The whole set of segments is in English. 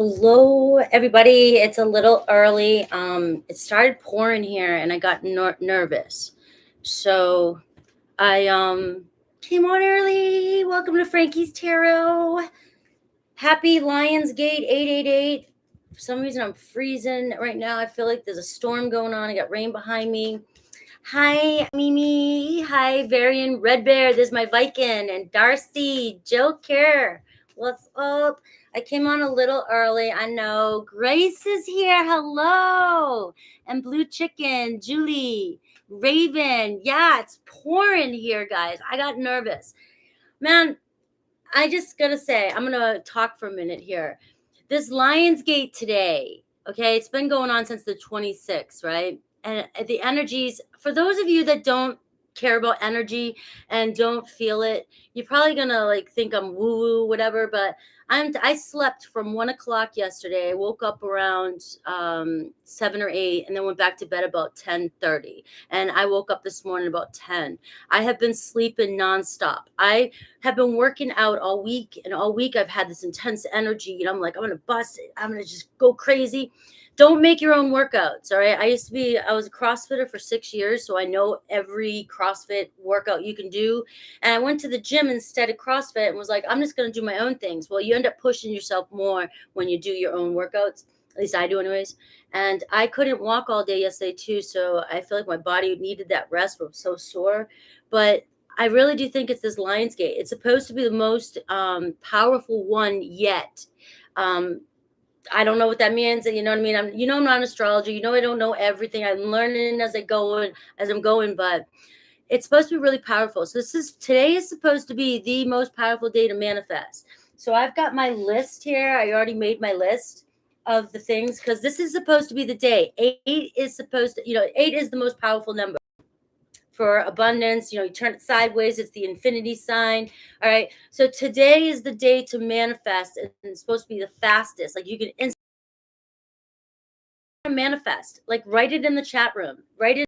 Hello, everybody. It's a little early. It started pouring here, and I got nervous, so I came on early. Welcome to Frankie's Tarot. Happy Lionsgate 888. For some reason, I'm freezing right now. I feel like there's a storm going on. I got rain behind me. Hi, Mimi. Hi, Varian Red Bear. This is my Viking and Darcy, Joker. What's up? I came on a little early. I know. Grace is here. Hello. And Blue Chicken, Julie, Raven. Yeah, it's pouring here, guys. I got nervous. Man, I just gotta say, I'm gonna talk for a minute here. This Lionsgate today, okay, it's been going on since the 26th, right? And the energies, for those of you that don't care about energy and don't feel it, you're probably gonna like think I'm woo-woo, whatever, but I slept from 1 o'clock yesterday. I woke up around 7 or 8 and then went back to bed about 10:30. And I woke up this morning about 10. I have been sleeping nonstop. I have been working out all week, and all week I've had this intense energy, and I'm like, I'm gonna bust it. I'm gonna just go crazy. Don't make your own workouts. All right. I was a CrossFitter for 6 years, so I know every CrossFit workout you can do. And I went to the gym instead of CrossFit and was like, I'm just gonna do my own things. Well, you end up pushing yourself more when you do your own workouts. At least I do anyways. And I couldn't walk all day yesterday too, so I feel like my body needed that rest. I was so sore. But I really do think it's this Lionsgate. It's supposed to be the most powerful one yet. I don't know what that means. You know what I mean? I'm not an astrologer. I don't know everything. I'm learning as I'm going, but it's supposed to be really powerful. So today is supposed to be the most powerful day to manifest. So I've got my list here. I already made my list of the things because this is supposed to be the day. 8 is supposed to, 8 is the most powerful number for abundance. You turn it sideways, it's the infinity sign. All right, so today is the day to manifest, and it's supposed to be the fastest. Like, you can manifest, like, write it in the chat room, write it.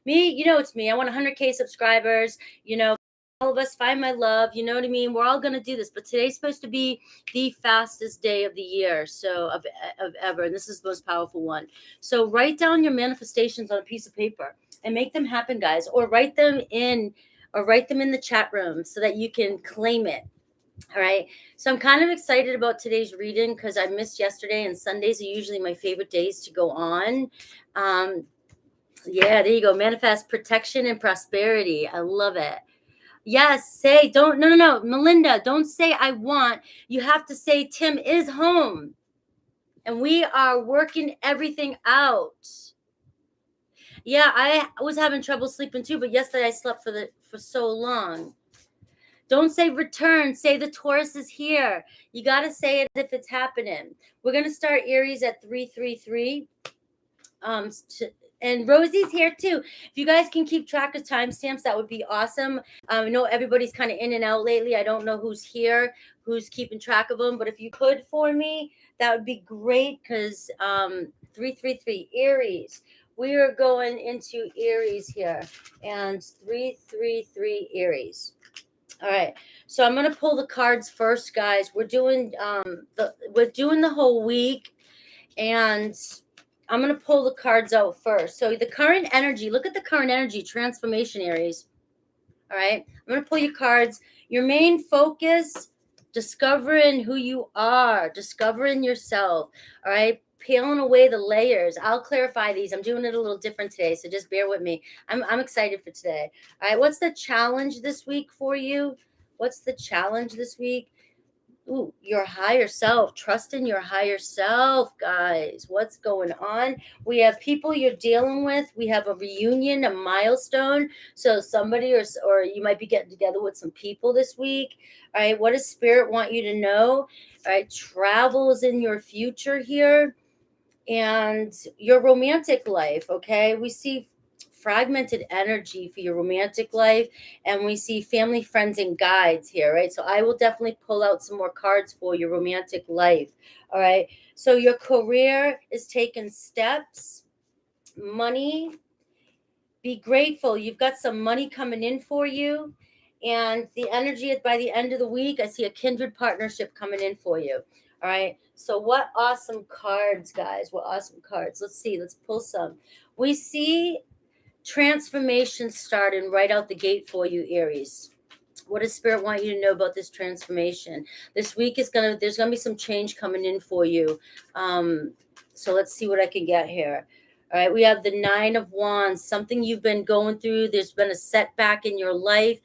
Me, it's me. I want 100K subscribers. All of us, find my love. You know what I mean? We're all going to do this, but today's supposed to be the fastest day of the year, so of ever, and this is the most powerful one. So write down your manifestations on a piece of paper and make them happen, guys, or write them in the chat room so that you can claim it. All right. So I'm kind of excited about today's reading because I missed yesterday, and Sundays are usually my favorite days to go on. Yeah, there you go. Manifest protection and prosperity. I love it. Yes, no. Melinda, don't say I want. You have to say Tim is home. And we are working everything out. Yeah, I was having trouble sleeping too, but yesterday I slept for so long. Don't say return. Say the Taurus is here. You got to say it if it's happening. We're going to start Aries at 333. And Rosie's here too. If you guys can keep track of timestamps, that would be awesome. I know everybody's kind of in and out lately. I don't know who's here, who's keeping track of them. But if you could for me, that would be great, because 333 Aries. We are going into Aries here. And 333 Aries. All right, so I'm gonna pull the cards first, guys. We're doing the whole week, and I'm gonna pull the cards out first. So the current energy. Look at the current energy. Transformation, Aries. All right, I'm gonna pull your cards. Your main focus: discovering who you are, discovering yourself. All right. Peeling away the layers. I'll clarify these. I'm doing it a little different today, so just bear with me. I'm excited for today. All right, what's the challenge this week for you? What's the challenge this week? Ooh, your higher self. Trust in your higher self, guys. What's going on? We have people you're dealing with. We have a reunion, a milestone. So somebody or you might be getting together with some people this week. All right, what does Spirit want you to know? All right, travel is in your future here. And your romantic life, okay? We see fragmented energy for your romantic life, and we see family, friends, and guides here, right? So I will definitely pull out some more cards for your romantic life. All right, so your career is taking steps. Money, be grateful. You've got some money coming in for you. And the energy by the end of the week, I see a kindred partnership coming in for you. All right. So what awesome cards, guys. What awesome cards. Let's see. Let's pull some. We see transformation starting right out the gate for you, Aries. What does Spirit want you to know about this transformation? This week there's gonna be some change coming in for you. So let's see what I can get here. All right, we have the Nine of Wands, something you've been going through. There's been a setback in your life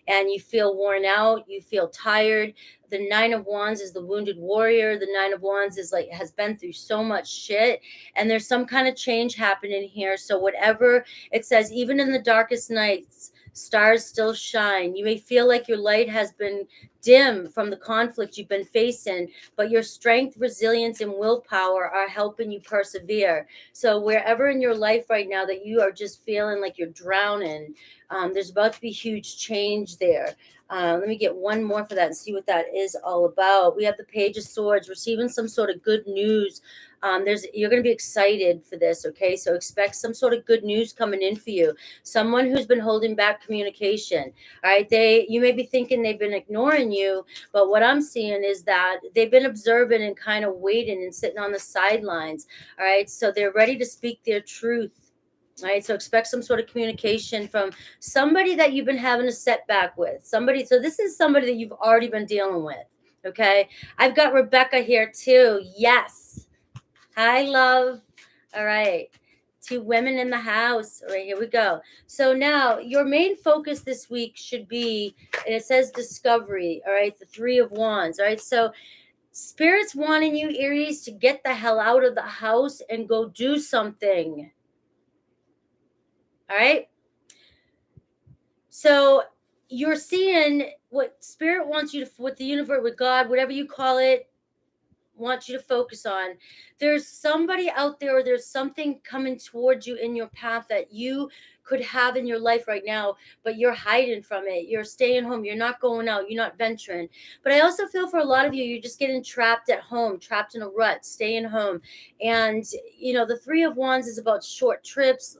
and you feel worn out, you feel tired. The Nine of Wands is the wounded warrior. The Nine of Wands is like has been through so much shit, and there's some kind of change happening here. So whatever it says, even in the darkest nights, stars still shine. You may feel like your light has been dim from the conflict you've been facing, but your strength, resilience, and willpower are helping you persevere. So wherever in your life right now that you are just feeling like you're drowning, there's about to be huge change there. Let me get one more for that and see what that is all about. We have the Page of Swords, receiving some sort of good news. You're going to be excited for this, okay? So expect some sort of good news coming in for you. Someone who's been holding back communication, all right? You may be thinking they've been ignoring you, but what I'm seeing is that they've been observing and kind of waiting and sitting on the sidelines, all right? So they're ready to speak their truth. All right, so expect some sort of communication from somebody that you've been having a setback with. Somebody, so this is somebody that you've already been dealing with. Okay, I've got Rebecca here too. Yes. Hi, love. All right. Two women in the house. All right, here we go. So now your main focus this week should be, and it says discovery. All right, the Three of Wands. All right, so Spirit's wanting you, Aries, to get the hell out of the house and go do something. All right. So you're seeing what Spirit wants you to, with the universe, with God, whatever you call it, wants you to focus on. There's somebody out there, or there's something coming towards you in your path that you could have in your life right now, but you're hiding from it. You're staying home. You're not going out. You're not venturing. But I also feel for a lot of you, you're just getting trapped at home, trapped in a rut, staying home. And, the Three of Wands is about short trips,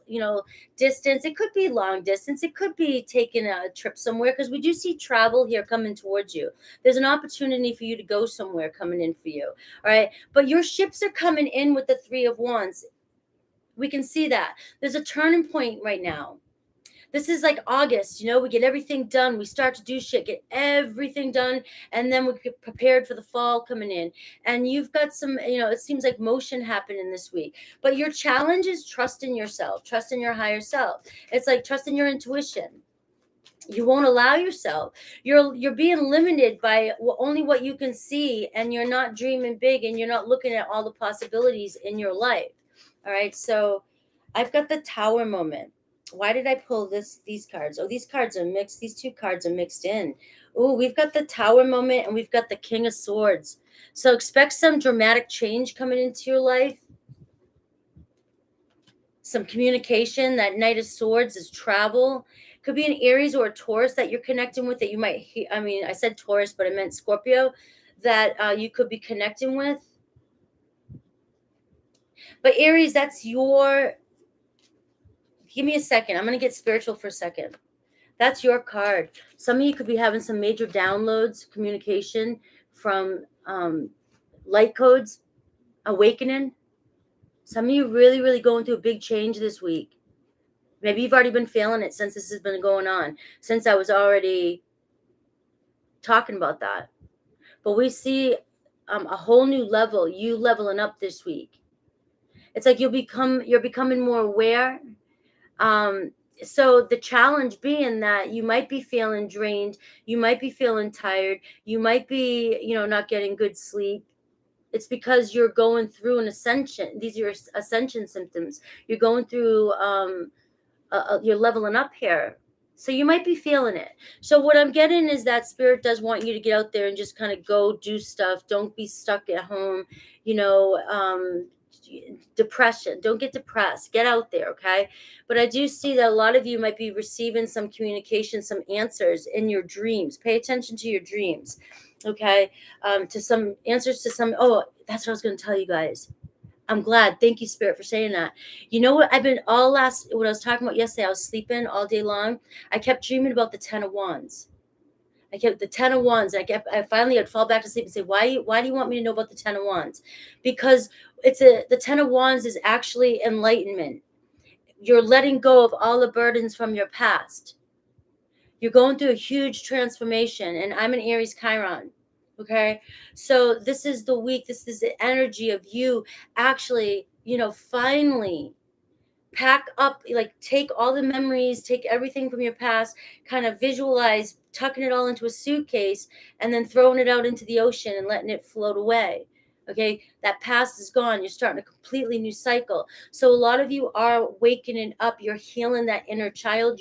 distance. It could be long distance. It could be taking a trip somewhere, because we do see travel here coming towards you. There's an opportunity for you to go somewhere coming in for you. All right. But your ships are coming in with the Three of Wands. We can see that there's a turning point right now. This is like August, we get everything done. We start to do shit, get everything done. And then we get prepared for the fall coming in. And you've got some, it seems like motion happening this week. But your challenge is trust in yourself, trust in your higher self. It's like trust in your intuition. You won't allow yourself. You're being limited by only what you can see, and you're not dreaming big, and you're not looking at all the possibilities in your life. All right, so I've got the Tower moment. Why did I pull these cards? Oh, these cards are mixed. These two cards are mixed in. Oh, we've got the Tower moment, and we've got the King of Swords. So expect some dramatic change coming into your life. Some communication. That Knight of Swords is travel. Could be an Aries or a Taurus that you're connecting with, that you might, I said Taurus, but I meant Scorpio, that you could be connecting with. But Aries, that's give me a second. I'm going to get spiritual for a second. That's your card. Some of you could be having some major downloads, communication from light codes, awakening. Some of you really, really going through a big change this week. Maybe you've already been feeling it since this has been going on, since I was already talking about that. But we see a whole new level, you leveling up this week. It's like you're becoming more aware. So the challenge being that you might be feeling drained, you might be feeling tired, you might be, not getting good sleep. It's because you're going through an ascension. These are your ascension symptoms. You're going through, you're leveling up here. So you might be feeling it. So what I'm getting is that Spirit does want you to get out there and just kind of go do stuff. Don't be stuck at home, depression. Don't get depressed. Get out there, okay? But I do see that a lot of you might be receiving some communication, some answers in your dreams. Pay attention to your dreams, okay? To some answers to some, that's what I was going to tell you guys. I'm glad. Thank you, Spirit, for saying that. You know what? What I was talking about yesterday, I was sleeping all day long. I kept dreaming about the Ten of Wands. I kept the 10 of Wands. I finally I'd fall back to sleep and say, why do you want me to know about the 10 of Wands? Because the 10 of Wands is actually enlightenment. You're letting go of all the burdens from your past. You're going through a huge transformation, and I'm an Aries Chiron. Okay, so this is the week. This is the energy of you actually, finally pack up, like take all the memories, take everything from your past, kind of visualize tucking it all into a suitcase and then throwing it out into the ocean and letting it float away. Okay, that past is gone. You're starting a completely new cycle. So a lot of you are waking up. You're healing that inner child.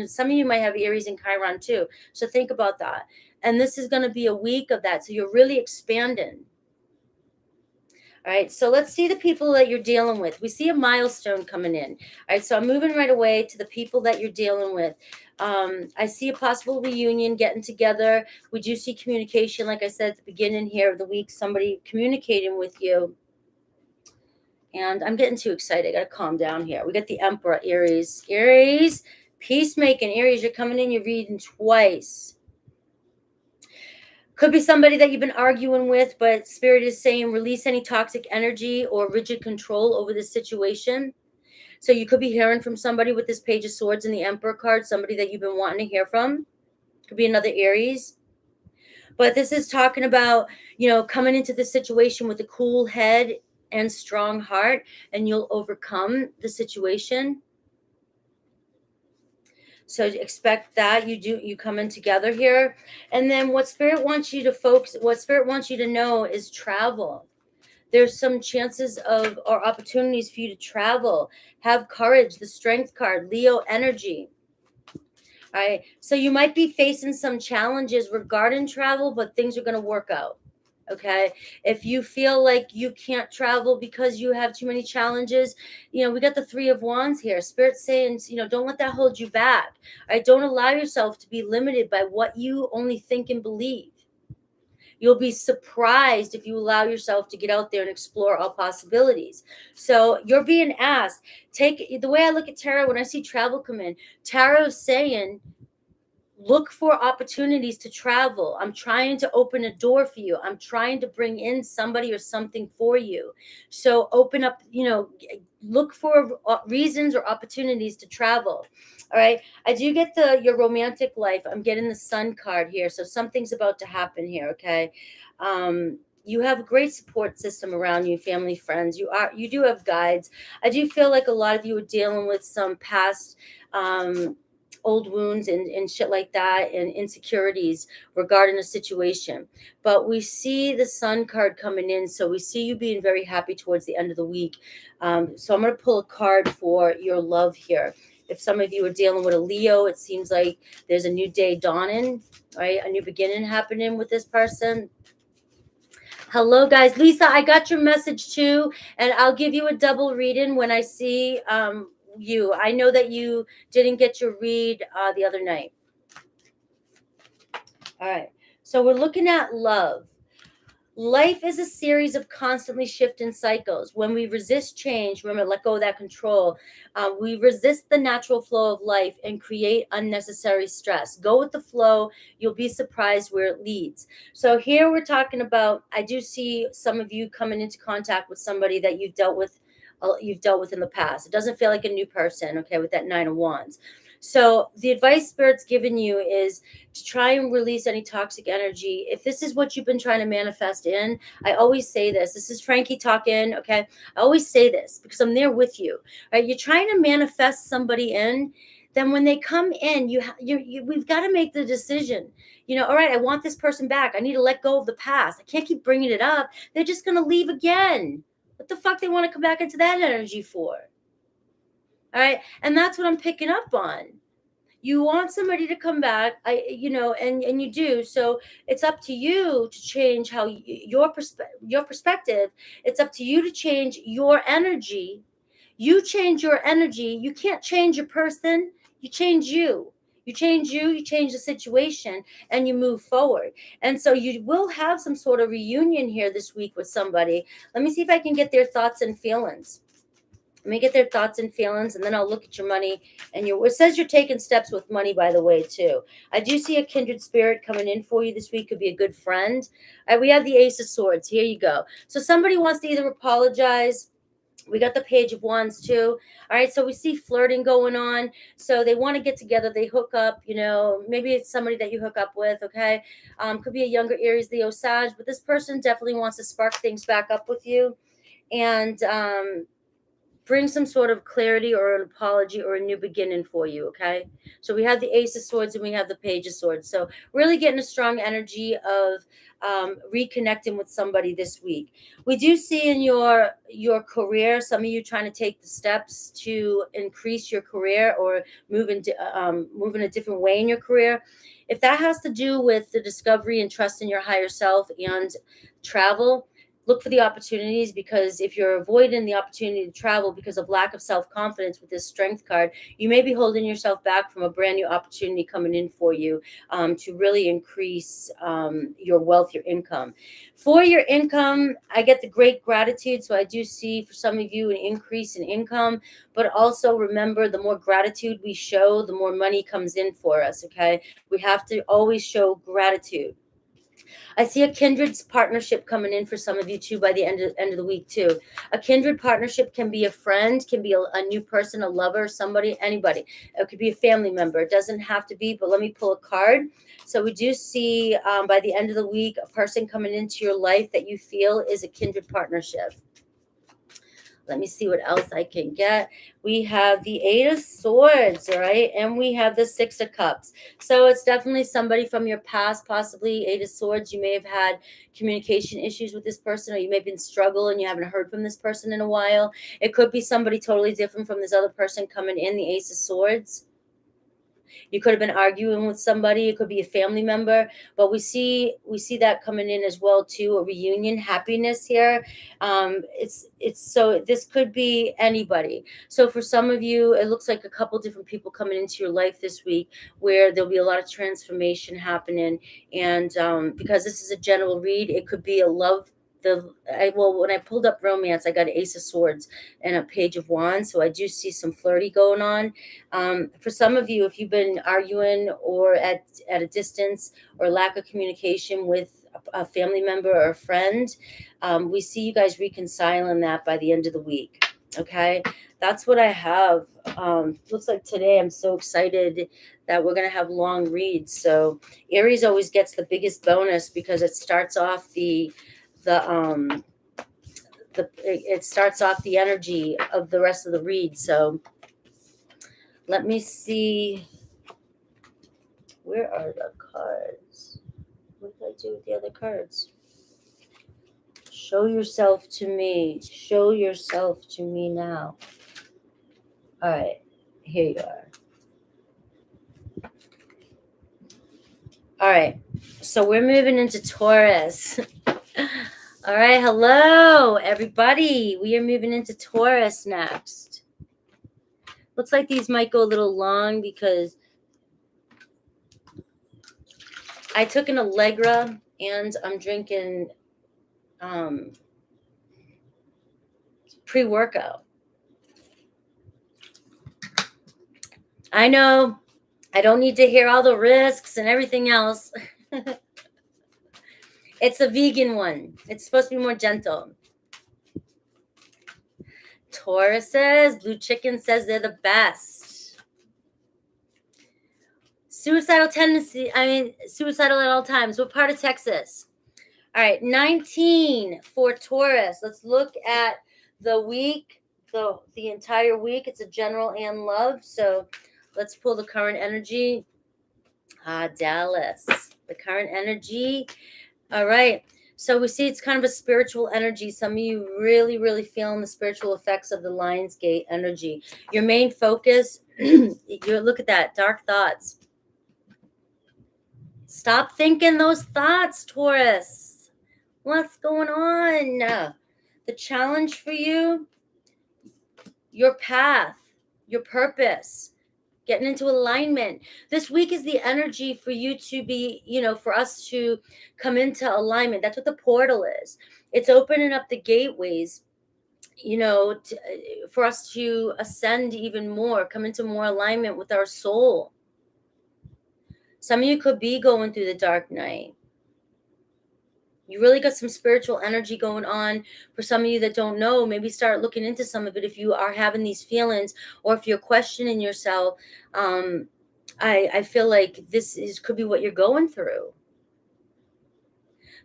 Some of you might have Aries and Chiron too. So think about that. And this is going to be a week of that. So you're really expanding. All right, so let's see the people that you're dealing with. We see a milestone coming in. All right, so I'm moving right away to the people that you're dealing with. I see a possible reunion, getting together. We do see communication, like I said at the beginning here of the week, somebody communicating with you. And I'm getting too excited. I got to calm down here. We got the Emperor, Aries. Aries, peacemaking. Aries, you're coming in, you're reading twice. Could be somebody that you've been arguing with, but Spirit is saying release any toxic energy or rigid control over this situation. So you could be hearing from somebody with this Page of Swords and the Emperor card, somebody that you've been wanting to hear from. Could be another Aries. But this is talking about, coming into this situation with a cool head and strong heart, and you'll overcome the situation. So expect that you come in together here. And then what Spirit wants you to focus, what Spirit wants you to know is travel. There's some chances or opportunities for you to travel. Have courage, the Strength card, Leo energy. All right. So you might be facing some challenges regarding travel, but things are going to work out. Okay. If you feel like you can't travel because you have too many challenges, we got the Three of Wands here. Spirit saying, don't let that hold you back. All right. Don't allow yourself to be limited by what you only think and believe. You'll be surprised if you allow yourself to get out there and explore all possibilities. So you're being asked, the way I look at tarot, when I see travel come in, tarot's saying, look for opportunities to travel. I'm trying to open a door for you. I'm trying to bring in somebody or something for you. So open up, look for reasons or opportunities to travel. All right. I do get your romantic life. I'm getting the Sun card here. So something's about to happen here. Okay. You have a great support system around you, family, friends. You do have guides. I do feel like a lot of you are dealing with some past, old wounds and shit like that, and insecurities regarding a situation. But we see the Sun card coming in, so we see you being very happy towards the end of the week. So I'm going to pull a card for your love here. If some of you are dealing with a Leo, it seems like there's a new day dawning, right? A new beginning happening with this person. Hello, guys. Lisa, I got your message too, and I'll give you a double reading when I see you. I know that you didn't get your read the other night. All right. So we're looking at love. Life is a series of constantly shifting cycles. When we resist change, remember, let go of that control. We resist the natural flow of life and create unnecessary stress. Go with the flow. You'll be surprised where it leads. So here we're talking about, I do see some of you coming into contact with somebody that you've dealt with in the past. It doesn't feel like a new person, okay, with that Nine of Wands. So the advice Spirit's given you is to try and release any toxic energy. If this is what you've been trying to manifest in, I always say this. This is Frankie talking, okay? I always say this because I'm there with you. Right? You're trying to manifest somebody in. Then when they come in, we've got to make the decision. All right, I want this person back. I need to let go of the past. I can't keep bringing it up. They're just going to leave again. What the fuck they want to come back into that energy for? All right. And that's what I'm picking up on. You want somebody to come back, and you do. So it's up to you to change how your perspective. It's up to you to change your energy. You change your energy. You can't change your person. You change you. You change the situation, and you move forward. And so you will have some sort of reunion here this week with somebody. Let me see if I can get their thoughts and feelings. Let me get their thoughts and feelings, and then I'll look at your money. And it says you're taking steps with money, by the way, too. I do see a kindred spirit coming in for you this week. Could be a good friend. We have the Ace of Swords. Here you go. So somebody wants to either apologize. We got the Page of Wands too. All right, so we see flirting going on. So they want to get together. They hook up. Maybe it's somebody that you hook up with. Okay, could be a younger Aries, Leo, Sag, but this person definitely wants to spark things back up with you, and bring some sort of clarity or an apology or a new beginning for you. Okay, so we have the Ace of Swords and we have the Page of Swords. So really getting a strong energy of reconnecting with somebody this week. We do see in your career, some of you trying to take the steps to increase your career or move in a different way in your career. If that has to do with the discovery and trust in your higher self and travel, look for the opportunities, because if you're avoiding the opportunity to travel because of lack of self-confidence with this Strength card, you may be holding yourself back from a brand new opportunity coming in for you to really increase your wealth, your income. For your income, I get the Great Gratitude. So I do see for some of you an increase in income, but also remember, the more gratitude we show, the more money comes in for us. Okay, we have to always show gratitude. I see a kindred partnership coming in for some of you too by the end of the week too. A kindred partnership can be a friend, can be a new person, a lover, somebody, anybody. It could be a family member. It doesn't have to be, but let me pull a card. So we do see by the end of the week a person coming into your life that you feel is a kindred partnership. Let me see what else I can get. We have the Eight of Swords, all right? And we have the Six of Cups. So it's definitely somebody from your past, possibly Eight of Swords. You may have had communication issues with this person, or you may have been struggling and you haven't heard from this person in a while. It could be somebody totally different from this other person coming in, the Ace of Swords. You could have been arguing with somebody. It could be a family member, but we see that coming in as well too. A reunion, happiness here. It's so this could be anybody. So for some of you, it looks like a couple different people coming into your life this week, where there'll be a lot of transformation happening. And because this is a general read, it could be a love. When I pulled up romance, I got an Ace of Swords and a Page of Wands, so I do see some flirty going on. For some of you, if you've been arguing or at a distance or lack of communication with a family member or a friend, we see you guys reconciling that by the end of the week. Okay, that's what I have. Looks like today I'm so excited that we're going to have long reads. So Aries always gets the biggest bonus because it starts off it starts off the energy of the rest of the read. So let me see. Where are the cards? What did I do with the other cards? Show yourself to me. Show yourself to me now. All right, here you are. All right, so we're moving into Taurus. All right, hello, everybody. We are moving into Taurus next. Looks like these might go a little long because I took an Allegra and I'm drinking pre-workout. I know I don't need to hear all the risks and everything else. It's a vegan one. It's supposed to be more gentle. Taurus says, Blue Chicken says they're the best. Suicidal tendency, suicidal at all times. What part of Texas? All right, 19 for Taurus. Let's look at the week, the entire week. It's a general and love. So let's pull the current energy. Dallas, the current energy. All right. So we see it's kind of a spiritual energy. Some of you really, really feeling the spiritual effects of the Lionsgate energy. Your main focus, look at that, dark thoughts. Stop thinking those thoughts, Taurus. What's going on? The challenge for you, your path, your purpose, getting into alignment. This week is the energy for you to be, for us to come into alignment. That's what the portal is. It's opening up the gateways for us to ascend even more, come into more alignment with our soul. Some of you could be going through the dark night. You really got some spiritual energy going on. For some of you that don't know, maybe start looking into some of it if you are having these feelings, or if you're questioning yourself. I feel like could be what you're going through.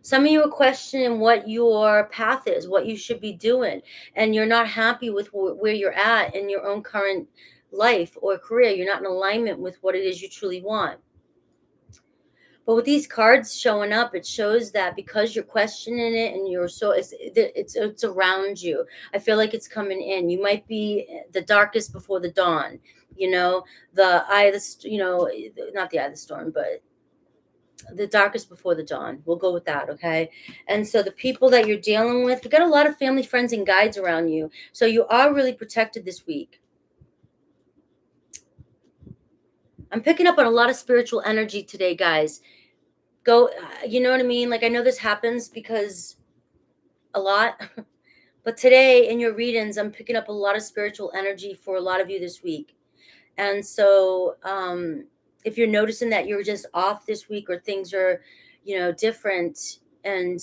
Some of you are questioning what your path is, what you should be doing, and you're not happy with where you're at in your own current life or career. You're not in alignment with what it is you truly want. But with these cards showing up, it shows that because you're questioning it and it's around you. I feel like it's coming in. You might be the darkest before the dawn. The eye of not the eye of the storm, but the darkest before the dawn. We'll go with that, okay? And so the people that you're dealing with, we got a lot of family, friends, and guides around you. So you are really protected this week. I'm picking up on a lot of spiritual energy today, guys. You know what I mean? Like, I know this happens because a lot, but today in your readings, I'm picking up a lot of spiritual energy for a lot of you this week. And so, if you're noticing that you're just off this week, or things are, different, and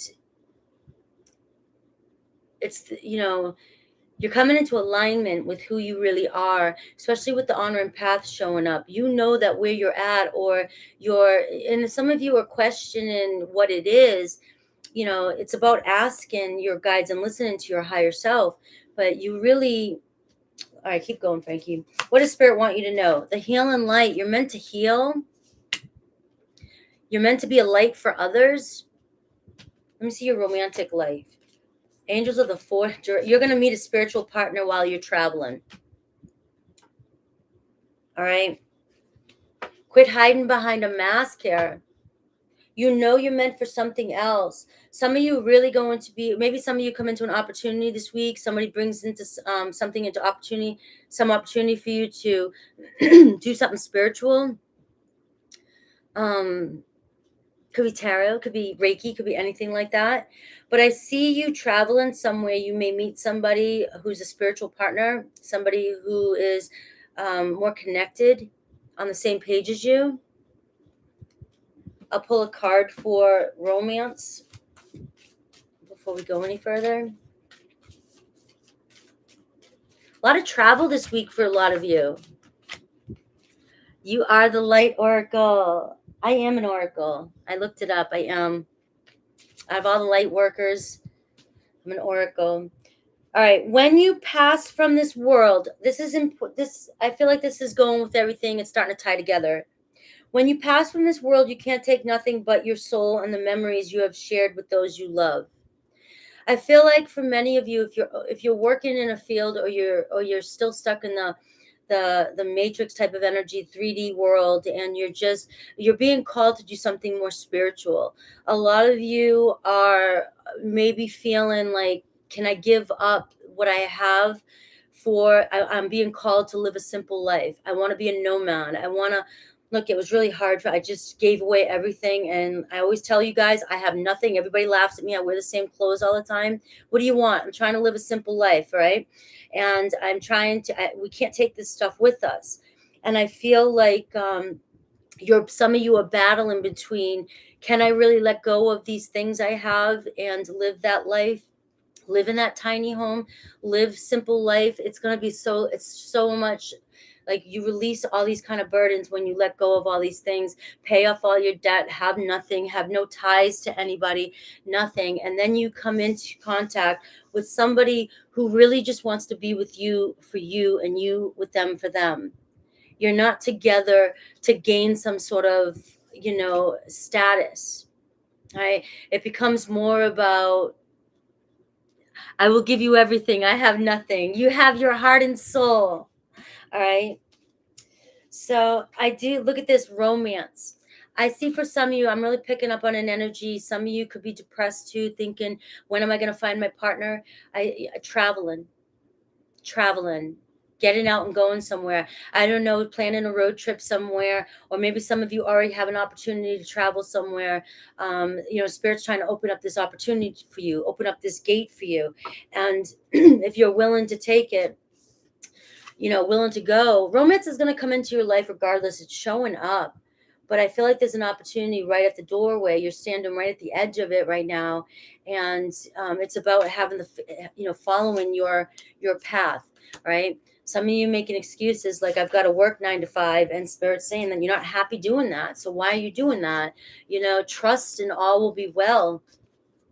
it's, you're coming into alignment with who you really are, especially with the honor and path showing up. You know that where you're at, and some of you are questioning what it is. It's about asking your guides and listening to your higher self. But you really, all right, keep going, Frankie. What does Spirit want you to know? The healing light. You're meant to heal. You're meant to be a light for others. Let me see your romantic life. Angels of the Fourth. You're going to meet a spiritual partner while you're traveling. All right. Quit hiding behind a mask here. You're meant for something else. Some of you really going to be, maybe some of you come into an opportunity this week. Somebody brings into something into opportunity, some opportunity for you to do something spiritual. Could be tarot, could be Reiki, could be anything like that. But I see you traveling somewhere. You may meet somebody who's a spiritual partner, somebody who is more connected, on the same page as you. I'll pull a card for romance before we go any further. A lot of travel this week for a lot of you. You are the light oracle. I am an oracle. I looked it up. I am. Out of all the light workers, I'm an oracle. All right. When you pass from this world, this is important. I feel like this is going with everything. It's starting to tie together. When you pass from this world, you can't take nothing but your soul and the memories you have shared with those you love. I feel like for many of you, if you're working in a field, or you're still stuck in the matrix type of energy, 3D world, and you're being called to do something more spiritual. A lot of you are maybe feeling like, can I give up what I have I'm being called to live a simple life. I want to be a nomad. I want to look, it was really hard. I just gave away everything. And I always tell you guys, I have nothing. Everybody laughs at me. I wear the same clothes all the time. What do you want? I'm trying to live a simple life, right? And I'm trying we can't take this stuff with us. And I feel like some of you are battling between, can I really let go of these things I have and live that life? Live in that tiny home, live simple life. It's so much, like, you release all these kind of burdens when you let go of all these things, pay off all your debt, have nothing, have no ties to anybody, nothing. And then you come into contact with somebody who really just wants to be with you for you, and you with them for them. You're not together to gain some sort of, status, right? It becomes more about, I will give you everything. I have nothing. You have your heart and soul. All right. So I do look at this romance. I see for some of you, I'm really picking up on an energy. Some of you could be depressed too, thinking, when am I going to find my partner? Traveling. getting out and going somewhere. I don't know, planning a road trip somewhere, or maybe some of you already have an opportunity to travel somewhere. Spirit's trying to open up this opportunity for you, open up this gate for you. And if you're willing to take it, willing to go, romance is going to come into your life regardless. It's showing up. But I feel like there's an opportunity right at the doorway. You're standing right at the edge of it right now. And it's about having following your path, right? Some of you making excuses like, I've got to work 9 to 5, and Spirit's saying that you're not happy doing that. So why are you doing that? Trust and all will be well.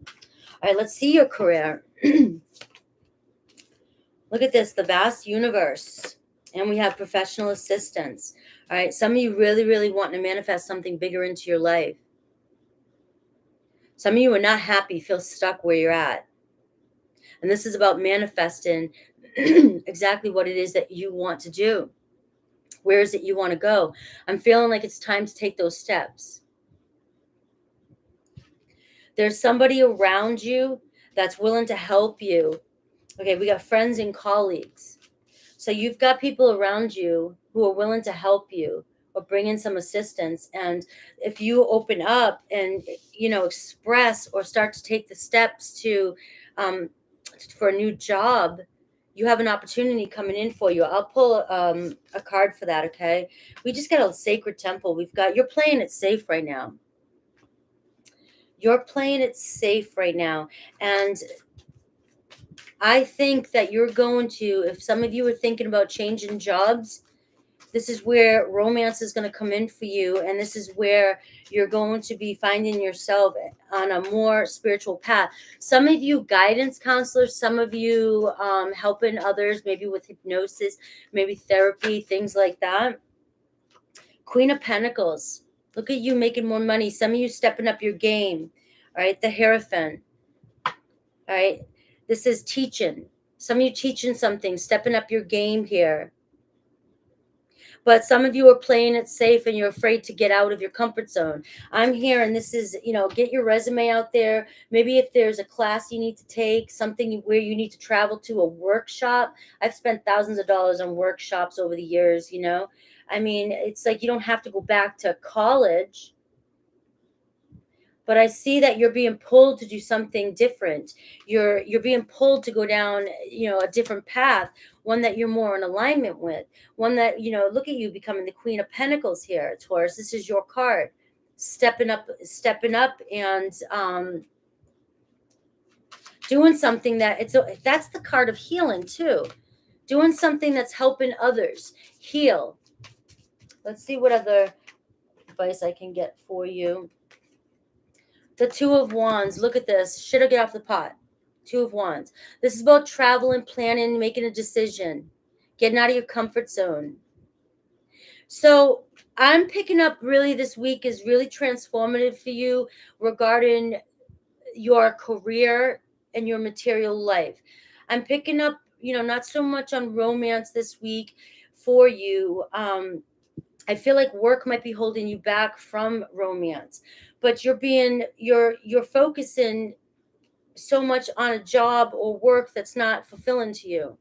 All right, let's see your career. Look at this, the vast universe. And we have professional assistance. All right, some of you really, really want to manifest something bigger into your life. Some of you are not happy, feel stuck where you're at. And this is about manifesting exactly what it is that you want to do. Where is it you want to go? I'm feeling like it's time to take those steps. There's somebody around you that's willing to help you. Okay, we got friends and colleagues. So you've got people around you who are willing to help you or bring in some assistance. And if you open up and, express or start to take the steps to for a new job, you have an opportunity coming in for you. I'll pull a card for that, okay? We just got a sacred temple. You're playing it safe right now. You're playing it safe right now. And I think that you're going to, if some of you are thinking about changing jobs, this is where romance is going to come in for you. And this is where you're going to be finding yourself on a more spiritual path. Some of you guidance counselors, some of you helping others, maybe with hypnosis, maybe therapy, things like that. Queen of Pentacles. Look at you making more money. Some of you stepping up your game. All right. The Hierophant. All right. This is teaching. Some of you teaching something, stepping up your game here. But some of you are playing it safe and you're afraid to get out of your comfort zone. I'm here, and this is, get your resume out there. Maybe if there's a class you need to take, something where you need to travel to, a workshop. I've spent thousands of dollars on workshops over the years, I mean, it's like you don't have to go back to college. But I see that you're being pulled to do something different. You're being pulled to go down, a different path, one that you're more in alignment with, one that, look at you becoming the Queen of Pentacles here, Taurus. This is your card. Stepping up and doing something that's the card of healing too. Doing something that's helping others heal. Let's see what other advice I can get for you. The Two of Wands. Look at this. Shit or get off the pot. Two of Wands. This is about traveling, planning, making a decision, getting out of your comfort zone. So I'm picking up really this week is really transformative for you regarding your career and your material life. I'm picking up, not so much on romance this week for you. I feel like work might be holding you back from romance, but you're focusing so much on a job or work that's not fulfilling to you.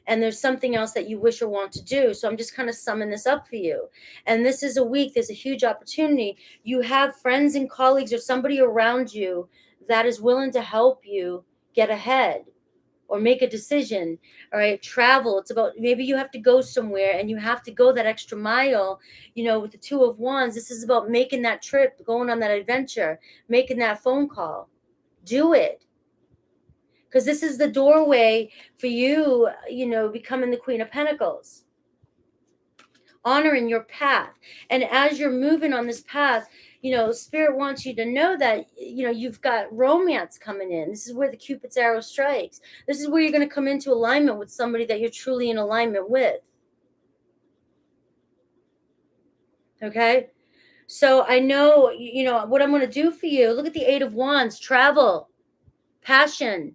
And there's something else that you wish or want to do. So I'm just kind of summing this up for you. And this is a week, there's a huge opportunity. You have friends and colleagues or somebody around you that is willing to help you get ahead or make a decision. All right, travel. It's about, maybe you have to go somewhere and you have to go that extra mile, with the Two of Wands. This is about making that trip, going on that adventure, making that phone call. Do it. Because this is the doorway for you, becoming the Queen of Pentacles. Honoring your path. And as you're moving on this path, Spirit wants you to know that, you've got romance coming in. This is where the Cupid's arrow strikes. This is where you're going to come into alignment with somebody that you're truly in alignment with. Okay? So I know, what I'm going to do for you. Look at the Eight of Wands. Travel. Passion.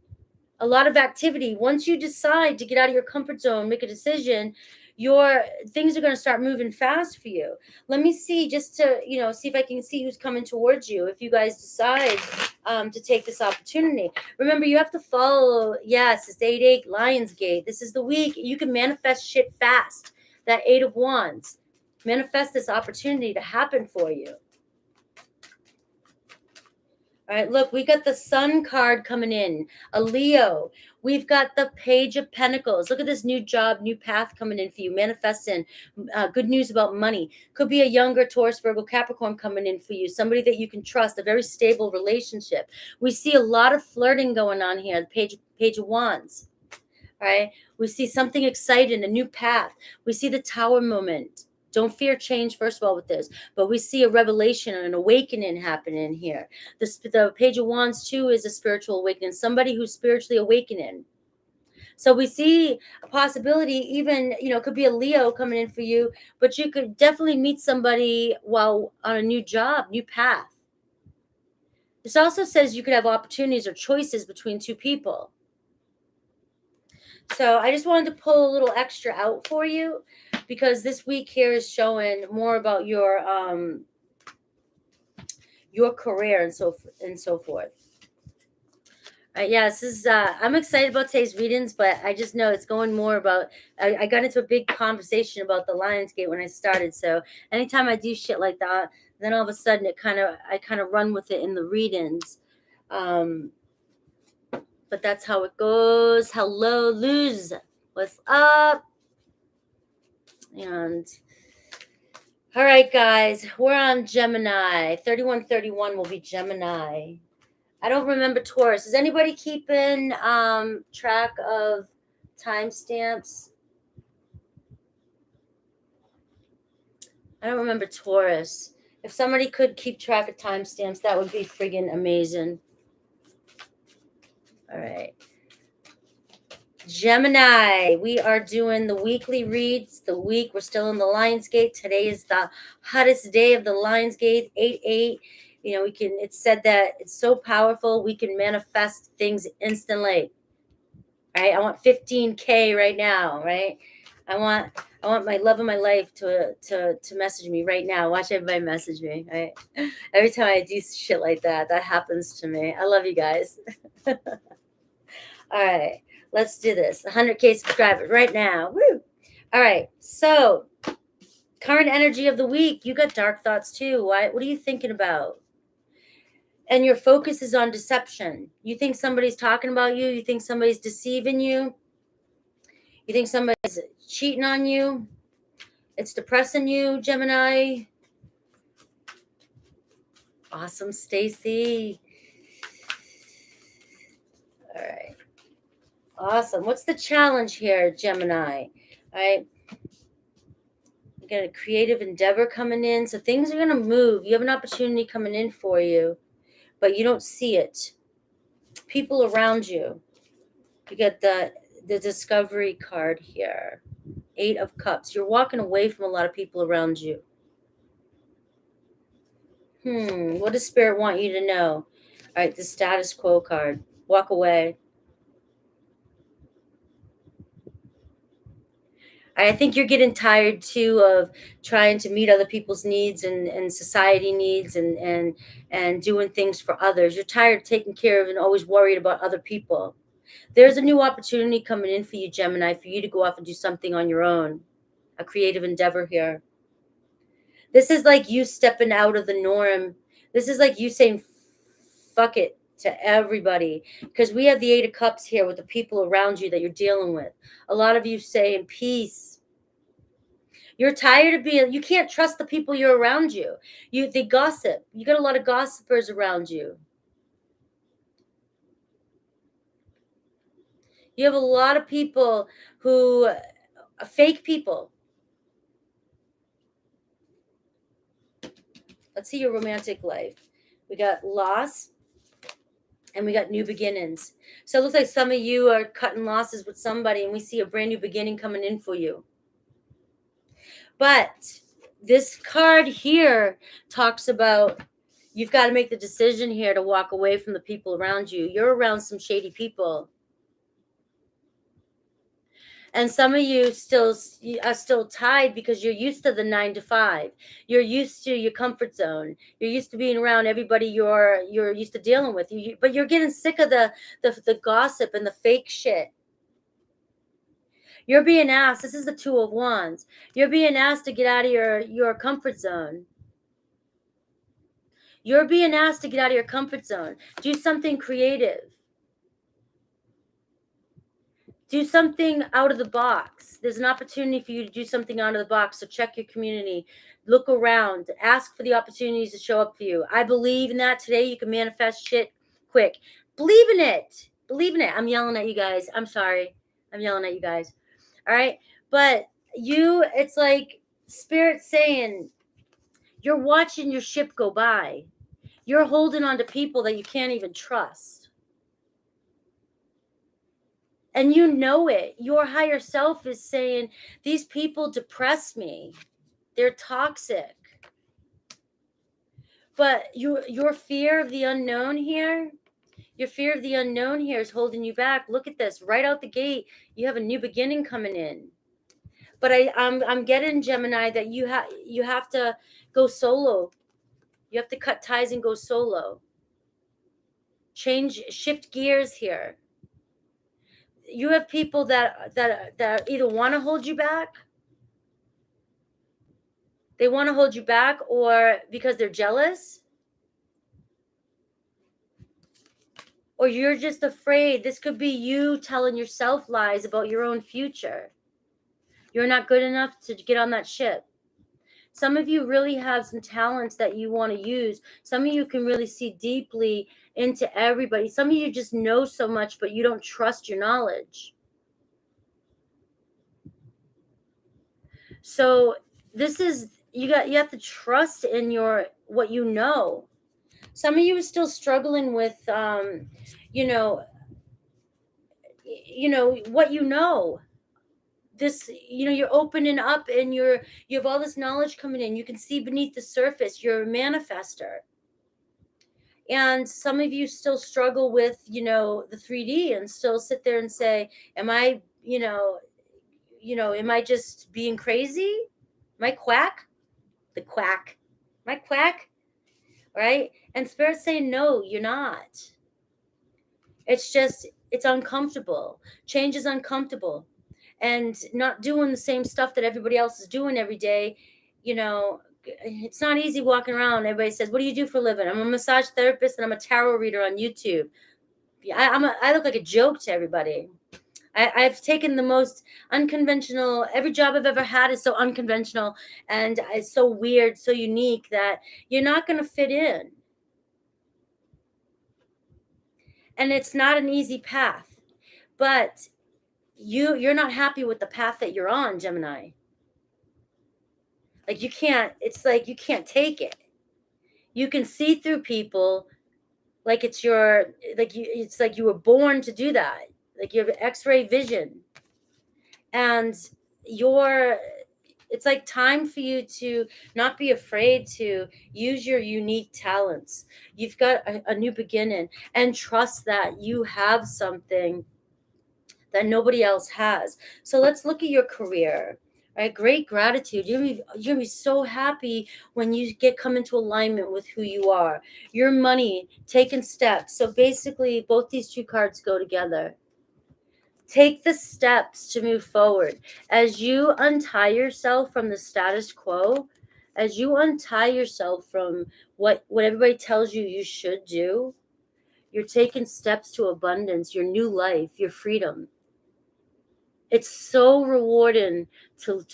A lot of activity. Once you decide to get out of your comfort zone, make a decision, your things are going to start moving fast for you. Let me see, just to, see if I can see who's coming towards you. If you guys decide to take this opportunity, remember, you have to follow. Yes, it's 8-8 Lionsgate. This is the week you can manifest shit fast. That 8 of Wands. Manifest this opportunity to happen for you. All right, look, we got the Sun card coming in, a Leo. We've got the Page of Pentacles. Look at this new job, new path coming in for you, manifesting good news about money. Could be a younger Taurus, Virgo, Capricorn coming in for you, somebody that you can trust, a very stable relationship. We see a lot of flirting going on here, the Page of Wands. All right, we see something exciting, a new path. We see the Tower moment. Don't fear change, first of all, with this. But we see a revelation and an awakening happening here. The Page of Wands, too, is a spiritual awakening. Somebody who's spiritually awakening. So we see a possibility, even, it could be a Leo coming in for you. But you could definitely meet somebody while on a new job, new path. This also says you could have opportunities or choices between two people. So I just wanted to pull a little extra out for you, because this week here is showing more about your career and so forth. Yeah, this is I'm excited about today's readings, but I just know it's going more about. I got into a big conversation about the Lionsgate when I started. So anytime I do shit like that, then all of a sudden I kind of run with it in the readings. But that's how it goes. Hello, Luz. What's up? And all right, guys, we're on Gemini. 3131 will be Gemini. I don't remember Taurus. Is anybody keeping track of timestamps? I don't remember Taurus. If somebody could keep track of timestamps, that would be friggin' amazing. All right. Gemini, we are doing the weekly reads. We're still in the Lionsgate. Today is the hottest day of the Lionsgate, 8-8. It's said that it's so powerful, we can manifest things instantly. Right? I want 15K right now, right? I want my love of my life to message me right now. Watch everybody message me, right? Every time I do shit like that happens to me. I love you guys. All right. Let's do this. 100K subscribers right now. Woo! All right. So, current energy of the week. You got dark thoughts too. What are you thinking about? And your focus is on deception. You think somebody's talking about you. You think somebody's deceiving you. You think somebody's cheating on you. It's depressing you, Gemini. Awesome, Stacy. All right. Awesome. What's the challenge here, Gemini? All right. You got a creative endeavor coming in. So things are going to move. You have an opportunity coming in for you, but you don't see it. People around you. You get the discovery card here. 8 of Cups. You're walking away from a lot of people around you. What does Spirit want you to know? All right, the status quo card. Walk away. I think you're getting tired too of trying to meet other people's needs and society needs and doing things for others. You're tired of taking care of and always worried about other people. There's a new opportunity coming in for you, Gemini, for you to go off and do something on your own. A creative endeavor here. This is like you stepping out of the norm. This is like you saying, fuck it to everybody. Because we have the 8 of Cups here with the people around you that you're dealing with. A lot of you saying peace. You're tired of you can't trust the people you're around you. They gossip. You got a lot of gossipers around you. You have a lot of people who, fake people. Let's see your romantic life. We got loss and we got new beginnings. So it looks like some of you are cutting losses with somebody and we see a brand new beginning coming in for you. But this card here talks about you've got to make the decision here to walk away from the people around you. You're around some shady people. And some of you are still tied because you're used to the 9 to 5. You're used to your comfort zone. You're used to being around everybody you're used to dealing with. But you're getting sick of the gossip and the fake shit. You're being asked, this is the 2 of Wands. You're being asked to get out of your comfort zone. You're being asked to get out of your comfort zone. Do something creative. Do something out of the box. There's an opportunity for you to do something out of the box. So check your community. Look around. Ask for the opportunities to show up for you. I believe in that. Today you can manifest shit quick. Believe in it. Believe in it. I'm yelling at you guys. I'm sorry. I'm yelling at you guys. All right. But it's like Spirit saying, you're watching your ship go by. You're holding on to people that you can't even trust. And you know it. Your higher self is saying, these people depress me. They're toxic. But your fear of the unknown here, is holding you back. Look at this. Right out the gate, you have a new beginning coming in. But I'm getting, Gemini, that you have to go solo. You have to cut ties and go solo. Shift gears here. You have people that either want to hold you back. They want to hold you back, or because they're jealous. Or you're just afraid. This could be you telling yourself lies about your own future. You're not good enough to get on that ship. Some of you really have some talents that you want to use. Some of you can really see deeply into everybody. Some of you just know so much, but you don't trust your knowledge. So this is, you have to trust in what you know. Some of you are still struggling with, what you know. This, you're opening up and you have all this knowledge coming in. You can see beneath the surface. You're a manifester. And some of you still struggle with, the 3D and still sit there and say, am I, am I just being crazy? Am I quack? The quack. Am I quack? Right? And Spirit's saying, no, you're not. It's just, it's uncomfortable. Change is uncomfortable. And not doing the same stuff that everybody else is doing every day, it's not easy walking around. Everybody says, what do you do for a living? I'm a massage therapist and I'm a tarot reader on YouTube. I look like a joke to everybody. I've taken the most unconventional, every job I've ever had is so unconventional and it's so weird, so unique that you're not going to fit in. And it's not an easy path, but you're not happy with the path that you're on, Gemini. Like you can't take it. You can see through people like it's like you were born to do that. Like you have X-ray vision. And it's like time for you to not be afraid to use your unique talents. You've got a new beginning, and trust that you have something that nobody else has. So let's look at your career. Right? Great gratitude. You're gonna be so happy when you come into alignment with who you are. Your money, taking steps. So basically, both these two cards go together. Take the steps to move forward. As you untie yourself from the status quo, as you untie yourself from what everybody tells you should do, you're taking steps to abundance, your new life, your freedom. It's so rewarding to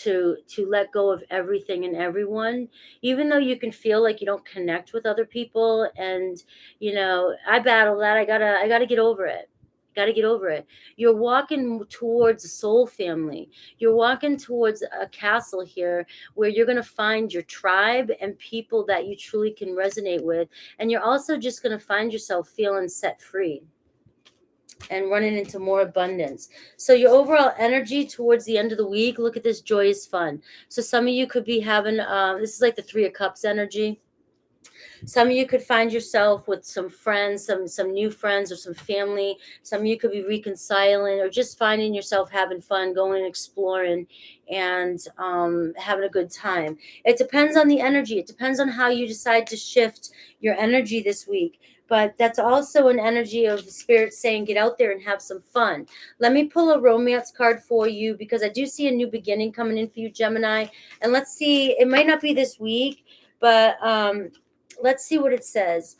let go of everything and everyone, even though you can feel like you don't connect with other people. And I battle that. I gotta get over it. Got to get over it. You're walking towards a soul family. You're walking towards a castle here where you're going to find your tribe and people that you truly can resonate with. And you're also just going to find yourself feeling set free and running into more abundance. So your overall energy towards the end of the week, look at this, joy is fun. So some of you could be having, this is like the 3 of Cups energy. Some of you could find yourself with some friends, some new friends or some family. Some of you could be reconciling or just finding yourself having fun, going and exploring and having a good time. It depends on the energy. It depends on how you decide to shift your energy this week. But that's also an energy of the spirit saying, get out there and have some fun. Let me pull a romance card for you because I do see a new beginning coming in for you, Gemini. And let's see, it might not be this week, but let's see what it says.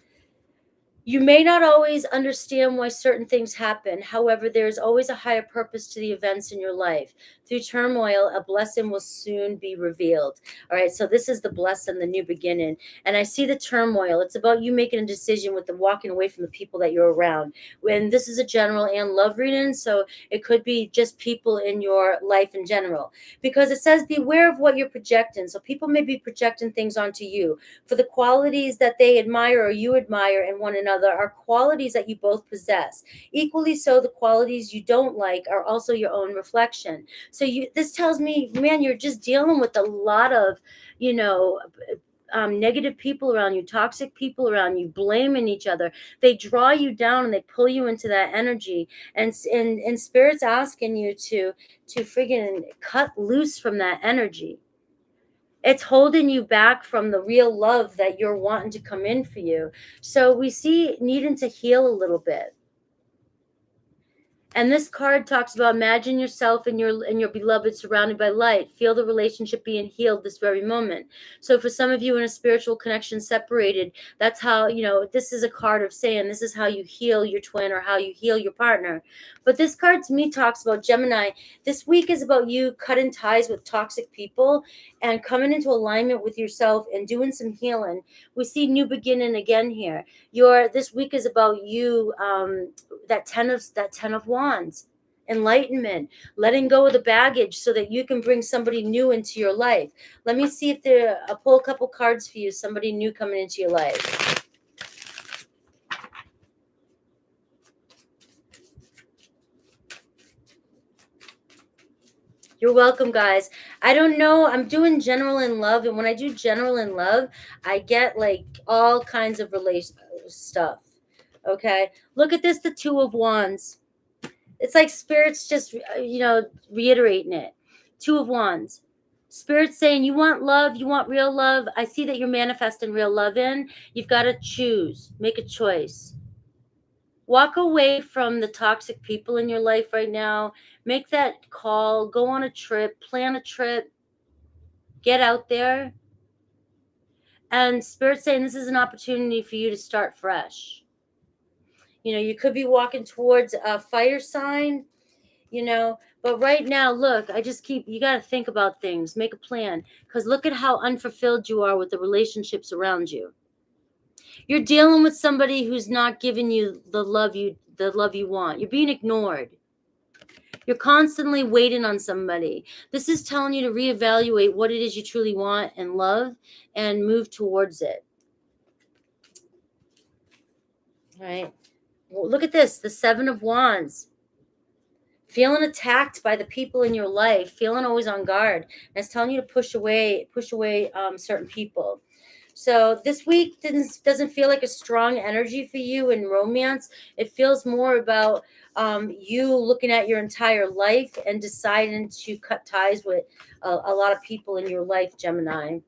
You may not always understand why certain things happen. However, there is always a higher purpose to the events in your life. Through turmoil, a blessing will soon be revealed. All right, so this is the blessing, the new beginning. And I see the turmoil. It's about you making a decision with the walking away from the people that you're around. When this is a general and love reading, so it could be just people in your life in general. Because it says beware of what you're projecting. So people may be projecting things onto you. For the qualities that they admire or you admire in one another are qualities that you both possess. Equally so, the qualities you don't like are also your own reflection. So this tells me, man, you're just dealing with a lot of, negative people around you, toxic people around you, blaming each other. They draw you down and they pull you into that energy. And spirit's asking you to friggin' cut loose from that energy. It's holding you back from the real love that you're wanting to come in for you. So we see needing to heal a little bit. And this card talks about imagine yourself and your beloved surrounded by light. Feel the relationship being healed this very moment. So for some of you in a spiritual connection separated, that's how, this is a card of saying this is how you heal your twin or how you heal your partner. But this card to me talks about Gemini. This week is about you cutting ties with toxic people and coming into alignment with yourself and doing some healing. We see new beginning again here. This week is about you, that 10 of wands, enlightenment, letting go of the baggage so that you can bring somebody new into your life. Let me see if I'll pull a couple cards for you, somebody new coming into your life. You're welcome, guys. I don't know. I'm doing general in love. And when I do general in love, I get like all kinds of stuff. Okay. Look at this, the 2 of wands. It's like spirit's just, reiterating it. 2 of wands. Spirit's saying you want love, you want real love. I see that you're manifesting real love in. You've got to choose, make a choice. Walk away from the toxic people in your life right now. Make that call, go on a trip, plan a trip, get out there. And Spirit's saying this is an opportunity for you to start fresh. You could be walking towards a fire sign, but right now, look, you got to think about things, make a plan, because look at how unfulfilled you are with the relationships around you. You're dealing with somebody who's not giving you the love you want. You're being ignored. You're constantly waiting on somebody. This is telling you to reevaluate what it is you truly want and love and move towards it. All right. Well, look at this, the 7 of wands. Feeling attacked by the people in your life, feeling always on guard. And it's telling you to push away certain people. So this week doesn't feel like a strong energy for you in romance. It feels more about you looking at your entire life and deciding to cut ties with a lot of people in your life, Gemini.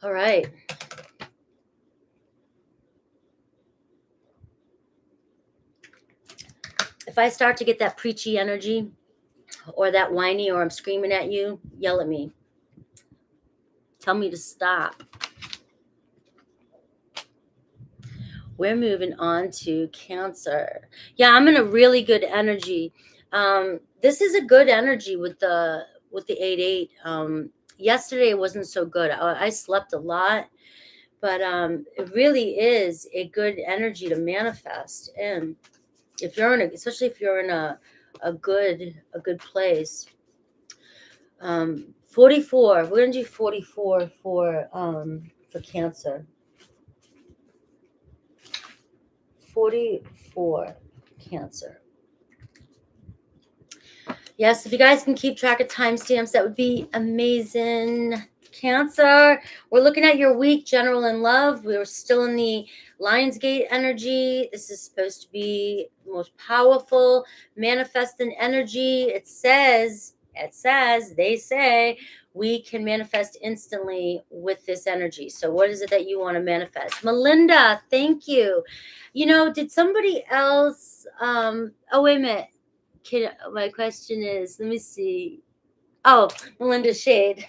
All right. If I start to get that preachy energy or that whiny or I'm screaming at you, yell at me. Tell me to stop. We're moving on to Cancer. Yeah, I'm in a really good energy. This is a good energy with the 8-8. Yesterday it wasn't so good. I slept a lot, but it really is a good energy to manifest in. Especially if you're in a good place. 44. We're gonna do 44 for Cancer. 44 Cancer. Yes, if you guys can keep track of timestamps, that would be amazing. Cancer, we're looking at your week, general in love. We're still in the Lionsgate energy. This is supposed to be the most powerful manifesting energy. They say we can manifest instantly with this energy. So what is it that you want to manifest? Melinda, thank you. Did somebody else, oh, wait a minute. My question is, let me see. Oh, Melinda Shade.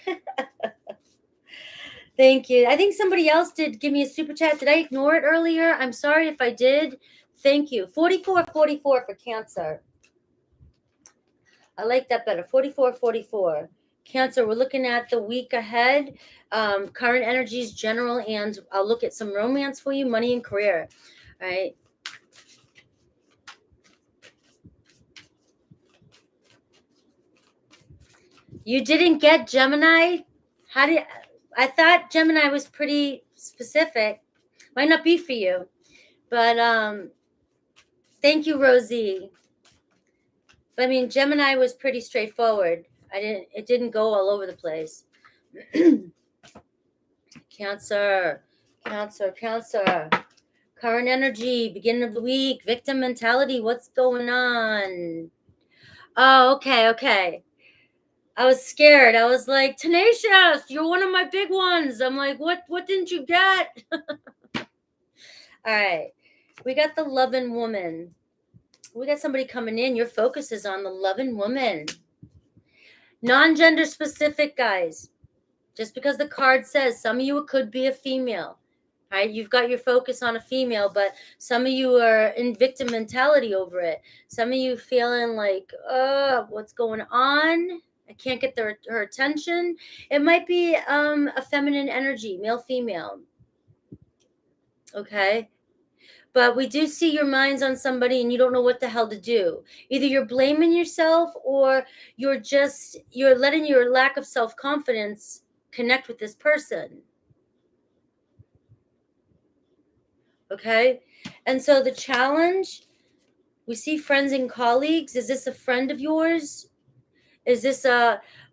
Thank you. I think somebody else did give me a super chat. Did I ignore it earlier? I'm sorry if I did. Thank you. 4444 for Cancer. I like that better. 4444. Cancer, we're looking at the week ahead. Current energies, general, and I'll look at some romance for you, money and career. All right. You didn't get Gemini? I thought Gemini was pretty specific. Might not be for you. But thank you, Rosie. I mean, Gemini was pretty straightforward. It didn't go all over the place. Cancer. Current energy, beginning of the week, victim mentality. What's going on? Oh, okay. I was scared. I was like, Tenacious, you're one of my big ones. I'm like, what didn't you get? All right. We got the loving woman. We got somebody coming in. Your focus is on the loving woman. Non-gender specific, guys. Just because the card says, some of you, it could be a female. Right? You've got your focus on a female, but some of you are in victim mentality over it. Some of you feeling like, what's going on? I can't get her attention. It might be a feminine energy, male, female. Okay. But we do see your mind's on somebody and you don't know what the hell to do. Either you're blaming yourself or you're letting your lack of self-confidence connect with this person. Okay? And so the challenge, we see friends and colleagues. Is this a friend of yours? Is this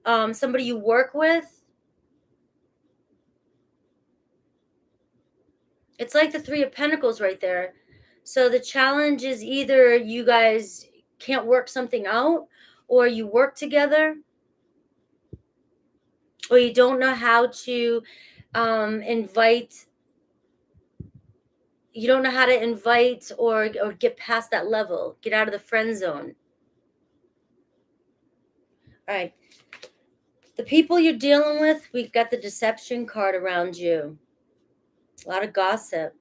somebody you work with? It's like the Three of Pentacles right there. So the challenge is either you guys can't work something out, or you work together, or you don't know how to invite. You don't know how to invite or get past that level. Get out of the friend zone. All right. The people you're dealing with, we've got the deception card around you. A lot of gossip.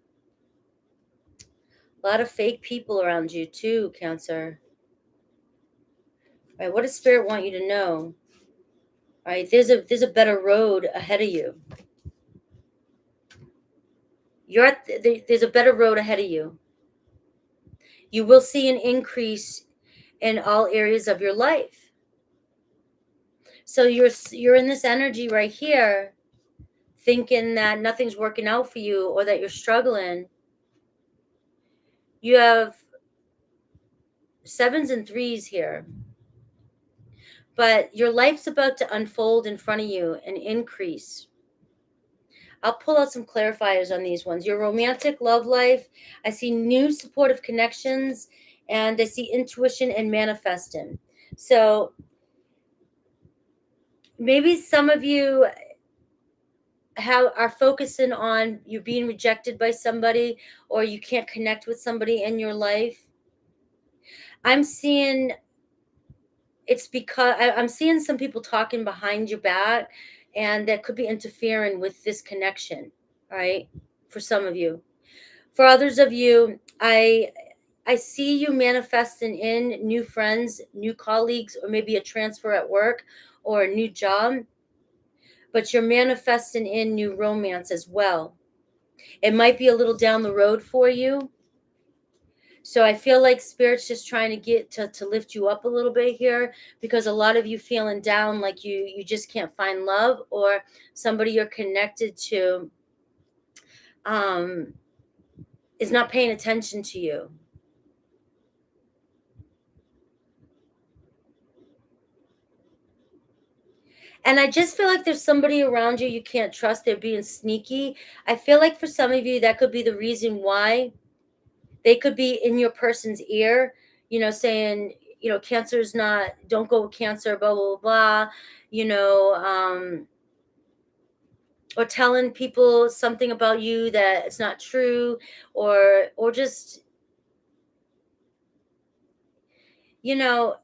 A lot of fake people around you too, Cancer. All right, what does Spirit want you to know? All right, there's a better road ahead of you. There's a better road ahead of you. You will see an increase in all areas of your life. So you're in this energy right here, thinking that nothing's working out for you or that you're struggling. You have 7s and 3s here. But your life's about to unfold in front of you and increase. I'll pull out some clarifiers on these ones. Your romantic love life, I see new supportive connections, and I see intuition and manifesting. So maybe some of you are focusing on you being rejected by somebody, or you can't connect with somebody in your life. I'm seeing it's because I'm seeing some people talking behind your back, and that could be interfering with this connection. All right, for some of you. For others of you, I see you manifesting in new friends, new colleagues, or maybe a transfer at work or a new job. But you're manifesting in new romance as well. It might be a little down the road for you. So I feel like Spirit's just trying to get to lift you up a little bit here, because a lot of you feeling down, like you just can't find love, or somebody you're connected to is not paying attention to you. And I just feel like there's somebody around you you can't trust. They're being sneaky. I feel like for some of you, that could be the reason why. They could be in your person's ear, saying, cancer is not, don't go with cancer, blah, blah, blah, you know, or telling people something about you that it's not true, or just, you know,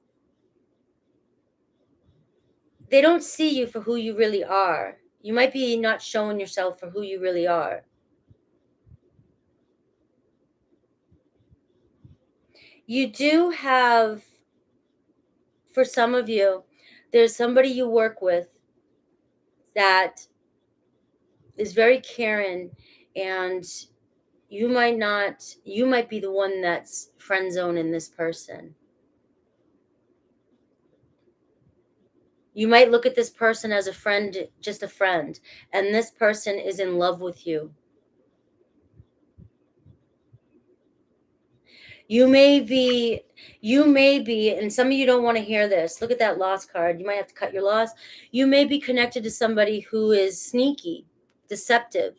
they don't see you for who you really are. You might be not showing yourself for who you really are. You do have, for some of you, there's somebody you work with that is very caring, and you might be the one that's friend zoning this person. You might look at this person as a friend, just a friend, and this person is in love with you. You may be, and some of you don't want to hear this. Look at that loss card. You might have to cut your loss. You may be connected to somebody who is sneaky, deceptive,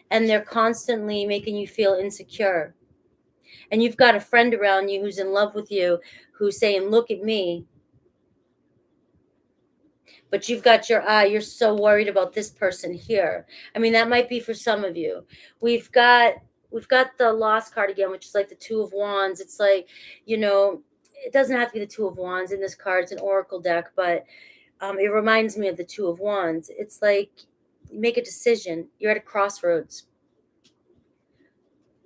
and they're constantly making you feel insecure. And you've got a friend around you who's in love with you, who's saying, look at me. But you've got your eye, you're so worried about this person here. I mean, that might be for some of you. We've got the lost card again, which is like the Two of Wands. It's like, it doesn't have to be the Two of Wands in this card. It's an oracle deck, but it reminds me of the Two of Wands. It's like, make a decision. You're at a crossroads.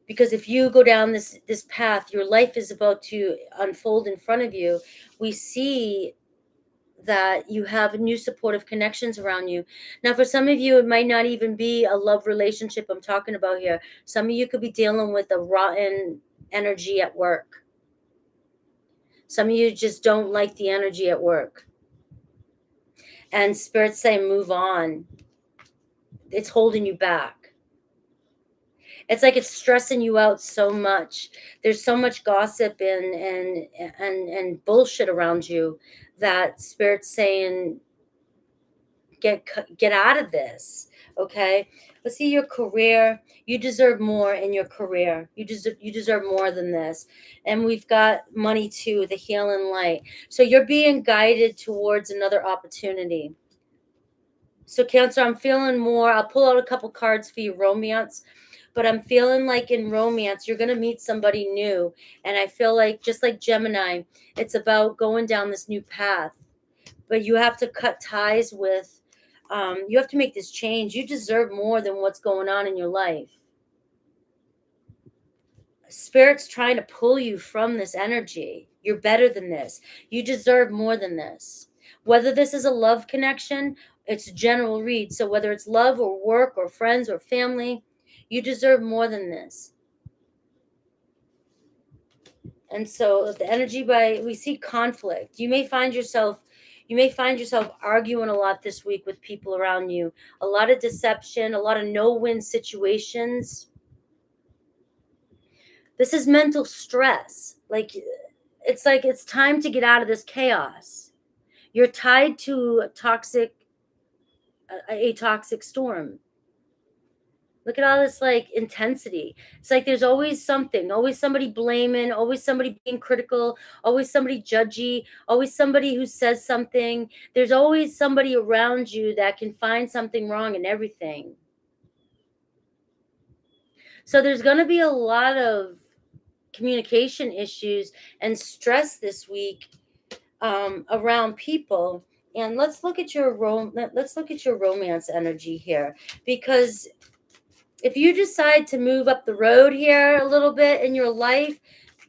Because if you go down this path, your life is about to unfold in front of you. We see that you have new supportive connections around you. Now, for some of you, it might not even be a love relationship I'm talking about here. Some of you could be dealing with a rotten energy at work. Some of you just don't like the energy at work. And Spirit's saying, move on. It's holding you back. It's like it's stressing you out so much. There's so much gossip and bullshit around you that Spirit's saying, get out of this. Okay, let's see your career. You deserve more in your career. You deserve more than this. And we've got money too, the healing light. So you're being guided towards another opportunity. So Cancer, I'm feeling more. I'll pull out a couple cards for you, romance. But I'm feeling like in romance, you're going to meet somebody new. And I feel like, just like Gemini, it's about going down this new path. But you have to cut ties with, you have to make this change. You deserve more than what's going on in your life. Spirit's trying to pull you from this energy. You're better than this. You deserve more than this. Whether this is a love connection, it's a general read. So whether it's love or work or friends or family, you deserve more than this. And so the energy, we see conflict. You may find yourself arguing a lot this week with people around you. A lot of deception, a lot of no-win situations. This is mental stress. It's time to get out of this chaos. You're tied to a toxic storm. Look at all this intensity. It's like there's always something, always somebody blaming, always somebody being critical, always somebody judgy, always somebody who says something. There's always somebody around you that can find something wrong in everything. So there's going to be a lot of communication issues and stress this week around people. And let's look at your romance energy here, because if you decide to move up the road here a little bit in your life,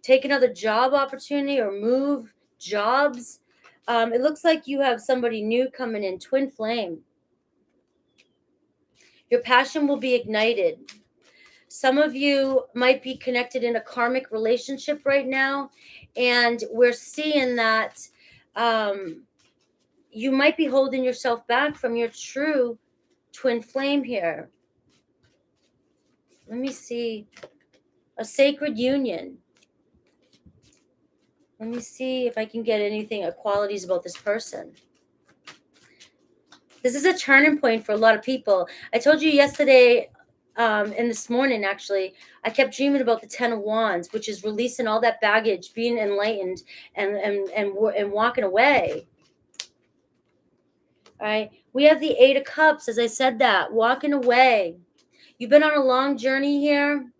take another job opportunity or move jobs, it looks like you have somebody new coming in, twin flame. Your passion will be ignited. Some of you might be connected in a karmic relationship right now, and we're seeing that you might be holding yourself back from your true twin flame here. Let me see. A sacred union. Let me see if I can get anything, qualities about this person. This is a turning point for a lot of people. I told you yesterday, and this morning actually, I kept dreaming about the 10 of Wands, which is releasing all that baggage, being enlightened, and walking away. All right, we have the 8 of Cups, as I said, that walking away. You've been on a long journey here.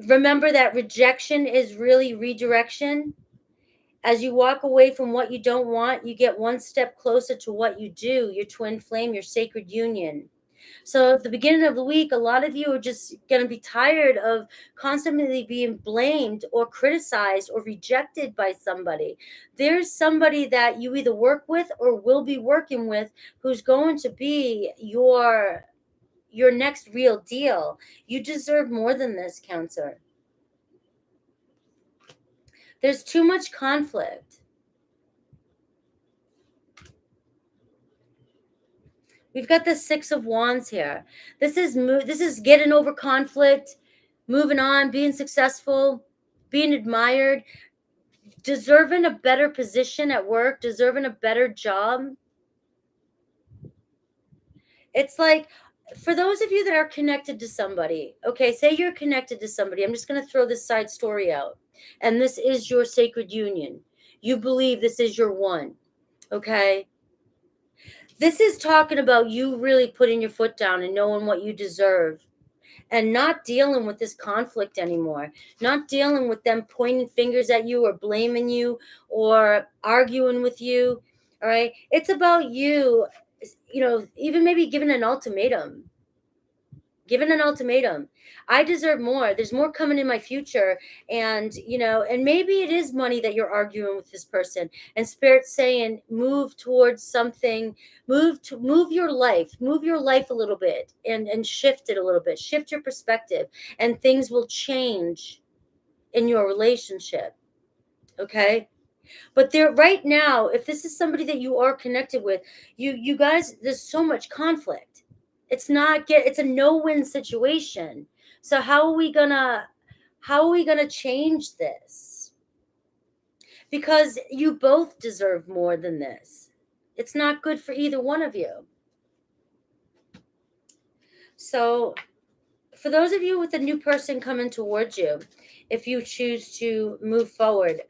Remember that rejection is really redirection. As you walk away from what you don't want, you get one step closer to what you do, your twin flame, your sacred union. So at the beginning of the week, a lot of you are just going to be tired of constantly being blamed or criticized or rejected by somebody. There's somebody that you either work with or will be working with who's going to be your next real deal. You deserve more than this, Cancer. There's too much conflict. We've got the 6 of Wands here. This is getting over conflict, moving on, being successful, being admired, deserving a better position at work, deserving a better job. It's like, for those of you that are connected to somebody, okay, say you're connected to somebody. I'm just going to throw this side story out. And this is your sacred union. You believe this is your one, okay? This is talking about you really putting your foot down and knowing what you deserve and not dealing with this conflict anymore, not dealing with them pointing fingers at you or blaming you or arguing with you. All right. It's about you, even maybe giving an ultimatum. I deserve more. There's more coming in my future. And, and maybe it is money that you're arguing with this person, and Spirit's saying, move towards something, move your life a little bit and shift it a little bit, shift your perspective, and things will change in your relationship. Okay. But there right now, if this is somebody that you are connected with, you guys, there's so much conflict. It's a no-win situation. So how are we gonna change this? Because you both deserve more than this. It's not good for either one of you. So for those of you with a new person coming towards you, if you choose to move forward,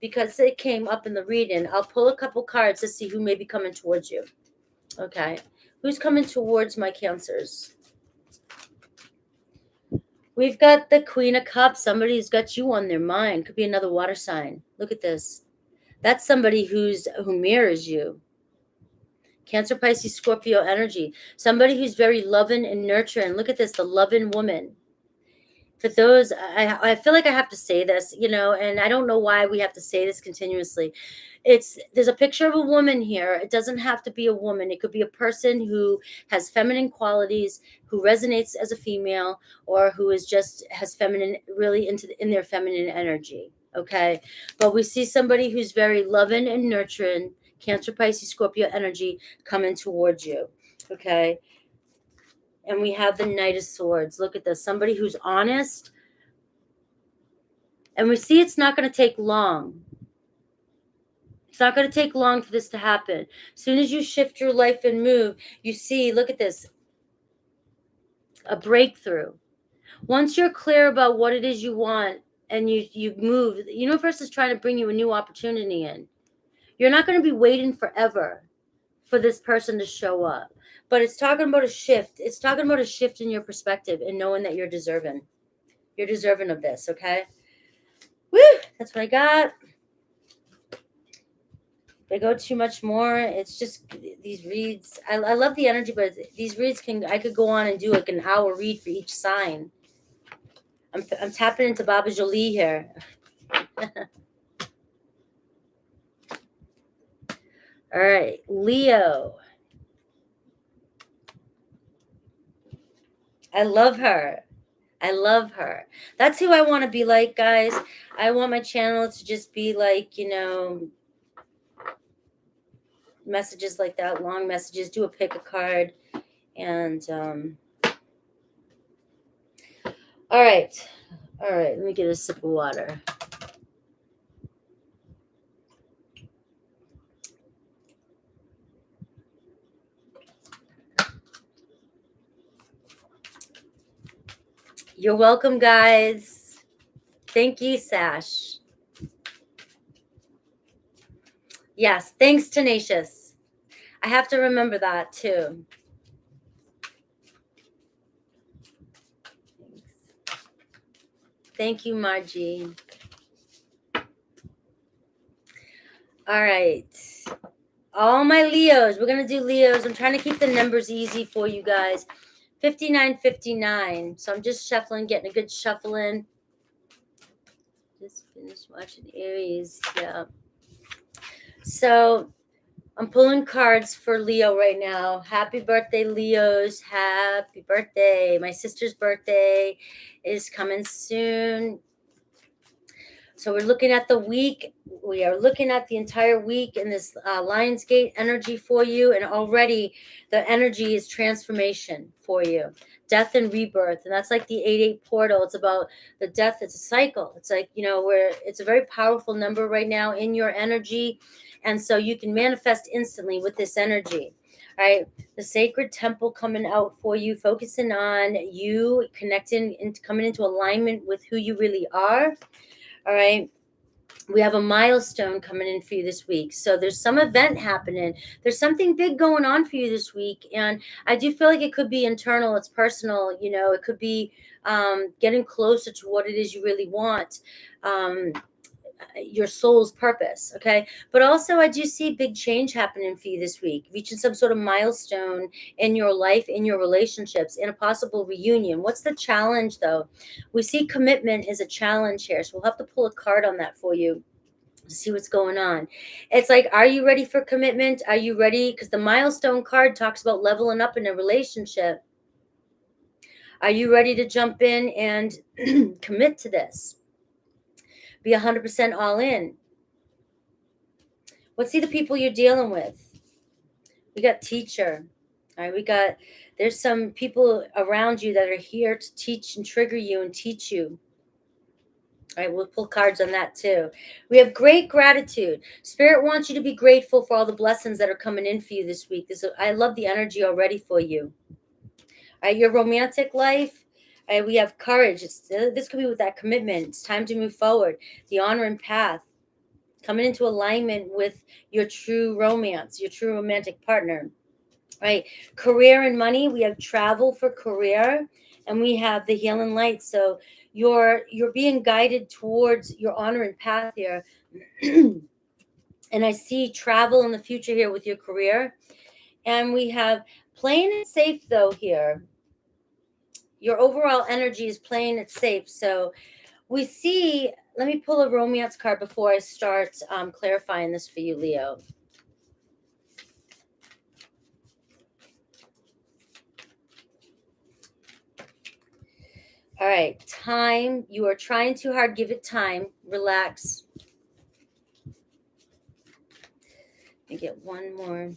because it came up in the reading, I'll pull a couple cards to see who may be coming towards you. Okay. Who's coming towards my Cancers? We've got the Queen of Cups. Somebody's got you on their mind. Could be another water sign. Look at this. That's somebody who mirrors you. Cancer, Pisces, Scorpio energy. Somebody who's very loving and nurturing. Look at this, the loving woman. For those, I feel like I have to say this, and I don't know why we have to say this continuously. There's a picture of a woman here. It doesn't have to be a woman. It could be a person who has feminine qualities, who resonates as a female, or who has feminine, really in their feminine energy. Okay. But we see somebody who's very loving and nurturing, Cancer, Pisces, Scorpio energy coming towards you. Okay. And we have the Knight of Swords. Look at this. Somebody who's honest. And we see it's not going to take long. It's not going to take long for this to happen. As soon as you shift your life and move, you see, look at this, a breakthrough. Once you're clear about what it is you want and you move, the universe is trying to bring you a new opportunity in. You're not going to be waiting forever for this person to show up. But it's talking about a shift. It's talking about a shift in your perspective and knowing that you're deserving. You're deserving of this, okay? Woo! That's what I got. If I go too much more, it's just these reads. I love the energy, but these reads I could go on and do like an hour read for each sign. I'm tapping into Baba Jolie here. All right, Leo. I love her. That's who I want to be like, guys. I want my channel to just be like, messages like that, long messages. Do a pick a card. And all right, let me get a sip of water. You're welcome, guys. Thank you, Sash. Yes, thanks, Tenacious. I have to remember that too. Thanks. Thank you, Margie. All right. All my Leos. We're going to do Leos. I'm trying to keep the numbers easy for you guys. 5959. So I'm just shuffling, getting a good shuffle in. Just finished watching Aries. Yeah. So I'm pulling cards for Leo right now. Happy birthday, Leos. Happy birthday. My sister's birthday is coming soon. So we're looking at the week. We are looking at the entire week in this Lionsgate energy for you. And already the energy is transformation for you. Death and rebirth. And that's like the 8-8 portal. It's about the death. It's a cycle. It's like, where it's a very powerful number right now in your energy. And so you can manifest instantly with this energy. All right, the sacred temple coming out for you, focusing on you, connecting and coming into alignment with who you really are. All right. We have a milestone coming in for you this week. So there's some event happening. There's something big going on for you this week. And I do feel like it could be internal. It's personal. It could be getting closer to what it is you really want. Your soul's purpose. Okay. But also I do see big change happening for you this week, reaching some sort of milestone in your life, in your relationships, in a possible reunion. What's the challenge though? We see commitment is a challenge here. So we'll have to pull a card on that for you to see what's going on. It's like, are you ready for commitment? Are you ready? Because the milestone card talks about leveling up in a relationship. Are you ready to jump in and commit to this? Be 100% all in. Let's see the people you're dealing with. We got teacher. All right, there's some people around you that are here to teach and trigger you and teach you. All right, we'll pull cards on that too. We have great gratitude. Spirit wants you to be grateful for all the blessings that are coming in for you this week. I love the energy already for you. All right, your romantic life. All right, we have courage. This could be with that commitment. It's time to move forward. The honor and path. Coming into alignment with your true romance, your true romantic partner. Right? Career and money. We have travel for career, and we have the healing light. So you're being guided towards your honor and path here. And I see travel in the future here with your career. And we have playing it safe though here. Your overall energy is playing it safe. So we see, let me pull a romance card before I start clarifying this for you, Leo. All right, time. You are trying too hard. Give it time. Relax. Let me get one more.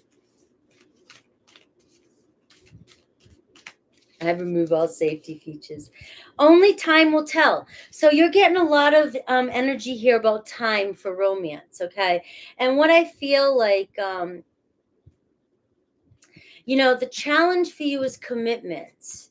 I remove all safety features. Only time will tell. So you're getting a lot of energy here about time for romance, okay? And what I feel like, the challenge for you is commitment.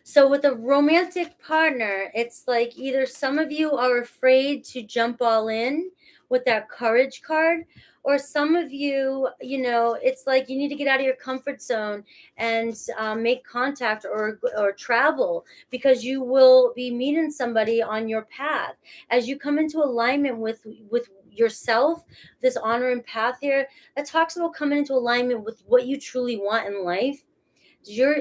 So with a romantic partner, it's like either some of you are afraid to jump all in with that courage card, or some of you, it's like you need to get out of your comfort zone and make contact or travel, because you will be meeting somebody on your path as you come into alignment with yourself. This honor and path here, that talks about coming into alignment with what you truly want in life.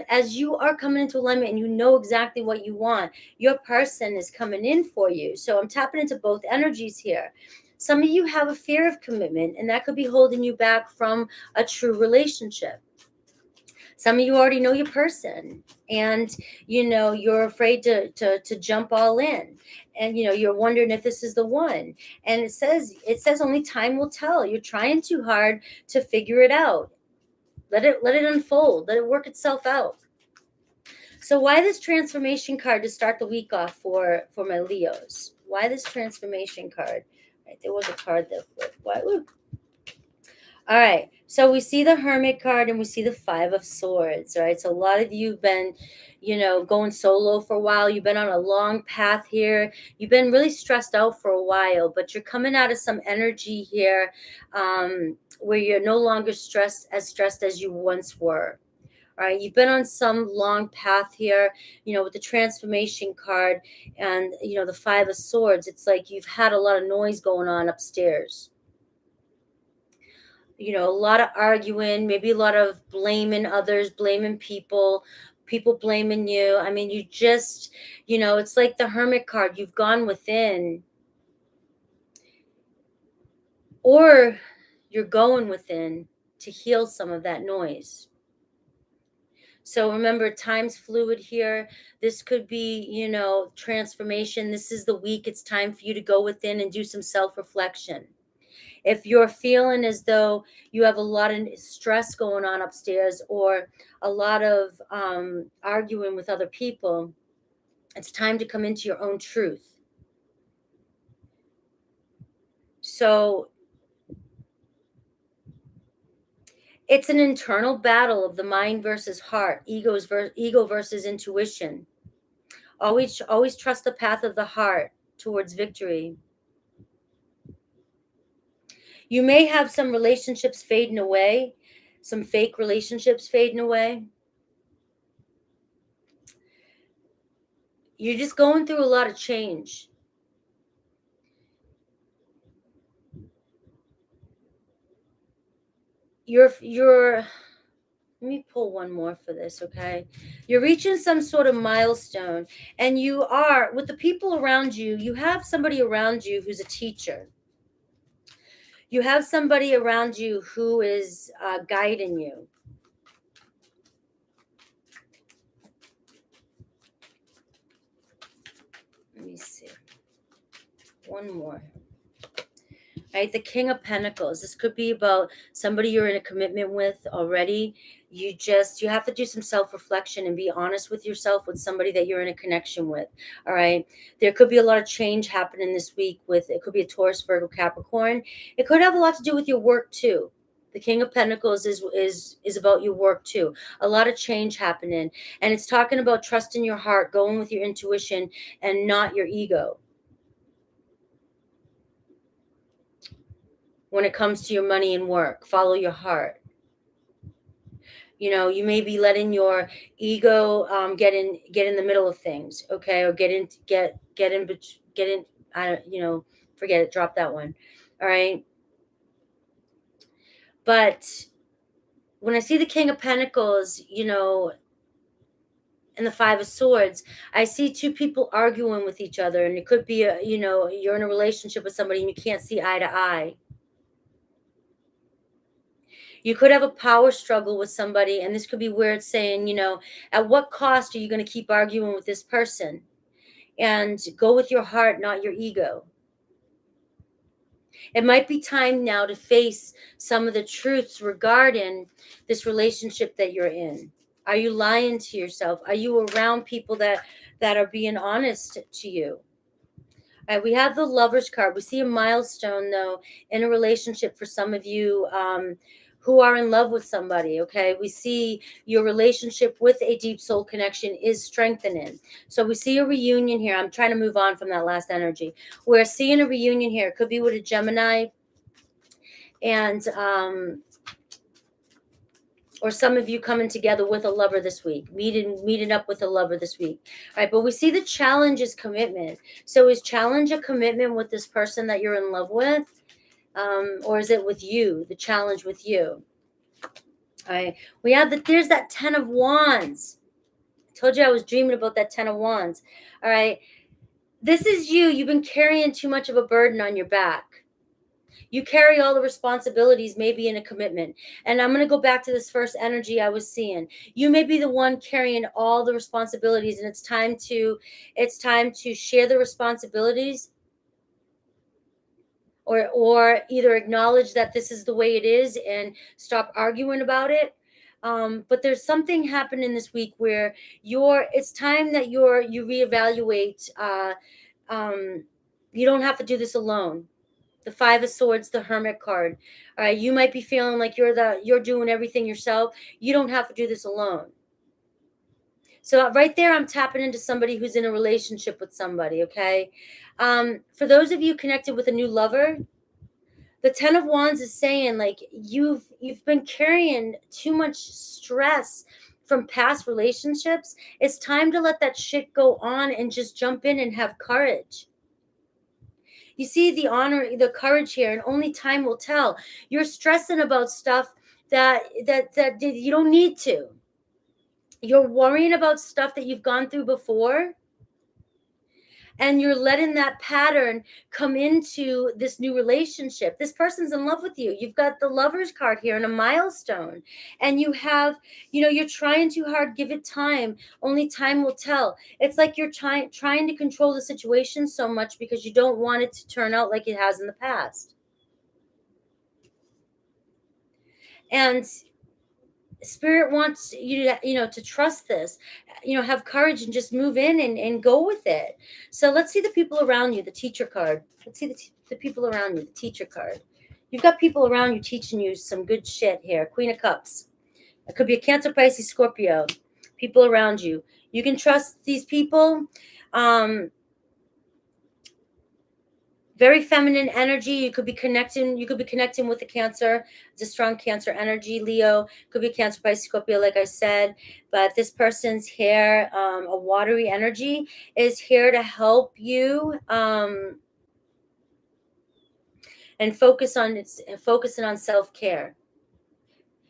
As you are coming into alignment and you know exactly what you want, your person is coming in for you. So I'm tapping into both energies here. Some of you have a fear of commitment, and that could be holding you back from a true relationship. Some of you already know your person, and you're afraid to jump all in, and you're wondering if this is the one. And it says only time will tell. You're trying too hard to figure it out. Let it unfold. Let it work itself out. So why this transformation card to start the week off for my Leos? Why this transformation card? Right, there was a card that flipped. Why? All All right. So we see the Hermit card and we see the Five of Swords. All right. So a lot of you have been, going solo for a while. You've been on a long path here. You've been really stressed out for a while, but you're coming out of some energy here, where you're no longer stressed as you once were. All right, you've been on some long path here, with the transformation card and, the Five of Swords. It's like you've had a lot of noise going on upstairs. A lot of arguing, maybe a lot of blaming others, blaming people blaming you. I mean, you just, it's like the Hermit card. You've gone within, or you're going within to heal some of that noise. So remember, time's fluid here. This could be, transformation. This is the week. It's time for you to go within and do some self-reflection. If you're feeling as though you have a lot of stress going on upstairs, or a lot of arguing with other people, it's time to come into your own truth. So it's an internal battle of the mind versus heart, ego versus intuition. Always trust the path of the heart towards victory. You may have some relationships fading away, some fake relationships fading away. You're just going through a lot of change. You're let me pull one more for this, okay? You're reaching some sort of milestone, and you are, with the people around you, you have somebody around you who's a teacher. You have somebody around you who is guiding you. Let me see. One more. Right, the King of Pentacles. This could be about somebody you're in a commitment with already. You have to do some self-reflection and be honest with yourself, with somebody that you're in a connection with. All right, there could be a lot of change happening this week. With it could be a Taurus, Virgo, Capricorn. It could have a lot to do with your work too. The King of Pentacles is about your work too. A lot of change happening, and it's talking about trusting your heart, going with your intuition, and not your ego. When it comes to your money and work, follow your heart. You may be letting your ego get in the middle of things, okay, or get in. I don't, forget it. Drop that one. All right. But when I see the King of Pentacles, and the Five of Swords, I see two people arguing with each other, and it could be you're in a relationship with somebody and you can't see eye to eye. You could have a power struggle with somebody, and this could be where it's saying, at what cost are you going to keep arguing with this person? And go with your heart, not your ego. It might be time now to face some of the truths regarding this relationship that you're in. Are you lying to yourself? Are you around people that are being honest to you? We have the Lovers card. We see a milestone, though, in a relationship for some of you who are in love with somebody, okay? We see your relationship with a deep soul connection is strengthening. So we see a reunion here. I'm trying to move on from that last energy. We're seeing a reunion here. It could be with a Gemini, and or some of you coming together with a lover this week, meeting up with a lover this week. All right, but we see the challenge is commitment. So is challenge a commitment with this person that you're in love with? Or is it with you, the challenge with you? All right, we have there's that 10 of Wands. I told you I was dreaming about that 10 of Wands. All right, this is you. You've been carrying too much of a burden on your back. You carry all the responsibilities, maybe in a commitment. And I'm going to go back to this first energy I was seeing. You may be the one carrying all the responsibilities, and it's time to share the responsibilities, or either acknowledge that this is the way it is and stop arguing about it. But there's something happening this week where it's time that you reevaluate. You don't have to do this alone. the Five of Swords, the Hermit card. All right, you might be feeling like you're doing everything yourself. You don't have to do this alone. So right there, I'm tapping into somebody who's in a relationship with somebody, okay? For those of you connected with a new lover, the Ten of Wands is saying like you've been carrying too much stress from past relationships. It's time to let that shit go on and just jump in and have courage. You see the courage here, and only time will tell. You're stressing about stuff that you don't need to. You're worrying about stuff that you've gone through before, and you're letting that pattern come into this new relationship. This person's in love with you. You've got the Lover's card here and a milestone, and you're trying too hard. Give it time. Only time will tell. It's like you're trying to control the situation so much because you don't want it to turn out like it has in the past. And Spirit wants you to trust this, have courage and just move in and go with it. So let's see the people around you, the Teacher card. Let's see the people around you, the Teacher card. You've got people around you teaching you some good shit here. Queen of Cups. It could be a Cancer, Pisces, Scorpio. People around you. You can trust these people. Very feminine energy. You could be connecting with the Cancer. It's a strong Cancer energy. Leo could be Cancer, Pisces, Scorpio, like I said. But this person's here, a watery energy, is here to help you and focusing on self-care.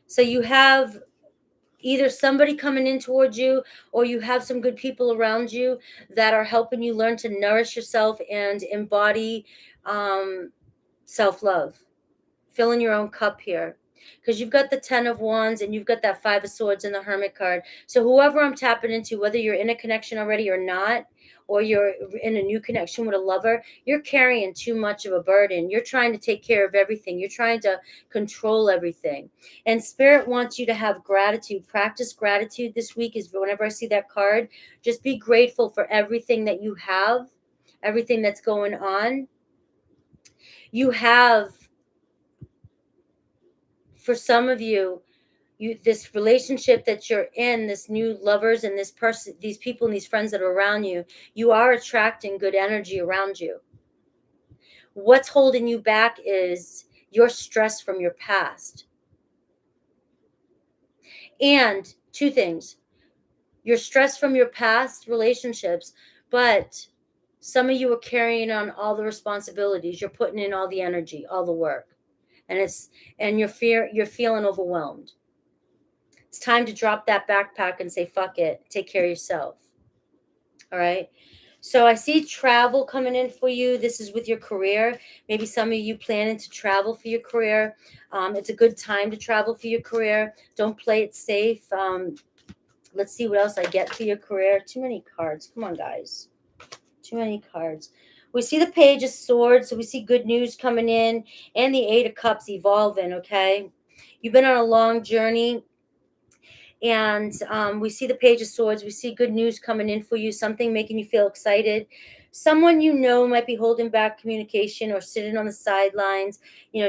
So you have either somebody coming in towards you, or you have some good people around you that are helping you learn to nourish yourself and embody self-love. Fill in your own cup here, because you've got the Ten of Wands and you've got that Five of Swords and the Hermit card. So whoever I'm tapping into, whether you're in a connection already or not, or you're in a new connection with a lover, you're carrying too much of a burden. You're trying to take care of everything. You're trying to control everything. And Spirit wants you to have gratitude. Practice gratitude this week. Is whenever I see that card, just be grateful for everything that you have, everything that's going on. You have, for some of you, this relationship that you're in, this new lovers and this person, these people and these friends that are around you, you are attracting good energy around you. What's holding you back is your stress from your past. And two things: your stress from your past relationships, but some of you are carrying on all the responsibilities. You're putting in all the energy, all the work, and you're feeling overwhelmed. It's time to drop that backpack and say, fuck it, take care of yourself. All right. So I see travel coming in for you. This is with your career. Maybe some of you planning to travel for your career. It's a good time to travel for your career. Don't play it safe. Let's see what else I get for your career. Too many cards. Come on, guys. Too many cards. We see the Page of Swords. So we see good news coming in, and the Eight of Cups evolving, okay? You've been on a long journey. And we see the Page of Swords. We see good news coming in for you, something making you feel excited. Someone might be holding back communication or sitting on the sidelines,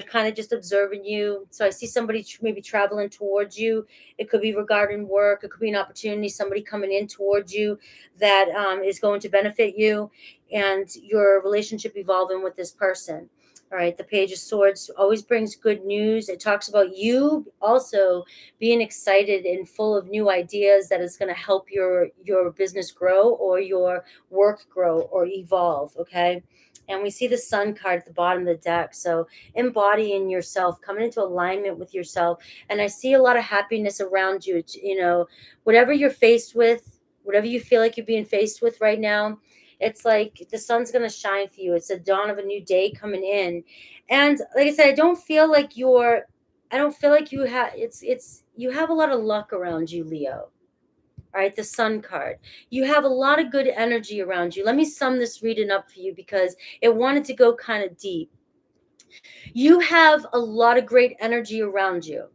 kind of just observing you. So I see somebody maybe traveling towards you. It could be regarding work. It could be an opportunity, somebody coming in towards you that is going to benefit you and your relationship evolving with this person. All right, the Page of Swords always brings good news. It talks about you also being excited and full of new ideas that is going to help your business grow or your work grow or evolve, okay? And we see the Sun card at the bottom of the deck. So embodying yourself, coming into alignment with yourself. And I see a lot of happiness around you. Whatever you're faced with, whatever you feel like you're being faced with right now, it's like the sun's going to shine for you. It's the dawn of a new day coming in. And like I said, I don't feel like you have, you have a lot of luck around you, Leo. All right, the Sun card. You have a lot of good energy around you. Let me sum this reading up for you because it wanted to go kind of deep. You have a lot of great energy around you.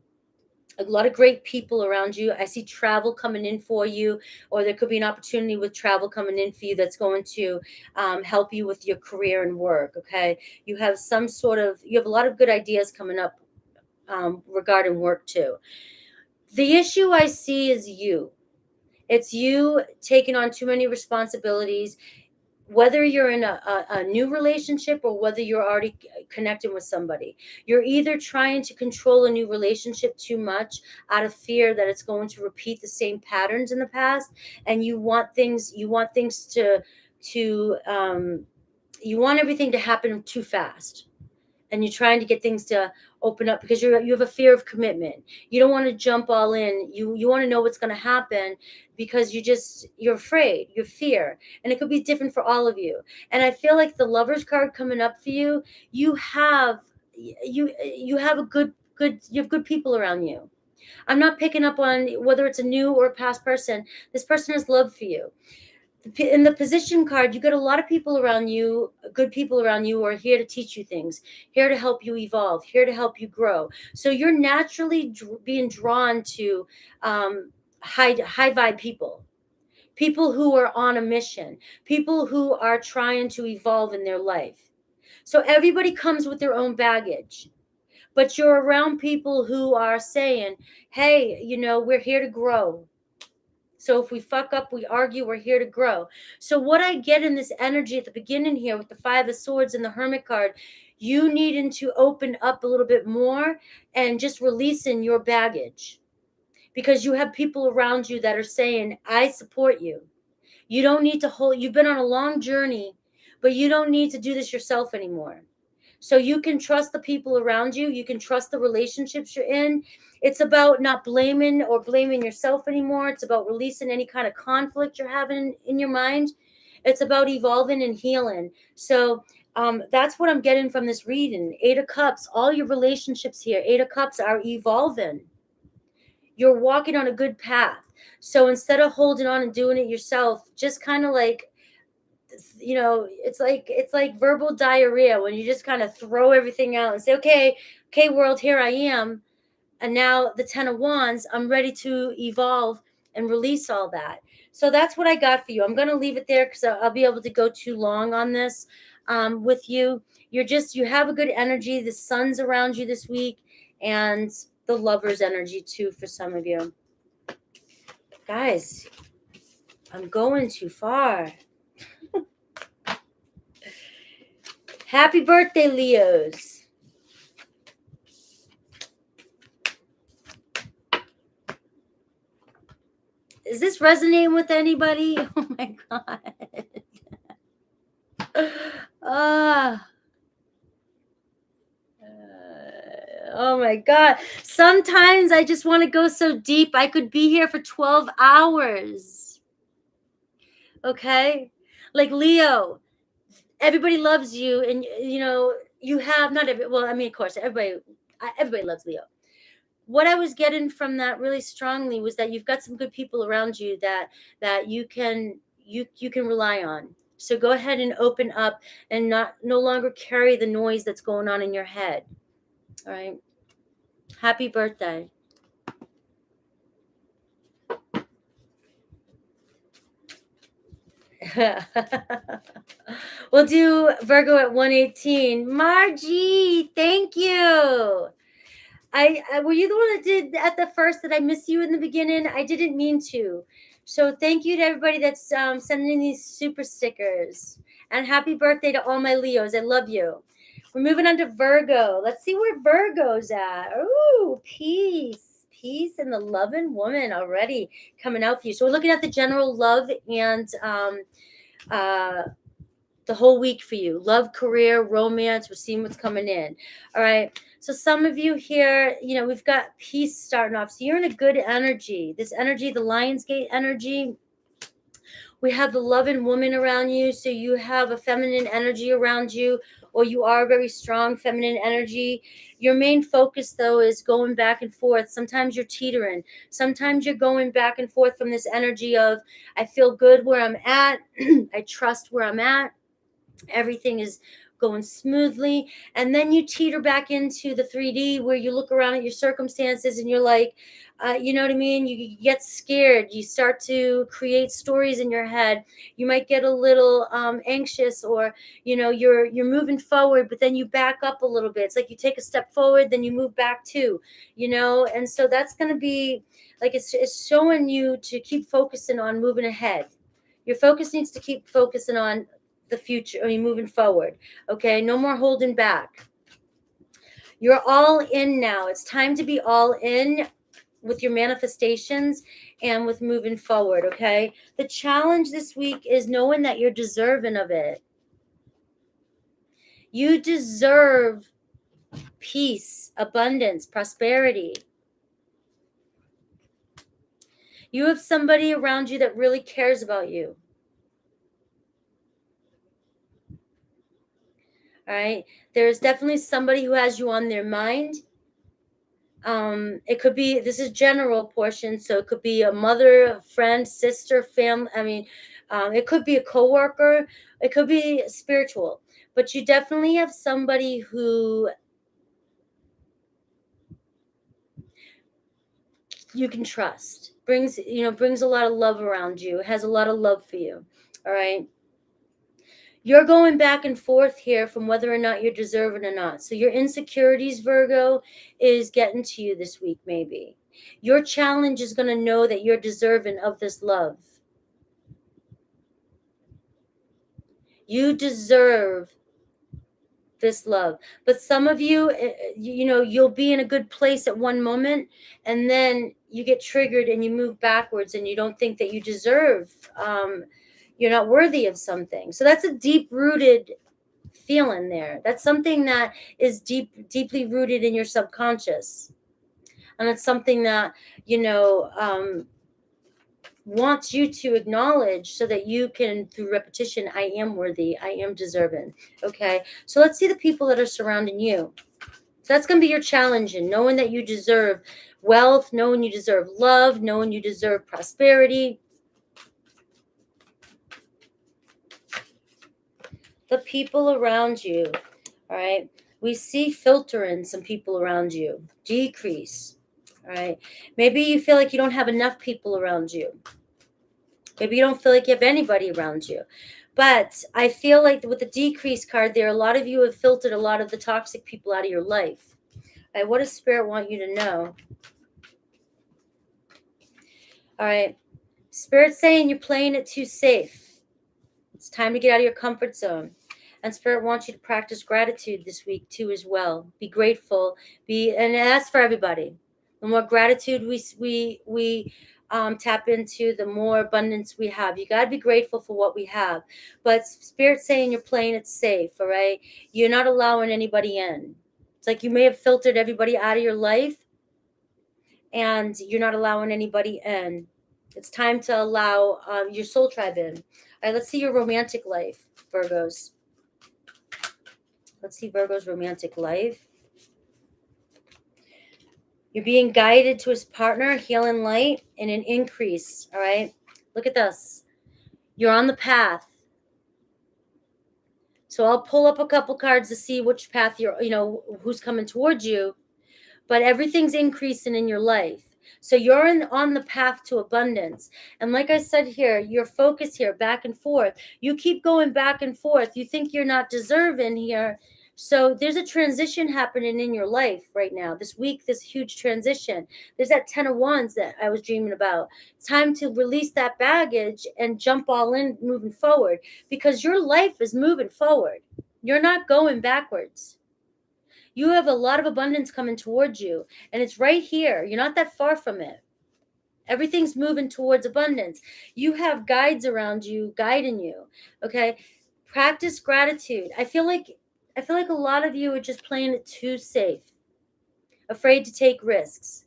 a lot of great people around you. I see travel coming in for you, or there could be an opportunity with travel coming in for you that's going to help you with your career and work. Okay, you have you have a lot of good ideas coming up regarding work too. The issue I see is you. It's you taking on too many responsibilities, whether you're in a new relationship or whether you're already connecting with somebody. You're either trying to control a new relationship too much out of fear that it's going to repeat the same patterns in the past, and you want things to you want everything to happen too fast, and you're trying to get things to open up because you have a fear of commitment. You don't want to jump all in. You want to know what's going to happen because you're afraid, you fear, and it could be different for all of you. And I feel like the Lovers card coming up for you, you have you have a you have good people around you. I'm not picking up on whether it's a new or a past person. This person has love for you. In the position card, you got a lot of people around you, good people around you, who are here to teach you things, here to help you evolve, here to help you grow. So you're naturally being drawn to high vibe people who are on a mission, people who are trying to evolve in their life. So everybody comes with their own baggage, but you're around people who are saying, hey, we're here to grow. So if we fuck up, we argue, we're here to grow. So what I get in this energy at the beginning here with the Five of Swords and the Hermit card, you needing to open up a little bit more and just releasing your baggage, because you have people around you that are saying, I support you. You don't need to you've been on a long journey, but you don't need to do this yourself anymore. So you can trust the people around you. You can trust the relationships you're in. It's about not blaming yourself anymore. It's about releasing any kind of conflict you're having in your mind. It's about evolving and healing. So that's what I'm getting from this reading. Eight of Cups, all your relationships here, Eight of Cups are evolving. You're walking on a good path. So instead of holding on and doing it yourself, just kind of like, it's like verbal diarrhea, when you just kind of throw everything out and say, okay, world, here I am. And now the 10 of Wands, I'm ready to evolve and release all that. So that's what I got for you. I'm going to leave it there because I'll be able to go too long on this with you. You have a good energy. The sun's around you this week, and the Lover's energy too for some of you. Guys, I'm going too far. Happy birthday, Leos. Is this resonating with anybody? Oh my God. Oh my God. Sometimes I just want to go so deep. I could be here for 12 hours. Okay? Like Leo, everybody loves you, and you have not every, well, I mean, of course, everybody loves Leo. What I was getting from that really strongly was that you've got some good people around you that you can rely on. So go ahead and open up and no longer carry the noise that's going on in your head. All right. Happy birthday. We'll do Virgo at 118. Margie, thank you. I were you the one that did at the first that I missed you in the beginning? I didn't mean to. So thank you to everybody that's sending these super stickers. And happy birthday to all my Leos. I love you. We're moving on to Virgo. Let's see where Virgo's at. Ooh, peace. Peace and the loving woman already coming out for you. So we're looking at the general love and the whole week for you. Love, career, romance. We're seeing what's coming in. All right. So some of you here, we've got peace starting off. So you're in a good energy. This energy, the Lionsgate energy. We have the loving woman around you. So you have a feminine energy around you, or you are a very strong feminine energy. Your main focus, though, is going back and forth. Sometimes you're teetering. Sometimes you're going back and forth from this energy of, I feel good where I'm at. I trust where I'm at. Everything is going smoothly, and then you teeter back into the 3D where you look around at your circumstances and you're like, you know what I mean? You get scared. You start to create stories in your head. You might get a little anxious, or you're moving forward, but then you back up a little bit. It's like you take a step forward, then you move back too. And so that's going to be like it's showing you to keep focusing on moving ahead. Your focus needs to keep focusing on the future. I mean, moving forward. Okay, no more holding back. You're all in now. It's time to be all in with your manifestations and with moving forward, okay? The challenge this week is knowing that you're deserving of it. You deserve peace, abundance, prosperity. You have somebody around you that really cares about you. All right? There's definitely somebody who has you on their mind. It could be, this is general portion, so it could be a mother, a friend, sister, family. I mean, it could be a coworker, it could be spiritual, but you definitely have somebody who you can trust, brings a lot of love around you, has a lot of love for you. All right, you're going back and forth here from whether or not you're deserving or not. So your insecurities, Virgo, is getting to you this week. Maybe your challenge is going to know that you're deserving of this love. You deserve this love. But some of you, you'll be in a good place at one moment, and then you get triggered and you move backwards, and you don't think that you deserve, you're not worthy of something. So that's a deep-rooted feeling there. That's something that is deeply rooted in your subconscious. And it's something that, wants you to acknowledge so that you can, through repetition, I am worthy, I am deserving. Okay, so let's see the people that are surrounding you. So that's going to be your challenge, in knowing that you deserve wealth, knowing you deserve love, knowing you deserve prosperity. The people around you, all right, we see filtering some people around you, decrease. All right, maybe you feel like you don't have enough people around you. Maybe you don't feel like you have anybody around you. But I feel like with the decrease card there, a lot of you have filtered a lot of the toxic people out of your life. All right, what does Spirit want you to know? All right, Spirit's saying you're playing it too safe. It's time to get out of your comfort zone. And Spirit wants you to practice gratitude this week too as well. Be grateful. And that's for everybody. The more gratitude we tap into, the more abundance we have. You got to be grateful for what we have. But Spirit's saying you're playing it safe, all right? You're not allowing anybody in. It's like you may have filtered everybody out of your life, and you're not allowing anybody in. It's time to allow your soul tribe in. All right, let's see your romantic life, Virgos. Let's see Virgo's romantic life. You're being guided to his partner, healing light, and an increase. All right. Look at this. You're on the path. So I'll pull up a couple cards to see which path who's coming towards you. But everything's increasing in your life. So you're on the path to abundance. And like I said here, your focus here, back and forth. You keep going back and forth. You think you're not deserving here. So there's a transition happening in your life right now. This week, this huge transition. There's that 10 of Wands that I was dreaming about. It's time to release that baggage and jump all in, moving forward, because your life is moving forward. You're not going backwards. You have a lot of abundance coming towards you, and it's right here. You're not that far from it. Everything's moving towards abundance. You have guides around you guiding you. Okay, practice gratitude. I feel like a lot of you are just playing it too safe, afraid to take risks.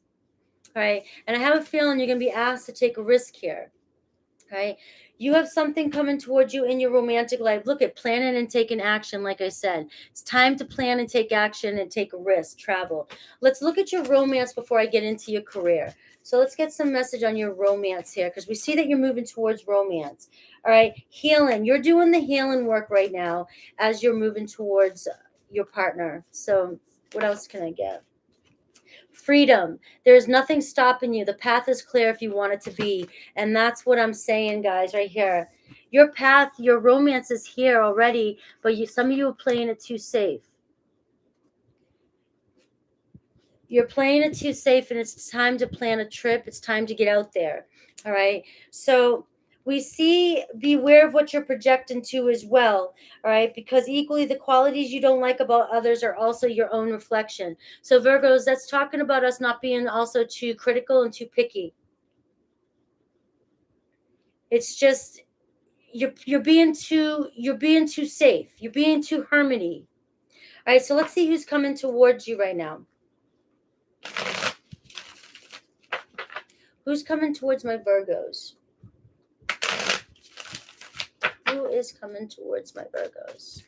All right, and I have a feeling you're going to be asked to take a risk here. All right, You have something coming towards you in your romantic life. Look at planning and taking action. Like I said, it's time to plan and take action and take a risk, travel. Let's look at your romance before I get into your career. So let's get some message on your romance here, because we see that you're moving towards romance. All right, healing. You're doing the healing work right now as you're moving towards your partner. So what else can I get? Freedom. There's nothing stopping you. The path is clear if you want it to be. And that's what I'm saying, guys, right here. Your path, your romance is here already, but some of you are playing it too safe. You're playing it too safe, and it's time to plan a trip. It's time to get out there. All right. So we see, beware of what you're projecting to as well. All right. Because equally, the qualities you don't like about others are also your own reflection. So Virgos, that's talking about us not being also too critical and too picky. It's just you're being too safe. You're being too hermity. All right. So let's see who's coming towards you right now. Who's coming towards my Virgos? Who is coming towards my Virgos?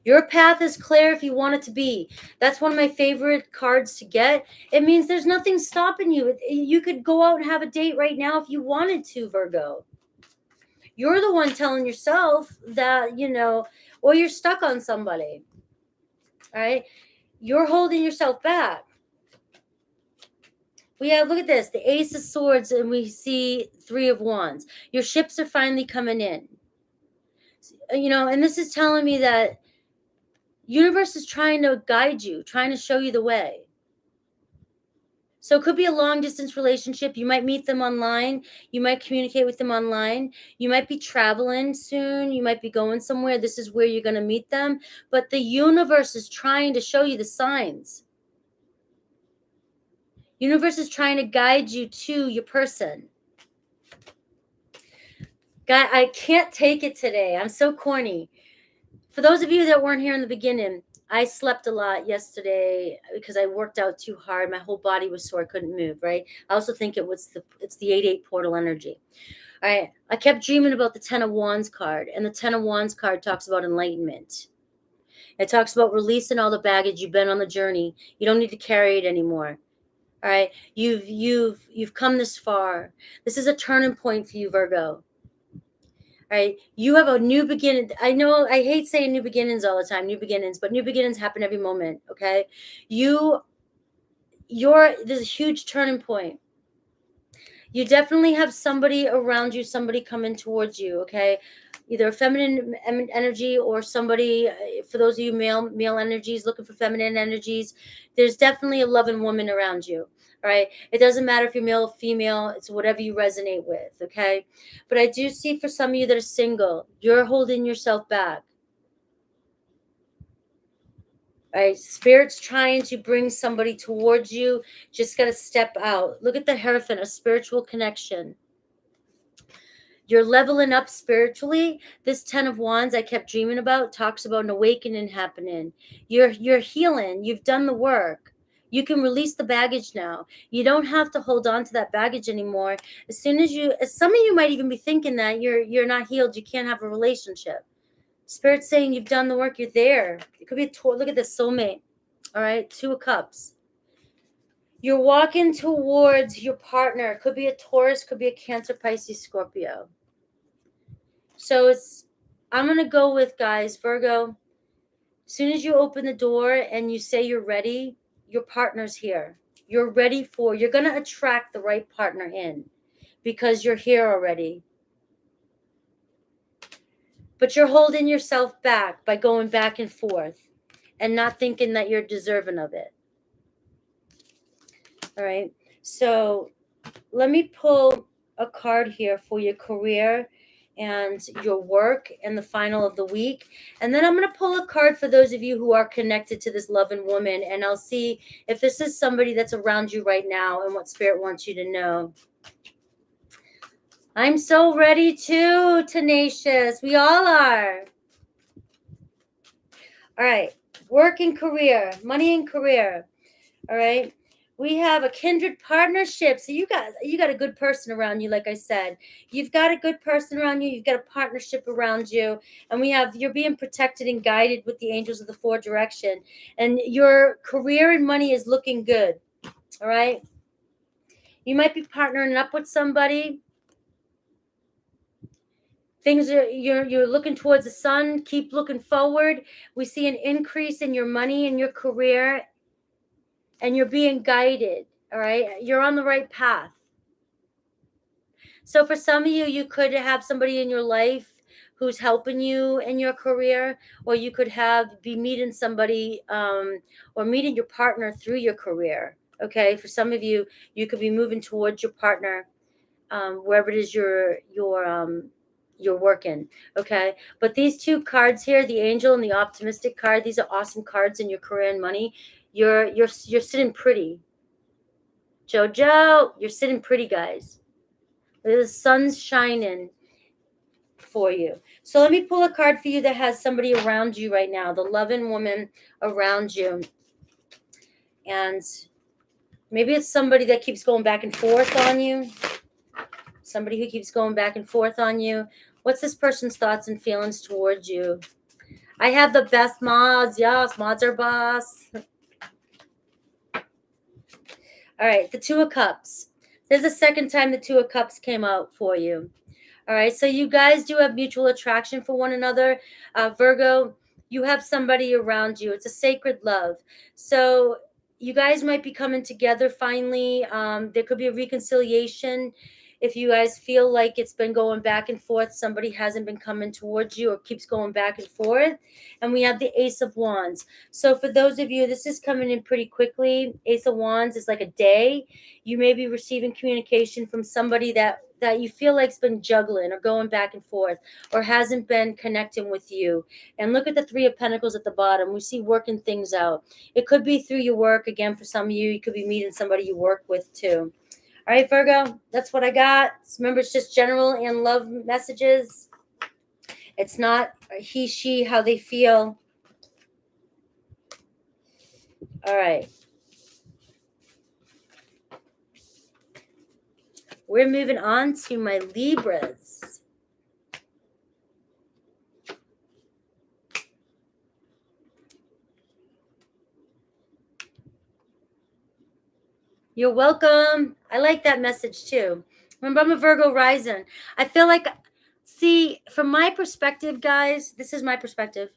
Your path is clear if you want it to be. That's one of my favorite cards to get. It means there's nothing stopping you. You could go out and have a date right now if you wanted to, Virgo. You're the one telling yourself that, or you're stuck on somebody. All right? You're holding yourself back. Look at this, the Ace of Swords, and we see Three of Wands. Your ships are finally coming in. And this is telling me that universe is trying to guide you, trying to show you the way. So it could be a long distance relationship. You might meet them online. You might communicate with them online. You might be traveling soon. You might be going somewhere. This is where you're going to meet them. But the universe is trying to show you the signs. Universe is trying to guide you to your person. God, I can't take it today. I'm so corny. For those of you that weren't here in the beginning, I slept a lot yesterday because I worked out too hard. My whole body was sore. I couldn't move, right? I also think it's the 8-8 portal energy. All right. I kept dreaming about the 10 of Wands card, and the 10 of Wands card talks about enlightenment. It talks about releasing all the baggage. You've been on the journey. You don't need to carry it anymore. All right. You've come this far. This is a turning point for you, Virgo. All right, you have a new beginning. I know I hate saying new beginnings all the time, new beginnings, but new beginnings happen every moment. Okay, there's a huge turning point. You definitely have somebody around you, somebody coming towards you. Okay, either a feminine energy or somebody. For those of you male energies looking for feminine energies, there's definitely a loving woman around you. All right. It doesn't matter if you're male or female. It's whatever you resonate with. Okay. But I do see for some of you that are single, you're holding yourself back. All right. Spirit's trying to bring somebody towards you. Just got to step out. Look at the Hierophant, a spiritual connection. You're leveling up spiritually. This 10 of Wands I kept dreaming about talks about an awakening happening. You're healing. You've done the work. You can release the baggage now. You don't have to hold on to that baggage anymore. As some of you might even be thinking that you're not healed, you can't have a relationship. Spirit's saying you've done the work, you're there. It could be look at this soulmate. All right, 2 of Cups. You're walking towards your partner. It could be a Taurus, could be a Cancer, Pisces, Scorpio. So I'm going to go with, guys, Virgo, as soon as you open the door and you say you're ready, your partner's here. You're going to attract the right partner in because you're here already. But you're holding yourself back by going back and forth and not thinking that you're deserving of it. All right. So let me pull a card here for your career and your work and the final of the week. And then I'm going to pull a card for those of you who are connected to this loving woman. And I'll see if this is somebody that's around you right now and what Spirit wants you to know. I'm so ready too, tenacious. We all are. All right. Work and career. Money and career. All right. We have a kindred partnership. So you got a good person around you, like I said. You've got a good person around you. You've got a partnership around you. And we have, you're being protected and guided with the angels of the four direction. And your career and money is looking good. All right. You might be partnering up with somebody. Things are, you're looking towards the sun. Keep looking forward. We see an increase in your money and your career, and you're being guided. All right. You're on the right path. So for some of you, you could have somebody in your life who's helping you in your career, or you could be meeting somebody or meeting your partner through your career. Okay. For some of you, you could be moving towards your partner wherever it is you're working. Okay. But these two cards here, the angel and the optimistic card, these are awesome cards in your career and money. You're sitting pretty. Jojo, you're sitting pretty, guys. The sun's shining for you. So let me pull a card for you that has somebody around you right now, the loving woman around you. And maybe it's somebody that keeps going back and forth on you. Somebody who keeps going back and forth on you. What's this person's thoughts and feelings towards you? I have the best mods. Yes, mods are boss. All right, the Two of Cups. There's a second time the Two of Cups came out for you. All right, so you guys do have mutual attraction for one another. Virgo, you have somebody around you. It's a sacred love. So you guys might be coming together finally. There could be a reconciliation. If you guys feel like it's been going back and forth, somebody hasn't been coming towards you or keeps going back and forth. And we have the Ace of Wands. So for those of you, this is coming in pretty quickly. Ace of Wands is like a day. You may be receiving communication from somebody that you feel like's been juggling or going back and forth or hasn't been connecting with you. And look at the Three of Pentacles at the bottom. We see working things out. It could be through your work. Again, for some of you, you could be meeting somebody you work with too. All right, Virgo, that's what I got. Remember, it's just general and love messages. It's not he, she, how they feel. All right. We're moving on to my Libras. You're welcome. I like that message too. Remember, I'm a Virgo rising. I feel like, see, from my perspective, guys, this is my perspective.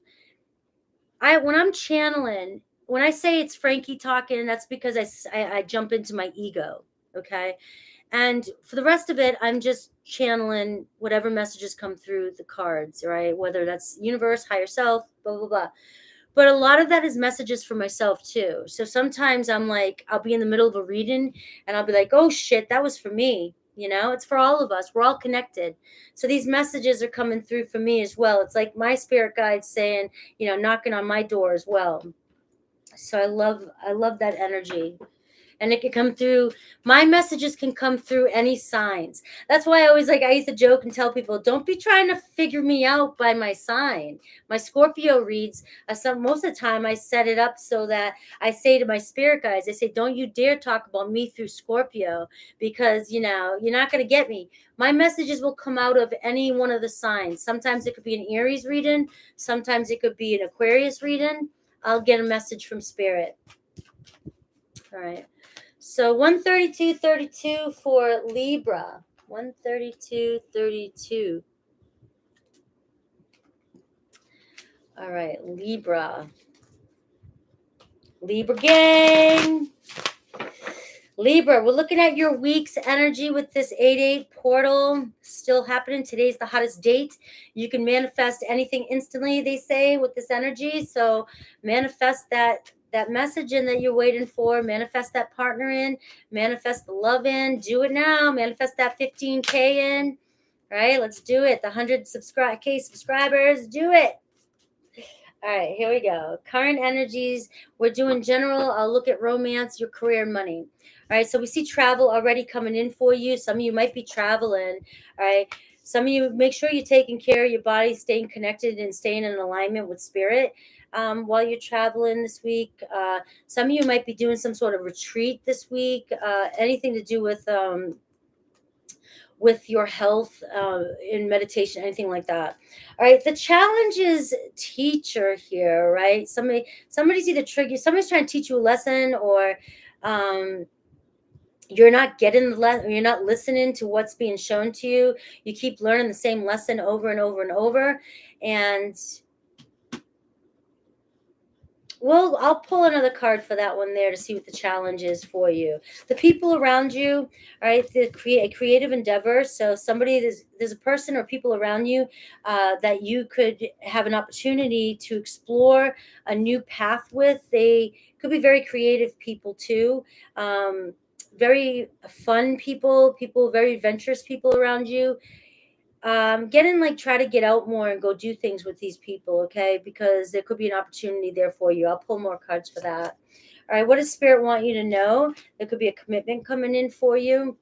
When I'm channeling, when I say it's Frankie talking, that's because I jump into my ego. Okay. And for the rest of it, I'm just channeling whatever messages come through the cards, right? Whether that's universe, higher self, blah, blah, blah. But a lot of that is messages for myself too. So sometimes I'm like, I'll be in the middle of a reading and I'll be like, oh shit, that was for me. You know, it's for all of us. We're all connected. So these messages are coming through for me as well. It's like my spirit guide saying, you know, knocking on my door as well. So I love that energy. And it can come through, my messages can come through any signs. That's why I used to joke and tell people, don't be trying to figure me out by my sign. My Scorpio reads, most of the time I set it up so that I say to my spirit guides, I say, don't you dare talk about me through Scorpio, because, you know, you're not going to get me. My messages will come out of any one of the signs. Sometimes it could be an Aries reading. Sometimes it could be an Aquarius reading. I'll get a message from spirit. All right. So 132.32 for Libra. 132.32. All right, Libra. Libra gang. Libra, we're looking at your week's energy with this 8-8 portal still happening. Today's the hottest date. You can manifest anything instantly, they say, with this energy. So manifest that message in that you're waiting for. Manifest that partner in. Manifest the love in. Do it now. Manifest that 15K in. All right, let's do it. The 100K subscribers. Do it. All right, here we go. Current energies. We're doing general. I'll look at romance, your career, and money. All right, so we see travel already coming in for you. Some of you might be traveling. All right. Some of you, make sure you're taking care of your body, staying connected and staying in alignment with spirit while you're traveling this week. Some of you might be doing some sort of retreat this week, anything to do with your health, in meditation, anything like that. All right, the challenge is teacher here, right? Somebody's either somebody's trying to teach you a lesson, or you're not getting the lesson, you're not listening to what's being shown to you. You keep learning the same lesson over and over and over. And well, I'll pull another card for that one there to see what the challenge is for you. The people around you, all right, the creative endeavor. So there's a person or people around you that you could have an opportunity to explore a new path with. They could be very creative people too. Very fun people, very adventurous people around you. Try to get out more and go do things with these people, okay? Because there could be an opportunity there for you. I'll pull more cards for that. All right, what does spirit want you to know? There could be a commitment coming in for you.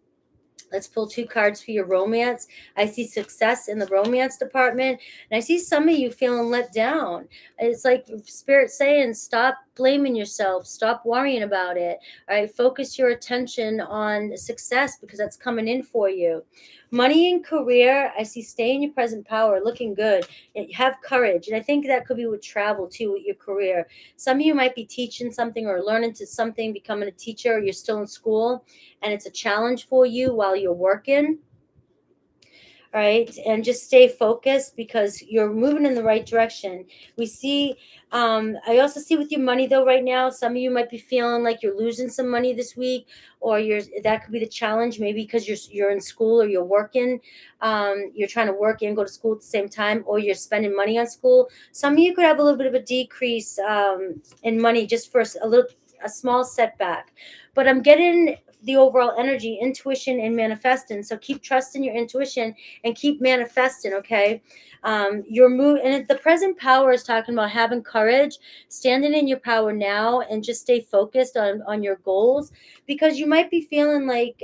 Let's pull 2 cards for your romance. I see success in the romance department, and I see some of you feeling let down. It's like Spirit saying, stop blaming yourself, stop worrying about it. All right, focus your attention on success because that's coming in for you. Money and career, I see stay in your present power, looking good. Have courage, and I think that could be with travel too, with your career. Some of you might be teaching something or learning to something, becoming a teacher, or you're still in school, and it's a challenge for you while you're working. All right, and just stay focused because you're moving in the right direction. We see, I also see with your money though right now, some of you might be feeling like you're losing some money this week, or that could be the challenge, maybe because you're in school or you're working. You're trying to work and go to school at the same time, or you're spending money on school. Some of you could have a little bit of a decrease in money just for a small setback. But I'm getting the overall energy, intuition, and manifesting. So keep trusting your intuition and keep manifesting, okay? Your move, and the present power is talking about having courage, standing in your power now, and just stay focused on your goals, because you might be feeling like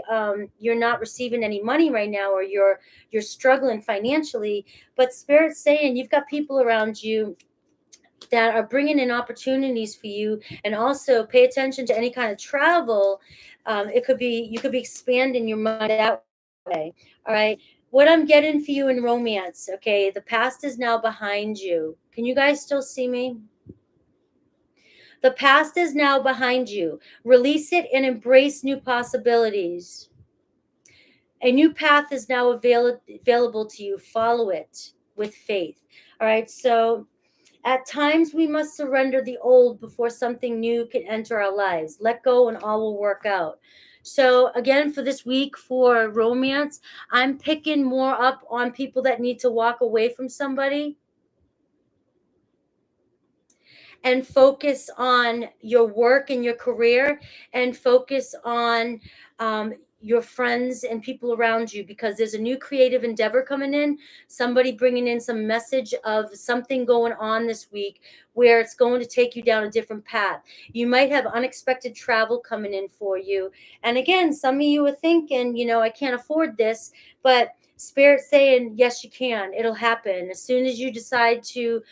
you're not receiving any money right now, or you're struggling financially. But Spirit's saying you've got people around you that are bringing in opportunities for you. And also pay attention to any kind of travel. You could be expanding your mind that way. All right, what I'm getting for you in romance, okay, the past is now behind you. Can you guys still see me? The past is now behind you. Release it and embrace new possibilities. A new path is now available to you. Follow it with faith. All right, so at times, we must surrender the old before something new can enter our lives. Let go and all will work out. So again, for this week for romance, I'm picking more up on people that need to walk away from somebody and focus on your work and your career, and focus on your friends and people around you, because there's a new creative endeavor coming in, somebody bringing in some message of something going on this week where it's going to take you down a different path. You might have unexpected travel coming in for you, and again, some of you are thinking, I can't afford this, but Spirit's saying, yes, you can. It'll happen. As soon as you decide to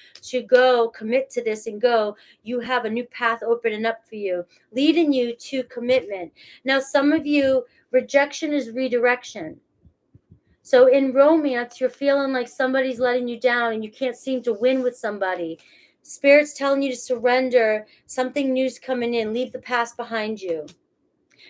go, commit to this and go, you have a new path opening up for you, leading you to commitment. Now, some of you, rejection is redirection. So in romance, you're feeling like somebody's letting you down and you can't seem to win with somebody. Spirit's telling you to surrender. Something new's coming in. Leave the past behind you.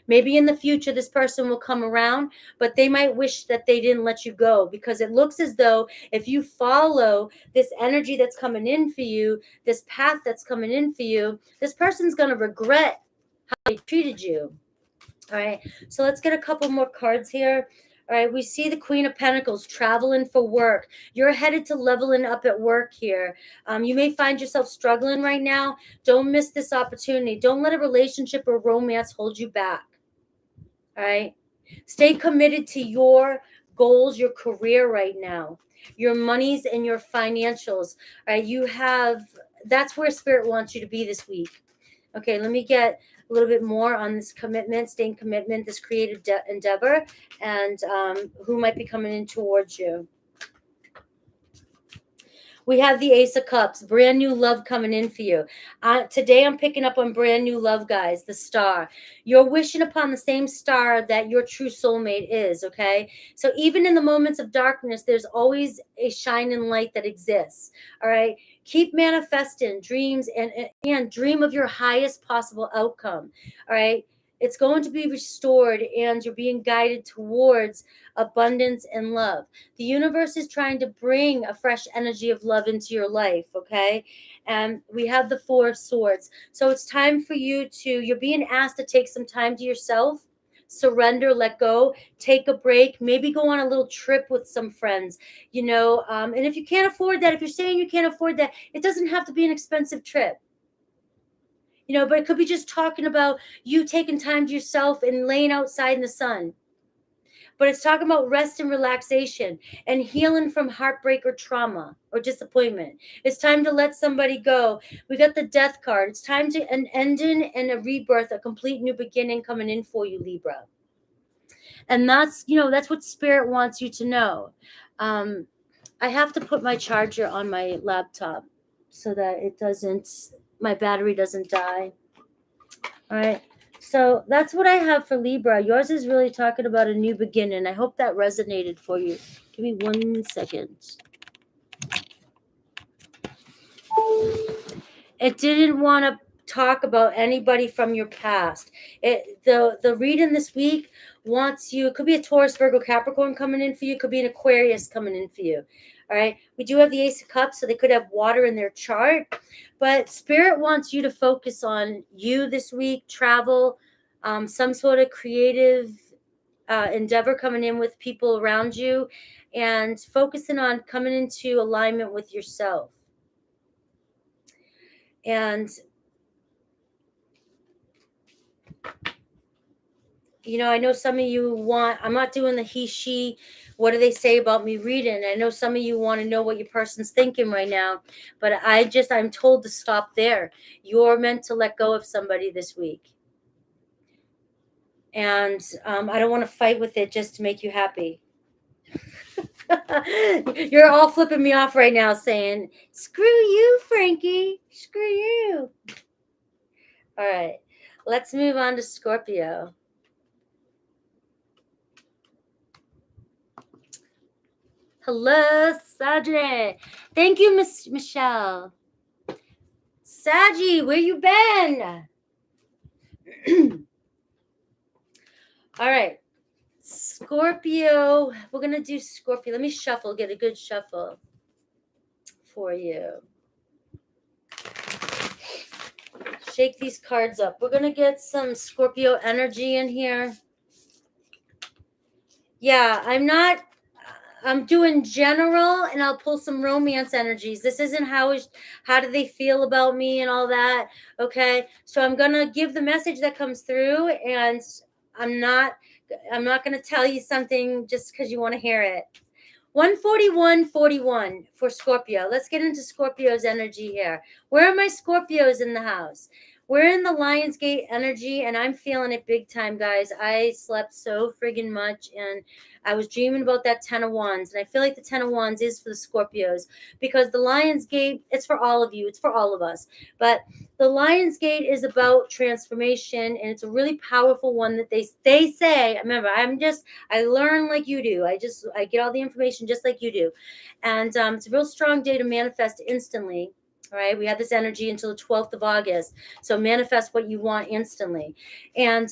Maybe in the future, this person will come around, but they might wish that they didn't let you go, because it looks as though if you follow this energy that's coming in for you, this path that's coming in for you, this person's going to regret how they treated you. All right. So let's get a couple more cards here. All right, we see the Queen of Pentacles traveling for work. You're headed to leveling up at work here. You may find yourself struggling right now. Don't miss this opportunity. Don't let a relationship or romance hold you back. All right. Stay committed to your goals, your career right now, your monies and your financials. All right. That's where Spirit wants you to be this week. Okay. Let me get a little bit more on this commitment, staying commitment, this creative endeavor, and who might be coming in towards you. We have the Ace of Cups, brand new love coming in for you. Today I'm picking up on brand new love, guys, the star. You're wishing upon the same star that your true soulmate is, okay? So even in the moments of darkness, there's always a shining light that exists, all right? Keep manifesting dreams and dream of your highest possible outcome, all right? It's going to be restored and you're being guided towards abundance and love. The universe is trying to bring a fresh energy of love into your life, okay? And we have the Four of Swords. So it's time for you're being asked to take some time to yourself, surrender, let go, take a break, maybe go on a little trip with some friends, and if you can't afford that, if you're saying you can't afford that, it doesn't have to be an expensive trip. But it could be just talking about you taking time to yourself and laying outside in the sun. But it's talking about rest and relaxation and healing from heartbreak or trauma or disappointment. It's time to let somebody go. We got the Death card. It's time to an ending and a rebirth, a complete new beginning coming in for you, Libra. And that's what Spirit wants you to know. I have to put my charger on my laptop so that my battery doesn't die. All right. So that's what I have for Libra. Yours is really talking about a new beginning. I hope that resonated for you. Give me 1 second. It didn't want to talk about anybody from your past. The reading this week wants you. It could be a Taurus, Virgo, Capricorn coming in for you. It could be an Aquarius coming in for you. All right. We do have the Ace of Cups, so they could have water in their chart. But Spirit wants you to focus on you this week, travel, some sort of creative endeavor coming in with people around you, and focusing on coming into alignment with yourself. And I know some of you I'm not doing the he, she, what do they say about me reading. I know some of you want to know what your person's thinking right now, but I'm told to stop there. You're meant to let go of somebody this week. And I don't want to fight with it just to make you happy. You're all flipping me off right now saying, screw you, Frankie. Screw you. All right. Let's move on to Scorpio. Hello, Sadre. Thank you, Miss Michelle. Saji, where you been? All right. Scorpio. We're going to do Scorpio. Let me shuffle, get a good shuffle for you. Shake these cards up. We're going to get some Scorpio energy in here. Yeah, I'm doing general, and I'll pull some romance energies. This isn't how do they feel about me and all that. Okay. So I'm going to give the message that comes through, and I'm not going to tell you something just because you want to hear it. 141.41 for Scorpio. Let's get into Scorpio's energy here. Where are my Scorpios in the house? We're in the Lionsgate energy, and I'm feeling it big time, guys. I slept so friggin' much, and I was dreaming about that 10 of Wands, and I feel like the 10 of Wands is for the Scorpios, because the Lionsgate, it's for all of you. It's for all of us. But the Lionsgate is about transformation, and it's a really powerful one that they say. Remember, I learn like you do. I get all the information just like you do. And it's a real strong day to manifest instantly. All right, we have this energy until the 12th of August. So manifest what you want instantly. And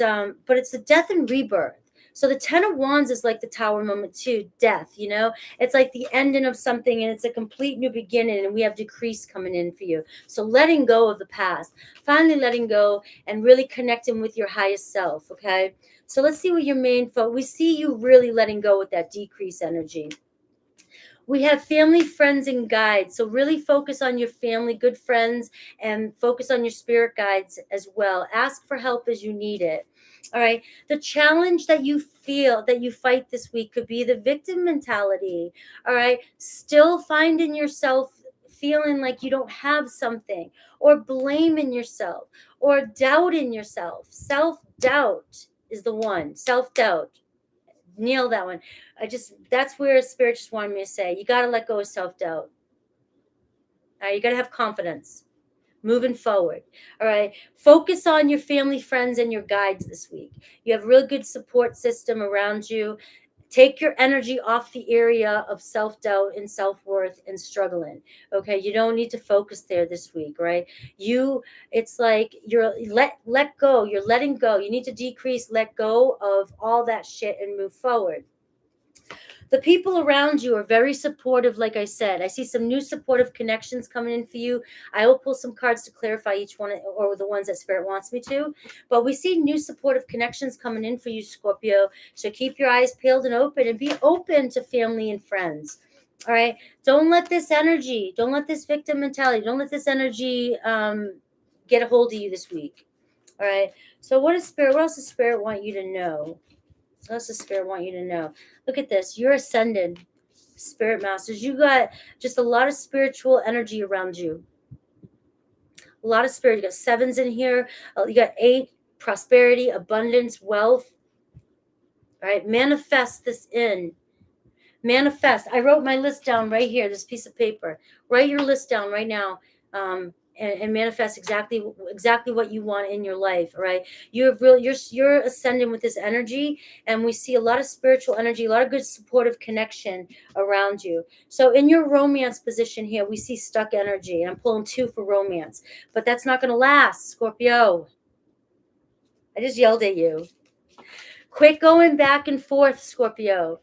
but it's the death and rebirth. So the 10 of Wands is like the Tower moment too, death, It's like the ending of something, and it's a complete new beginning, and we have decrease coming in for you. So letting go of the past, finally letting go and really connecting with your highest self, okay? So let's see what your main focus, we see you really letting go with that decrease energy. We have family, friends, and guides. So really focus on your family, good friends, and focus on your spirit guides as well. Ask for help as you need it. All right. The challenge that you feel that you fight this week could be the victim mentality. All right. Still finding yourself feeling like you don't have something, or blaming yourself, or doubting yourself. Self-doubt is the one. Self-doubt. Nail that one. That's where Spirit just wanted me to say, you got to let go of self-doubt. All right, you got to have confidence moving forward. All right, focus on your family, friends, and your guides this week. You have a real good support system around you. Take your energy off the area of self-doubt and self-worth and struggling. Okay, you don't need to focus there this week, right? It's like you're let go. You're letting go. You need to decrease, let go of all that shit and move forward. The people around you are very supportive. Like I said, I see some new supportive connections coming in for you. I will pull some cards to clarify each one, or the ones that Spirit wants me to, but we see new supportive connections coming in for you, Scorpio. So keep your eyes peeled and open, and be open to family and friends. All right, don't let this victim mentality, don't let this energy get a hold of you this week. All right, so what else does Spirit want you to know? So that's the Spirit want you to know. Look at this. You're ascended, Spirit Masters. You got just a lot of spiritual energy around you. A lot of spirit. You got 7s in here. You got 8, prosperity, abundance, wealth. All right, manifest this in. Manifest. I wrote my list down right here, this piece of paper. Write your list down right now. And manifest exactly what you want in your life. All right, you're ascending with this energy, and we see a lot of spiritual energy, a lot of good supportive connection around you. So in your romance position here, we see stuck energy, and I'm pulling 2 for romance, but that's not going to last, Scorpio. I just yelled at you. Quit going back and forth, Scorpio.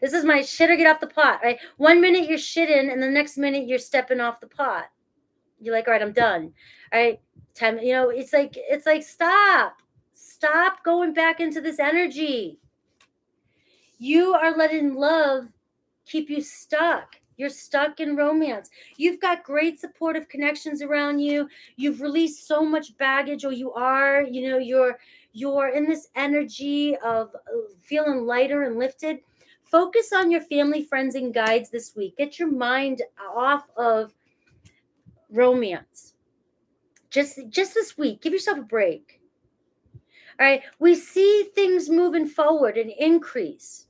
This is my shit or get off the pot, right? 1 minute you're shitting, and the next minute you're stepping off the pot. You're like, all right, I'm done. All right, time. It's like stop going back into this energy. You are letting love keep you stuck. You're stuck in romance. You've got great supportive connections around you. You've released so much baggage, or you're in this energy of feeling lighter and lifted. Focus on your family, friends, and guides this week. Get your mind off of romance. Just this week, give yourself a break. All right, we see things moving forward and increase,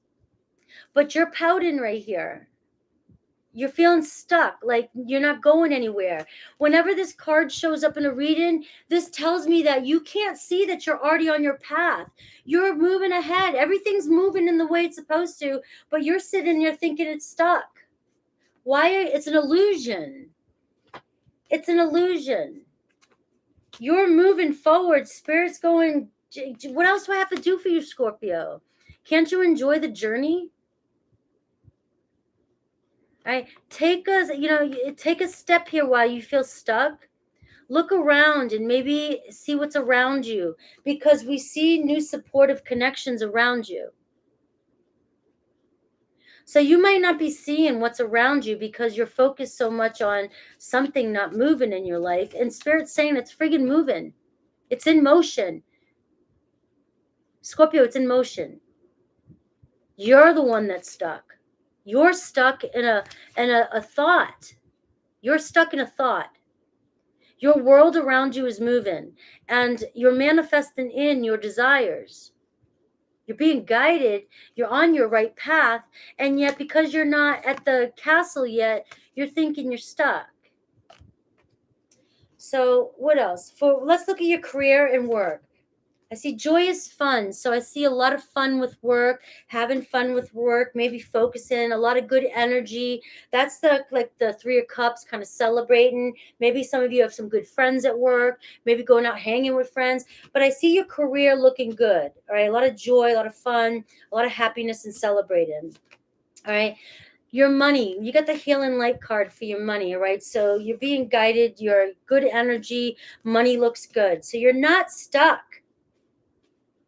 but you're pouting right here. You're feeling stuck, like you're not going anywhere. Whenever this card shows up in a reading, this tells me that you can't see that you're already on your path. You're moving ahead. Everything's moving in the way it's supposed to, but you're sitting there thinking it's stuck. Why? It's an illusion. It's an illusion. You're moving forward. Spirit's going, what else do I have to do for you, Scorpio? Can't you enjoy the journey? All right, take a step here while you feel stuck. Look around and maybe see what's around you, because we see new supportive connections around you. So you might not be seeing what's around you because you're focused so much on something not moving in your life. And Spirit's saying it's friggin' moving. It's in motion. Scorpio, it's in motion. You're the one that's stuck. You're stuck in a thought. You're stuck in a thought. Your world around you is moving, and you're manifesting in your desires. You're being guided. You're on your right path, and yet because you're not at the castle yet, you're thinking you're stuck. So what else? Let's look at your career and work. I see joyous fun. So I see a lot of fun with work, having fun with work, maybe focusing, a lot of good energy. That's the 3 of Cups, kind of celebrating. Maybe some of you have some good friends at work, maybe going out hanging with friends. But I see your career looking good. All right, a lot of joy, a lot of fun, a lot of happiness and celebrating. All right. Your money, you got the healing light card for your money. All right. So you're being guided. You're good energy. Money looks good. So you're not stuck.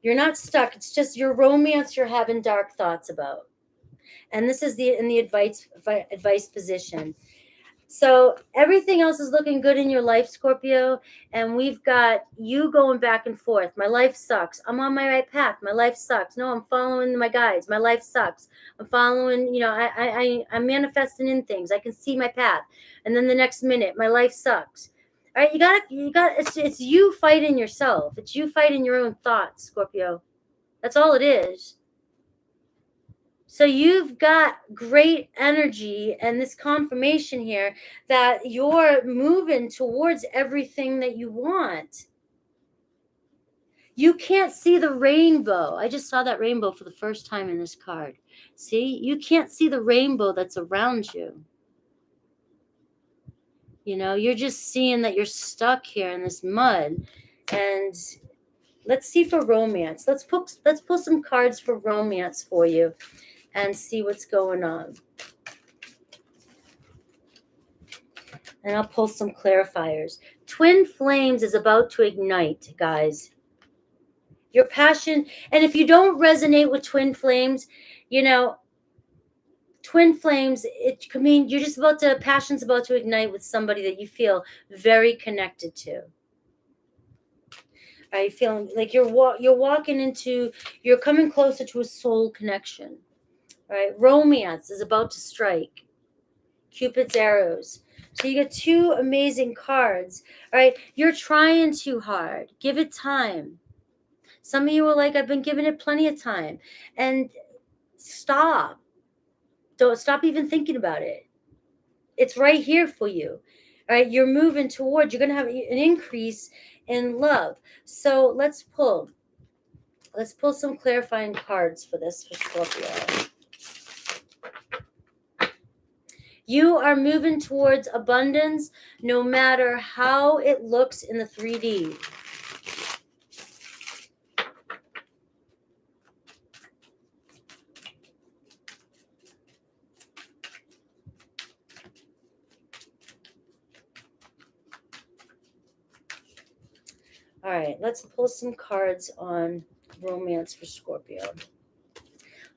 You're not stuck. It's just your romance you're having dark thoughts about. And this is in the advice position. So everything else is looking good in your life, Scorpio. And we've got you going back and forth. My life sucks. I'm on my right path. My life sucks. No, I'm following my guides. My life sucks. I'm following, I'm manifesting in things. I can see my path. And then the next minute, my life sucks. All right, it's you fighting yourself. It's you fighting your own thoughts, Scorpio. That's all it is. So you've got great energy and this confirmation here that you're moving towards everything that you want. You can't see the rainbow. I just saw that rainbow for the first time in this card. See, you can't see the rainbow that's around you. You know, you're just seeing that you're stuck here in this mud. And let's see for romance. Let's pull some cards for romance for you and see what's going on. And I'll pull some clarifiers. Twin flames is about to ignite, guys. Your passion, and if you don't resonate with twin flames, you know, twin flames, it could mean you're just passion's about to ignite with somebody that you feel very connected to. Are you feeling like you're coming closer to a soul connection? All right, romance is about to strike. Cupid's arrows. So you get two amazing cards. All right, you're trying too hard. Give it time. Some of you are like, I've been giving it plenty of time. And stop. Don't stop even thinking about it. It's right here for you. All right, you're moving towards, you're going to have an increase in love. So let's pull some clarifying cards for this for Scorpio. You are moving towards abundance no matter how it looks in the 3D. All right, let's pull some cards on romance for Scorpio.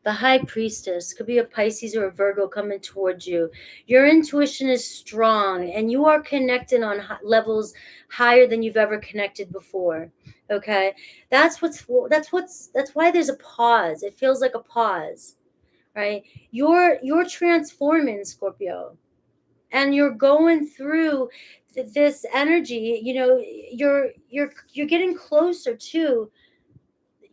The High Priestess could be a Pisces or a Virgo coming towards you. Your intuition is strong and you are connecting on levels higher than you've ever connected before. Okay? That's why there's a pause. It feels like a pause. Right? You're transforming, Scorpio. And you're going through this energy, you know, you're getting closer to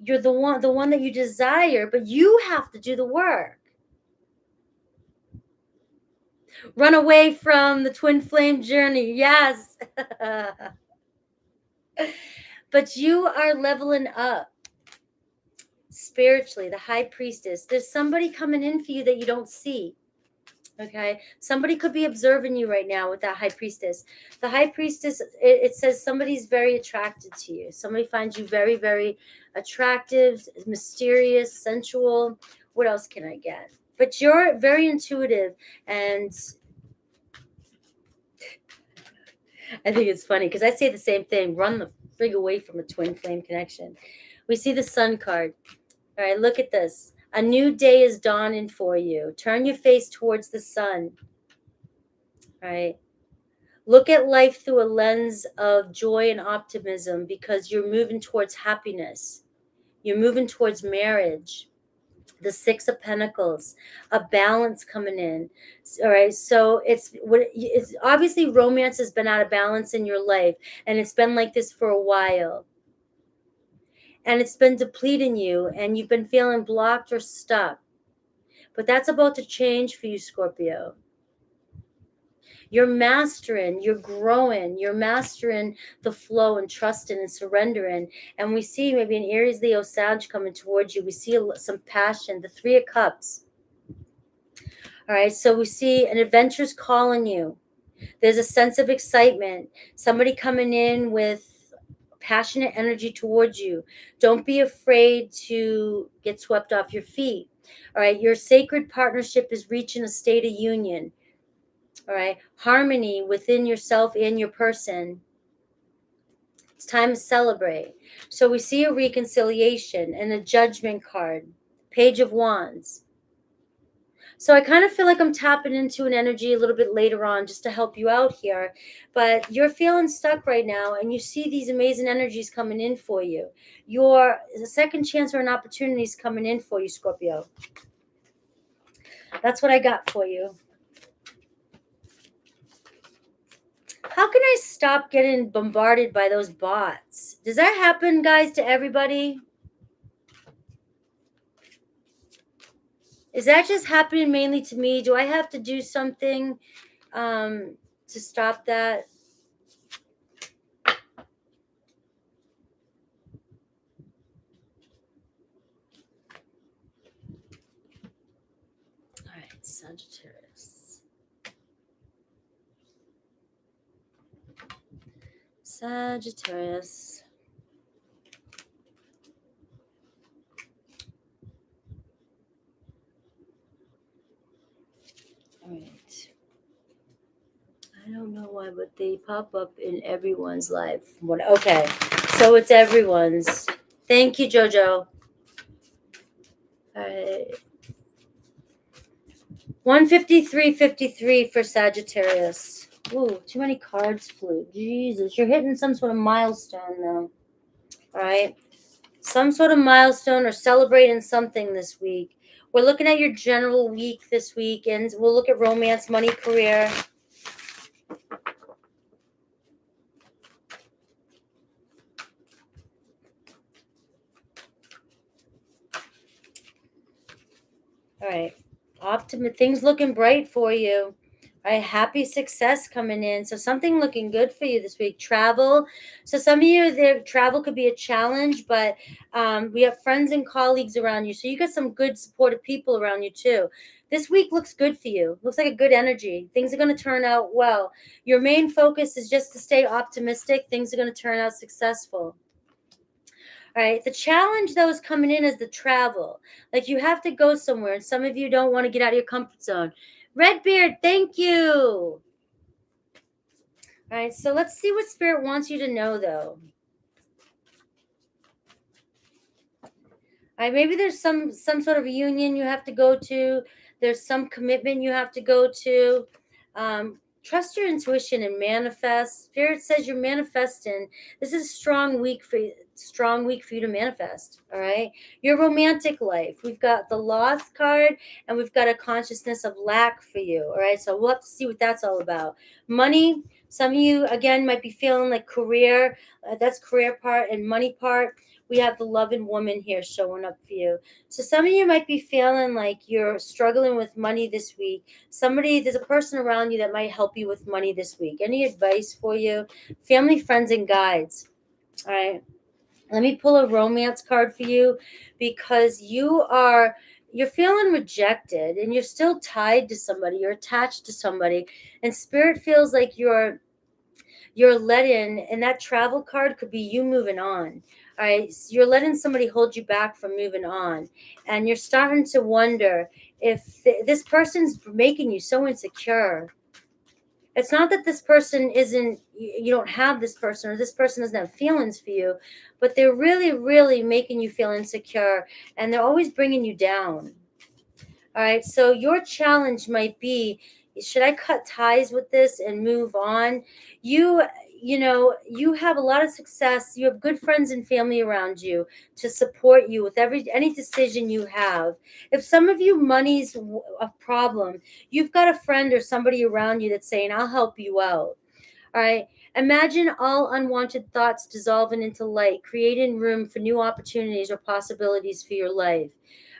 the one that you desire, but you have to do the work. Run away from the twin flame journey. Yes. But you are leveling up spiritually. The High Priestess. There's somebody coming in for you that you don't see. Okay, somebody could be observing you right now with that High Priestess. The High Priestess, it says somebody's very attracted to you. Somebody finds you very, very attractive, mysterious, sensual. What else can I get? But you're very intuitive, and I think it's funny because I say the same thing. Run the frig away from a twin flame connection. We see the Sun card. All right, look at this. A new day is dawning for you. Turn your face towards the sun. Right? Look at life through a lens of joy and optimism because you're moving towards happiness. You're moving towards marriage. The Six of Pentacles, a balance coming in. All right, so it's obviously romance has been out of balance in your life, and it's been like this for a while. And it's been depleting you, and you've been feeling blocked or stuck. But that's about to change for you, Scorpio. You're mastering, you're growing, you're mastering the flow and trusting and surrendering. And we see maybe an Aries, Leo, Sag coming towards you. We see some passion, the Three of Cups. All right, so we see an adventure's calling you. There's a sense of excitement. Somebody coming in with passionate energy towards you. Don't be afraid to get swept off your feet. All right, your sacred partnership is reaching a state of union. All right, harmony within yourself and your person. It's time to celebrate. So we see a reconciliation and a judgment card, Page of Wands. So I kind of feel like I'm tapping into an energy a little bit later on just to help you out here. But you're feeling stuck right now, and you see these amazing energies coming in for you. The second chance or an opportunity is coming in for you, Scorpio. That's what I got for you. How can I stop getting bombarded by those bots? Does that happen, guys, to everybody? Is that just happening mainly to me? Do I have to do something to stop that? All right, Sagittarius. Sagittarius. All right. I don't know why, but they pop up in everyone's life. What? Okay, so it's everyone's. Thank you, Jojo. All right. 153.53 for Sagittarius. Ooh, too many cards flew. Jesus, you're hitting some sort of milestone though. All right. Some sort of milestone or celebrating something this week. We're looking at your general week this week, and we'll look at romance, money, career. All right. Things looking bright for you. All right, happy success coming in. So something looking good for you this week. Travel. So some of you, their travel could be a challenge, but we have friends and colleagues around you. So you got some good supportive people around you too. This week looks good for you. Looks like a good energy. Things are going to turn out well. Your main focus is just to stay optimistic. Things are going to turn out successful. All right. The challenge though is coming in as the travel. Like you have to go somewhere, and some of you don't want to get out of your comfort zone. Redbeard, thank you. All right, so let's see what Spirit wants you to know, though. All right, maybe there's some sort of union you have to go to. There's some commitment you have to go to. Trust your intuition and manifest. Spirit says you're manifesting. This is a strong week for you. Strong week for you to manifest. All right, your romantic life. We've got the lost card, and we've got a consciousness of lack for you. All right, so we'll have to see what that's all about. Money. Some of you again might be feeling like career. That's career part and money part. We have the loving woman here showing up for you. So some of you might be feeling like you're struggling with money this week. There's a person around you that might help you with money this week. Any advice for you? Family, friends, and guides. All right. Let me pull a romance card for you because you're feeling rejected and you're still tied to somebody. You're attached to somebody, and spirit feels like you're letting, and that travel card could be you moving on. All right, so you're letting somebody hold you back from moving on, and you're starting to wonder if this person's making you so insecure. It's not that this person isn't, you don't have this person, or this person doesn't have feelings for you, but they're really, really making you feel insecure, and they're always bringing you down. All right, so your challenge might be, should I cut ties with this and move on? You you have a lot of success. You have good friends and family around you to support you with any decision you have. If some of you money's a problem, you've got a friend or somebody around you that's saying, "I'll help you out." All right. Imagine all unwanted thoughts dissolving into light, creating room for new opportunities or possibilities for your life.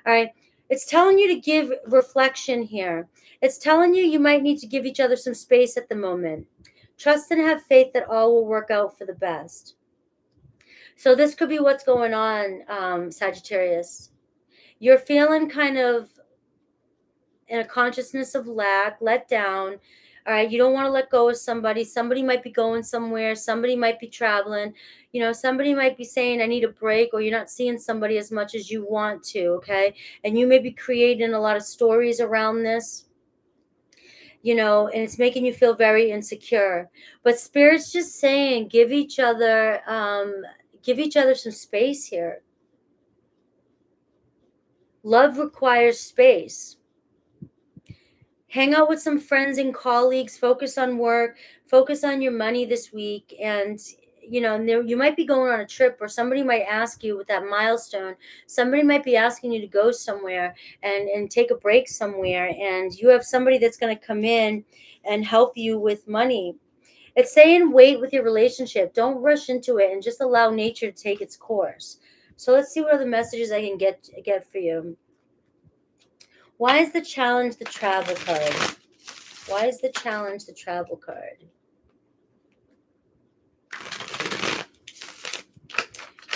All right. It's telling you to give reflection here. It's telling you might need to give each other some space at the moment. Trust and have faith that all will work out for the best. So, this could be what's going on, Sagittarius. You're feeling kind of in a consciousness of lack, let down. All right, you don't want to let go of somebody. Somebody might be going somewhere. Somebody might be traveling. Somebody might be saying, I need a break, or you're not seeing somebody as much as you want to. Okay. And you may be creating a lot of stories around this, and it's making you feel very insecure. But Spirit's just saying, give each other some space here. Love requires space. Hang out with some friends and colleagues, focus on work, focus on your money this week. And you might be going on a trip, or somebody might ask you with that milestone. Somebody might be asking you to go somewhere and take a break somewhere, and you have somebody that's going to come in and help you with money. It's saying wait with your relationship. Don't rush into it, and just allow nature to take its course. So let's see what other messages I can get for you. Why is the challenge the travel card? Why is the challenge the travel card?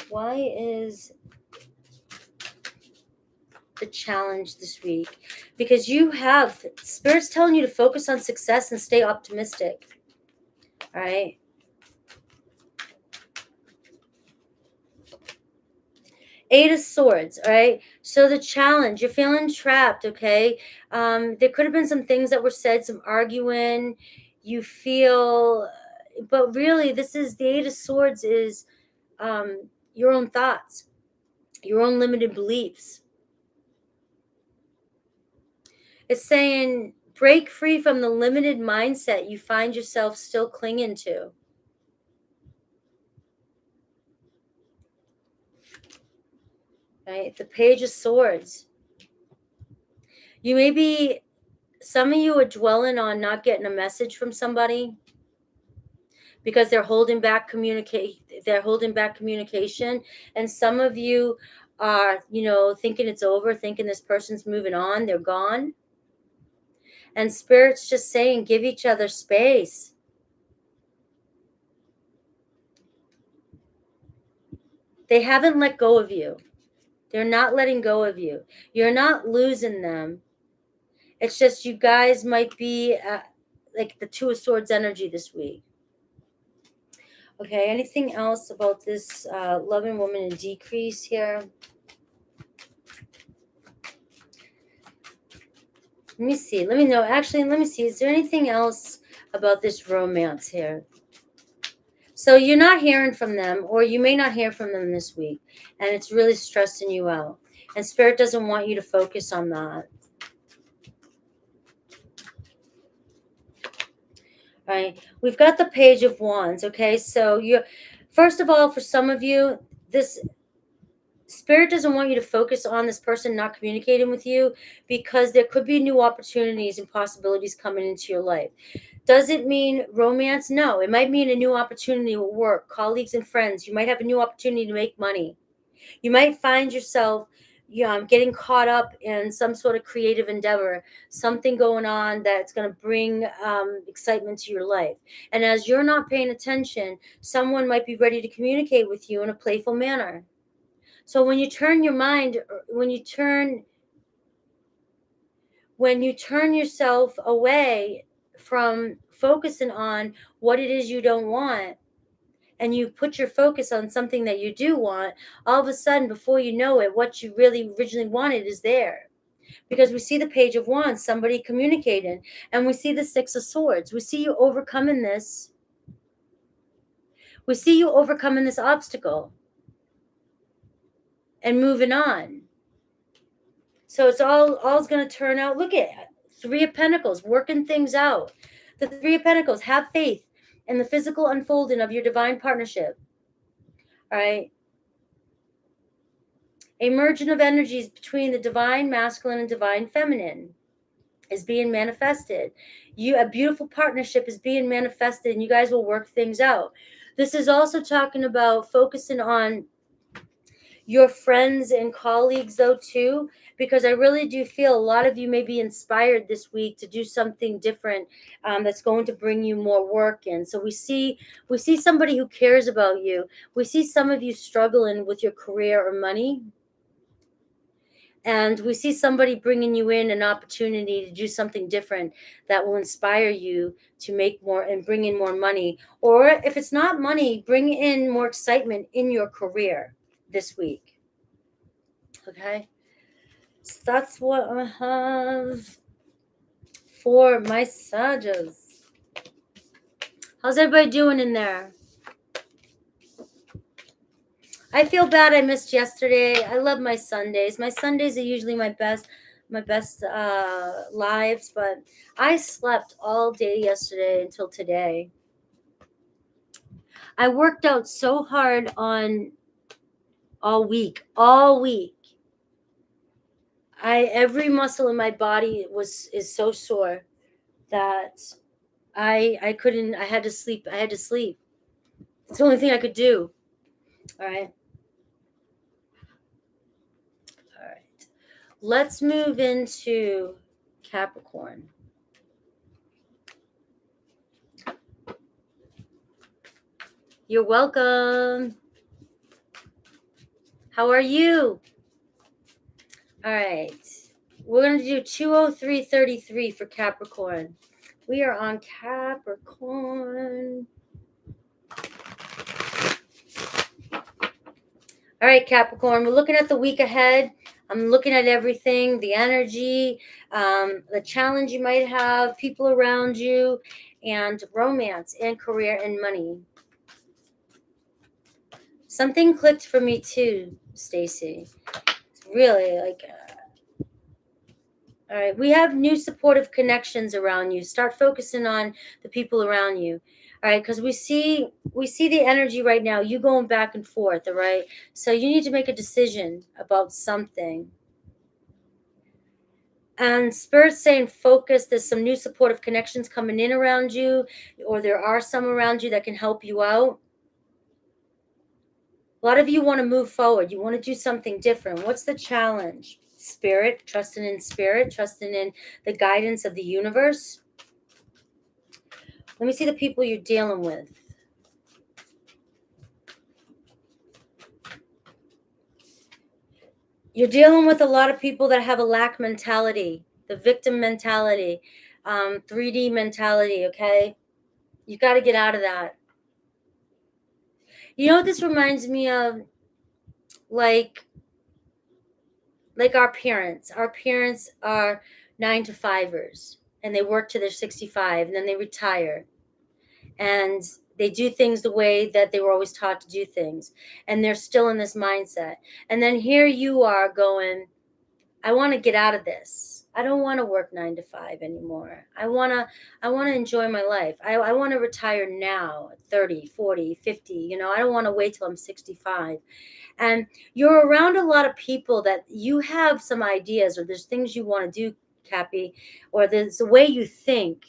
Why is the challenge this week? Because you have Spirit's telling you to focus on success and stay optimistic. All right. Eight of Swords, all right? So the challenge, you're feeling trapped, okay? There could have been some things that were said, some arguing. You feel, but really, this is the Eight of Swords is your own thoughts, your own limited beliefs. It's saying break free from the limited mindset you find yourself still clinging to. Right? The Page of Swords. You may be, some of you are dwelling on not getting a message from somebody because they're holding back communication, and some of you are, thinking it's over, thinking this person's moving on, they're gone. And Spirit's just saying, give each other space. They haven't let go of you. They're not letting go of you. You're not losing them. It's just you guys might be like the Two of Swords energy this week. Okay, anything else about this loving woman in decrease here? Let me see. Let me know. Actually, let me see. Is there anything else about this romance here? So you're not hearing from them, or you may not hear from them this week, and it's really stressing you out. And Spirit doesn't want you to focus on that. Right? We've got the Page of Wands, okay? So first of all, for some of you, this Spirit doesn't want you to focus on this person not communicating with you, because there could be new opportunities and possibilities coming into your life. Does it mean romance? No, it might mean a new opportunity at work, colleagues and friends. You might have a new opportunity to make money. You might find yourself getting caught up in some sort of creative endeavor, something going on that's going to bring excitement to your life. And as you're not paying attention, someone might be ready to communicate with you in a playful manner. So when you turn your mind, when you turn yourself away from focusing on what it is you don't want, and you put your focus on something that you do want, all of a sudden, before you know it, what you really originally wanted is there. Because we see the Page of Wands, somebody communicating, and we see the Six of Swords. We see you overcoming this. We see you overcoming this obstacle and moving on. So it's all's going to turn out. Look at Three of Pentacles, working things out. The Three of Pentacles, have faith in the physical unfolding of your divine partnership. All right. A merging of energies between the divine masculine and divine feminine is being manifested. A beautiful partnership is being manifested, and you guys will work things out. This is also talking about focusing on your friends and colleagues, though, too, because I really do feel a lot of you may be inspired this week to do something different that's going to bring you more work in. So we see somebody who cares about you. We see some of you struggling with your career or money. And we see somebody bringing you in an opportunity to do something different that will inspire you to make more and bring in more money. Or if it's not money, bring in more excitement in your career this week. Okay? So that's what I have for my Sages. How's everybody doing in there? I feel bad I missed yesterday. I love my Sundays. My Sundays are usually my best lives, but I slept all day yesterday until today. I worked out so hard on all week. Every muscle in my body is so sore that I couldn't. I had to sleep. It's the only thing I could do. All right. let's move into Capricorn. You're welcome. How are you? All right. We're going to do 20333 for Capricorn. We are on Capricorn. All right, Capricorn, we're looking at the week ahead. I'm looking at everything, the energy, the challenge you might have, people around you, and romance and career and money. Something clicked for me too, Stacy. It's really like... all right, we have new supportive connections around you. Start focusing on the people around you. All right, because we see the energy right now, you going back and forth, all right? So you need to make a decision about something. And Spirit's saying focus. There's some new supportive connections coming in around you, or there are some around you that can help you out. A lot of you want to move forward. You want to do something different. What's the challenge? Spirit, trusting in the guidance of the universe. Let me see the people you're dealing with. You're dealing with a lot of people that have a lack mentality, the victim mentality, 3D mentality, okay? You got to get out of that. You know what this reminds me of? Like our parents. Our parents are 9-to-5ers, and they work to their 65, and then they retire. And they do things the way that they were always taught to do things. And they're still in this mindset. And then here you are going, I want to get out of this. I don't want to work 9-to-5 anymore. I want to enjoy my life. I want to retire now at 30, 40, 50. I don't want to wait till I'm 65. And you're around a lot of people that you have some ideas, or there's things you want to do, Cappy, or there's a way you think.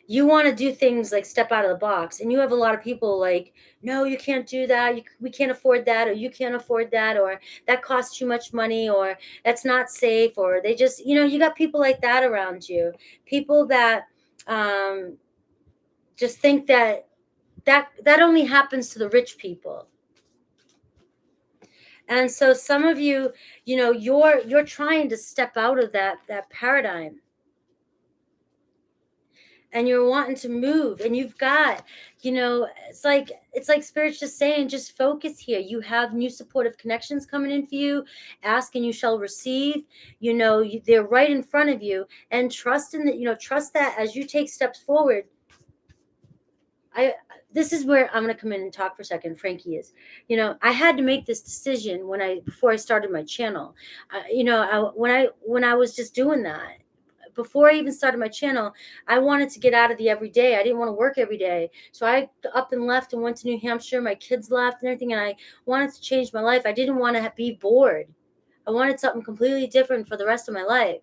You want to do things like step out of the box, and you have a lot of people like, no, you can't do that. We can't afford that, or you can't afford that, or that costs too much money, or that's not safe, or they just, you got people like that around you. People that just think that only happens to the rich people. And so some of you, you're trying to step out of that paradigm. And you're wanting to move, and you've got, it's like Spirit's just saying, just focus here. You have new supportive connections coming in for you. Ask and you shall receive. They're right in front of you, and trust in that. Trust that as you take steps forward. This is where I'm going to come in and talk for a second. Frankie is, I had to make this decision before I started my channel. When I was just doing that. Before I even started my channel, I wanted to get out of the everyday. I didn't want to work every day. So I up and left and went to New Hampshire. My kids left and everything. And I wanted to change my life. I didn't want to be bored. I wanted something completely different for the rest of my life.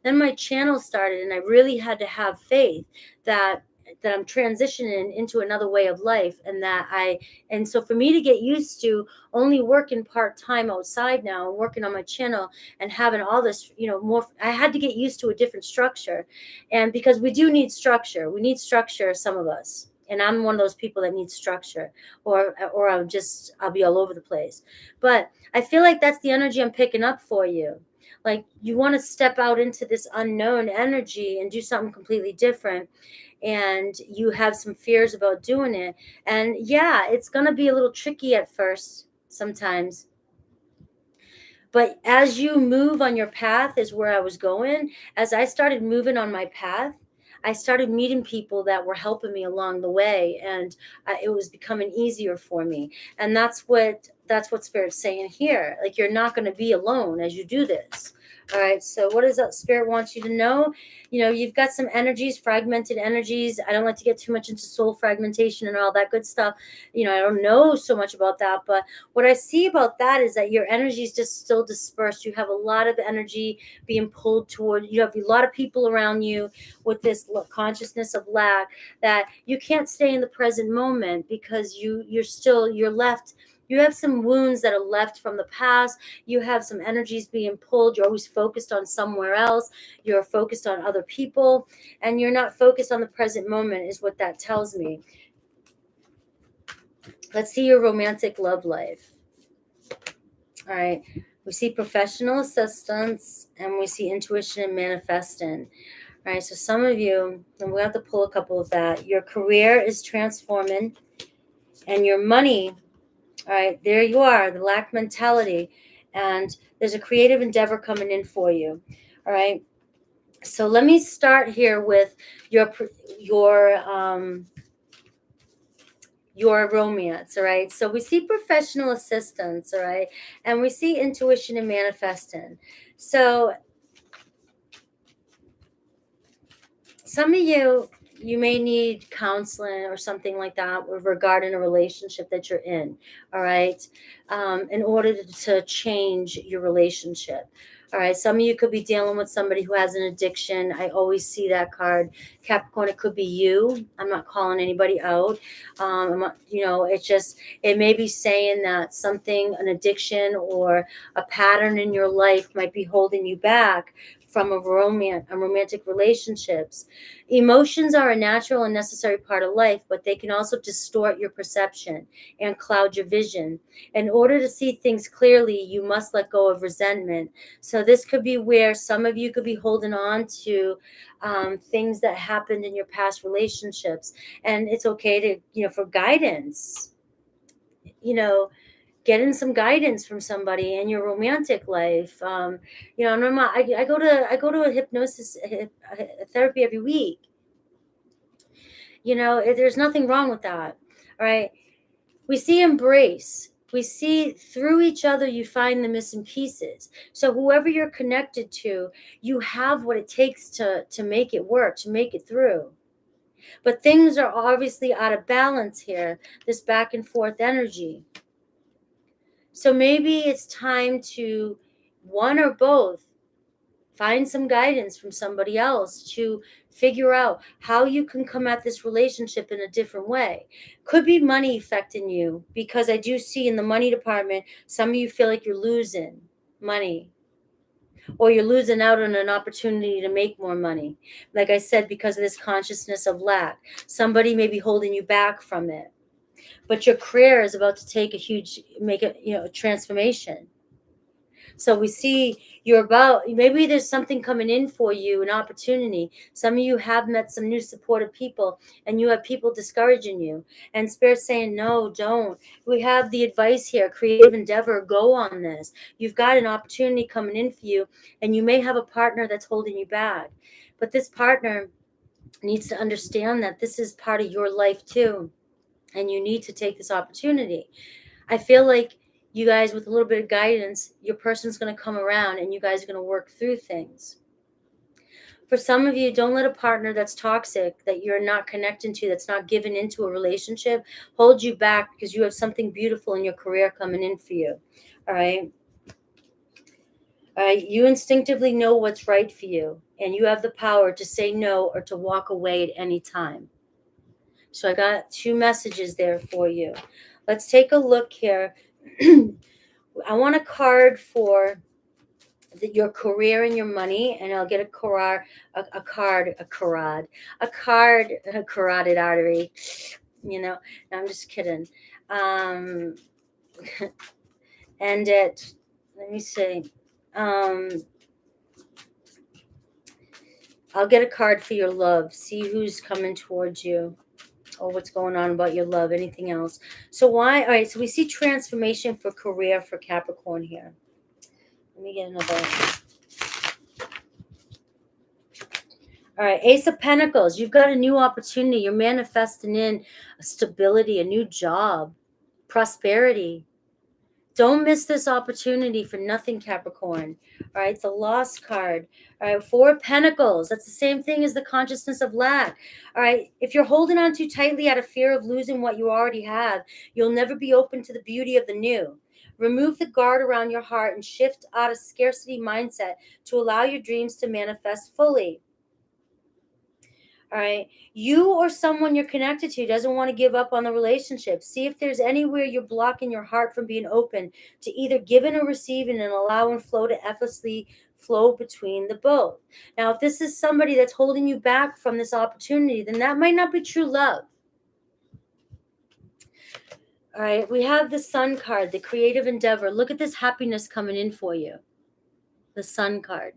Then my channel started, and I really had to have faith that I'm transitioning into another way of life, and so for me to get used to only working part-time outside now and working on my channel and having all this, more, I had to get used to a different structure. And because we do need structure, some of us. And I'm one of those people that needs structure, or I'll be all over the place. But I feel like that's the energy I'm picking up for you. Like, you want to step out into this unknown energy and do something completely different. And you have some fears about doing it. And yeah, it's going to be a little tricky at first sometimes. But as you move on your path is where I was going. As I started moving on my path, I started meeting people that were helping me along the way, and it was becoming easier for me. And that's what Spirit's saying here. Like, you're not going to be alone as you do this. All right. So what does that Spirit wants you to know? You've got some energies, fragmented energies. I don't like to get too much into soul fragmentation and all that good stuff. I don't know so much about that, but what I see about that is that your energy is just still dispersed. You have a lot of energy being pulled toward. You have a lot of people around you with this consciousness of lack, that you can't stay in the present moment because you're left You have some wounds that are left from the past. You have some energies being pulled. You're always focused on somewhere else. You're focused on other people, and you're not focused on the present moment, is what that tells me. Let's see your romantic love life. All right. We see professional assistance, and we see intuition and manifesting. All right. So some of you, and we have to pull a couple of that. Your career is transforming, and your money. All right. There you are. The lack mentality, and there's a creative endeavor coming in for you. All right. So let me start here with your romance. All right. So we see professional assistance. All right. And we see intuition and manifesting. So some of you may need counseling or something like that regarding a relationship that you're in. All right. In order to change your relationship. All right. Some of you could be dealing with somebody who has an addiction. I always see that card. Capricorn, it could be you. I'm not calling anybody out. It may be saying that something, an addiction or a pattern in your life might be holding you back from a romantic relationships. Emotions are a natural and necessary part of life, but they can also distort your perception and cloud your vision. In order to see things clearly, you must let go of resentment. So this could be where some of you could be holding on to things that happened in your past relationships, and it's okay to, for guidance, getting some guidance from somebody in your romantic life. Normal. I go to a hypnosis a therapy every week. There's nothing wrong with that. All right. We see embrace. We see through each other, you find the missing pieces. So whoever you're connected to, you have what it takes to make it work, to make it through. But things are obviously out of balance here, this back and forth energy. So maybe it's time to, one or both, find some guidance from somebody else to figure out how you can come at this relationship in a different way. Could be money affecting you, because I do see in the money department, some of you feel like you're losing money, or you're losing out on an opportunity to make more money. Like I said, because of this consciousness of lack, somebody may be holding you back from it. But your career is about to make a transformation. So we see maybe there's something coming in for you, an opportunity. Some of you have met some new supportive people, and you have people discouraging you. And Spirit's saying, no, don't. We have the advice here, creative endeavor, go on this. You've got an opportunity coming in for you, and you may have a partner that's holding you back. But this partner needs to understand that this is part of your life too, and you need to take this opportunity. I feel like you guys, with a little bit of guidance, your person's going to come around and you guys are going to work through things. For some of you, don't let a partner that's toxic, that you're not connecting to, that's not given into a relationship, hold you back, because you have something beautiful in your career coming in for you. All right. All right. You instinctively know what's right for you, and you have the power to say no or to walk away at any time. So I got 2 messages there for you. Let's take a look here. I want a card for your career and your money, and I'll get a carotid artery. No, I'm just kidding. And let me see. I'll get a card for your love. See who's coming towards you, or what's going on about your love, anything else. So why? All right, so we see transformation for career for Capricorn here. Let me get another. All right, Ace of Pentacles. You've got a new opportunity. You're manifesting in a stability, a new job, prosperity. Don't miss this opportunity for nothing, Capricorn. All right, the Lost card. All right, 4 of Pentacles. That's the same thing as the consciousness of lack. All right, if you're holding on too tightly out of fear of losing what you already have, you'll never be open to the beauty of the new. Remove the guard around your heart and shift out of scarcity mindset to allow your dreams to manifest fully. All right. You or someone you're connected to doesn't want to give up on the relationship. See if there's anywhere you're blocking your heart from being open to either giving or receiving and allowing flow to effortlessly flow between the both. Now, if this is somebody that's holding you back from this opportunity, then that might not be true love. All right. We have the Sun card, the creative endeavor. Look at this happiness coming in for you. The Sun card.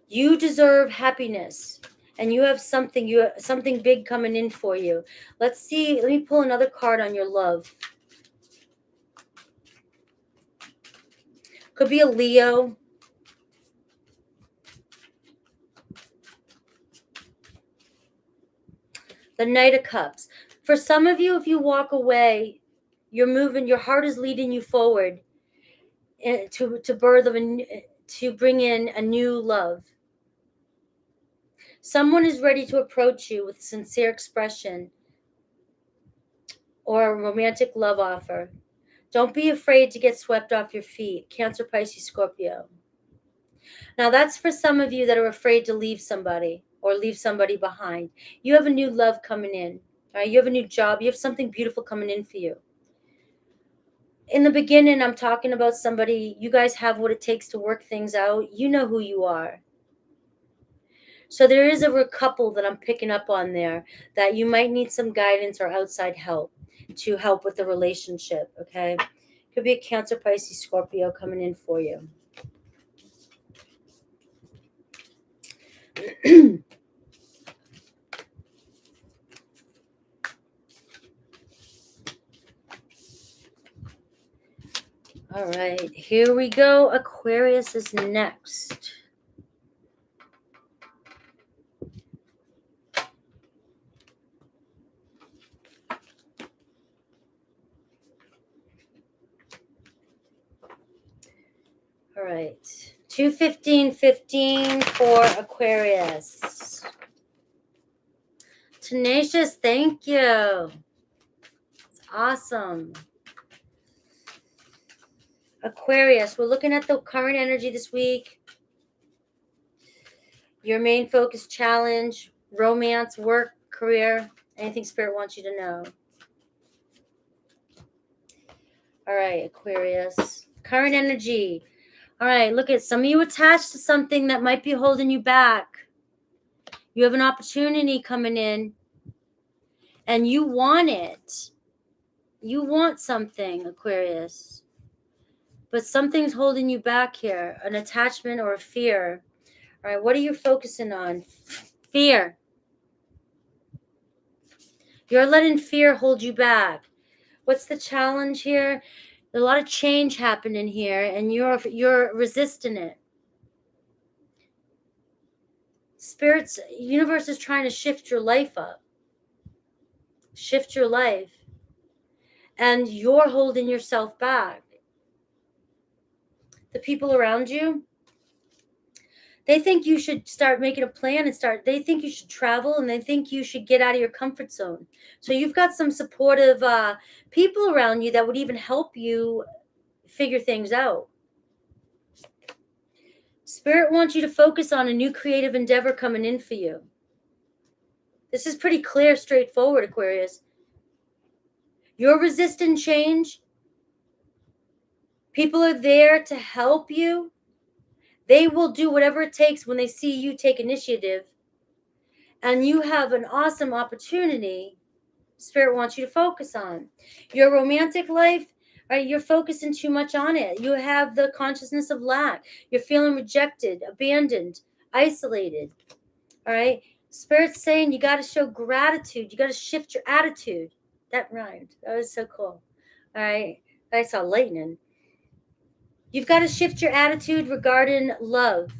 You deserve happiness, and you have something big coming in for you. Let's see. Let me pull another card on your love. Could be a Leo. The Knight of Cups. For some of you, if you walk away, you're moving. Your heart is leading you forward to bring in a new love. Someone is ready to approach you with sincere expression or a romantic love offer. Don't be afraid to get swept off your feet. Cancer, Pisces, Scorpio. Now that's for some of you that are afraid to leave somebody or leave somebody behind. You have a new love coming in. Right? You have a new job. You have something beautiful coming in for you. In the beginning, I'm talking about somebody, you guys have what it takes to work things out. You know who you are. So there is a couple that I'm picking up on there that you might need some guidance or outside help to help with the relationship, okay? Could be a Cancer, Pisces, Scorpio coming in for you. All right, here we go. Aquarius is next. All right, 215-15 for Aquarius. Tenacious, thank you. It's awesome. Aquarius, we're looking at the current energy this week. Your main focus, challenge, romance, work, career, anything Spirit wants you to know. All right, Aquarius. Current energy. All right, look at some of you attached to something that might be holding you back. You have an opportunity coming in and you want it. You want something, Aquarius. But something's holding you back here, an attachment or a fear. All right, what are you focusing on? Fear. You're letting fear hold you back. What's the challenge here? There's a lot of change happening here, and you're resisting it. Spirit's universe is trying to shift your life up. Shift your life. And you're holding yourself back. The people around you, they think you should start making a plan and they think you should travel, and they think you should get out of your comfort zone. So you've got some supportive people around you that would even help you figure things out. Spirit wants you to focus on a new creative endeavor coming in for you. This is pretty clear, straightforward, Aquarius. You're resisting change. People are there to help you. They will do whatever it takes when they see you take initiative. And you have an awesome opportunity Spirit wants you to focus on. Your romantic life, right? You're focusing too much on it. You have the consciousness of lack. You're feeling rejected, abandoned, isolated. All right? Spirit's saying you got to show gratitude. You got to shift your attitude. That rhymed. That was so cool. All right? I saw lightning. You've got to shift your attitude regarding love.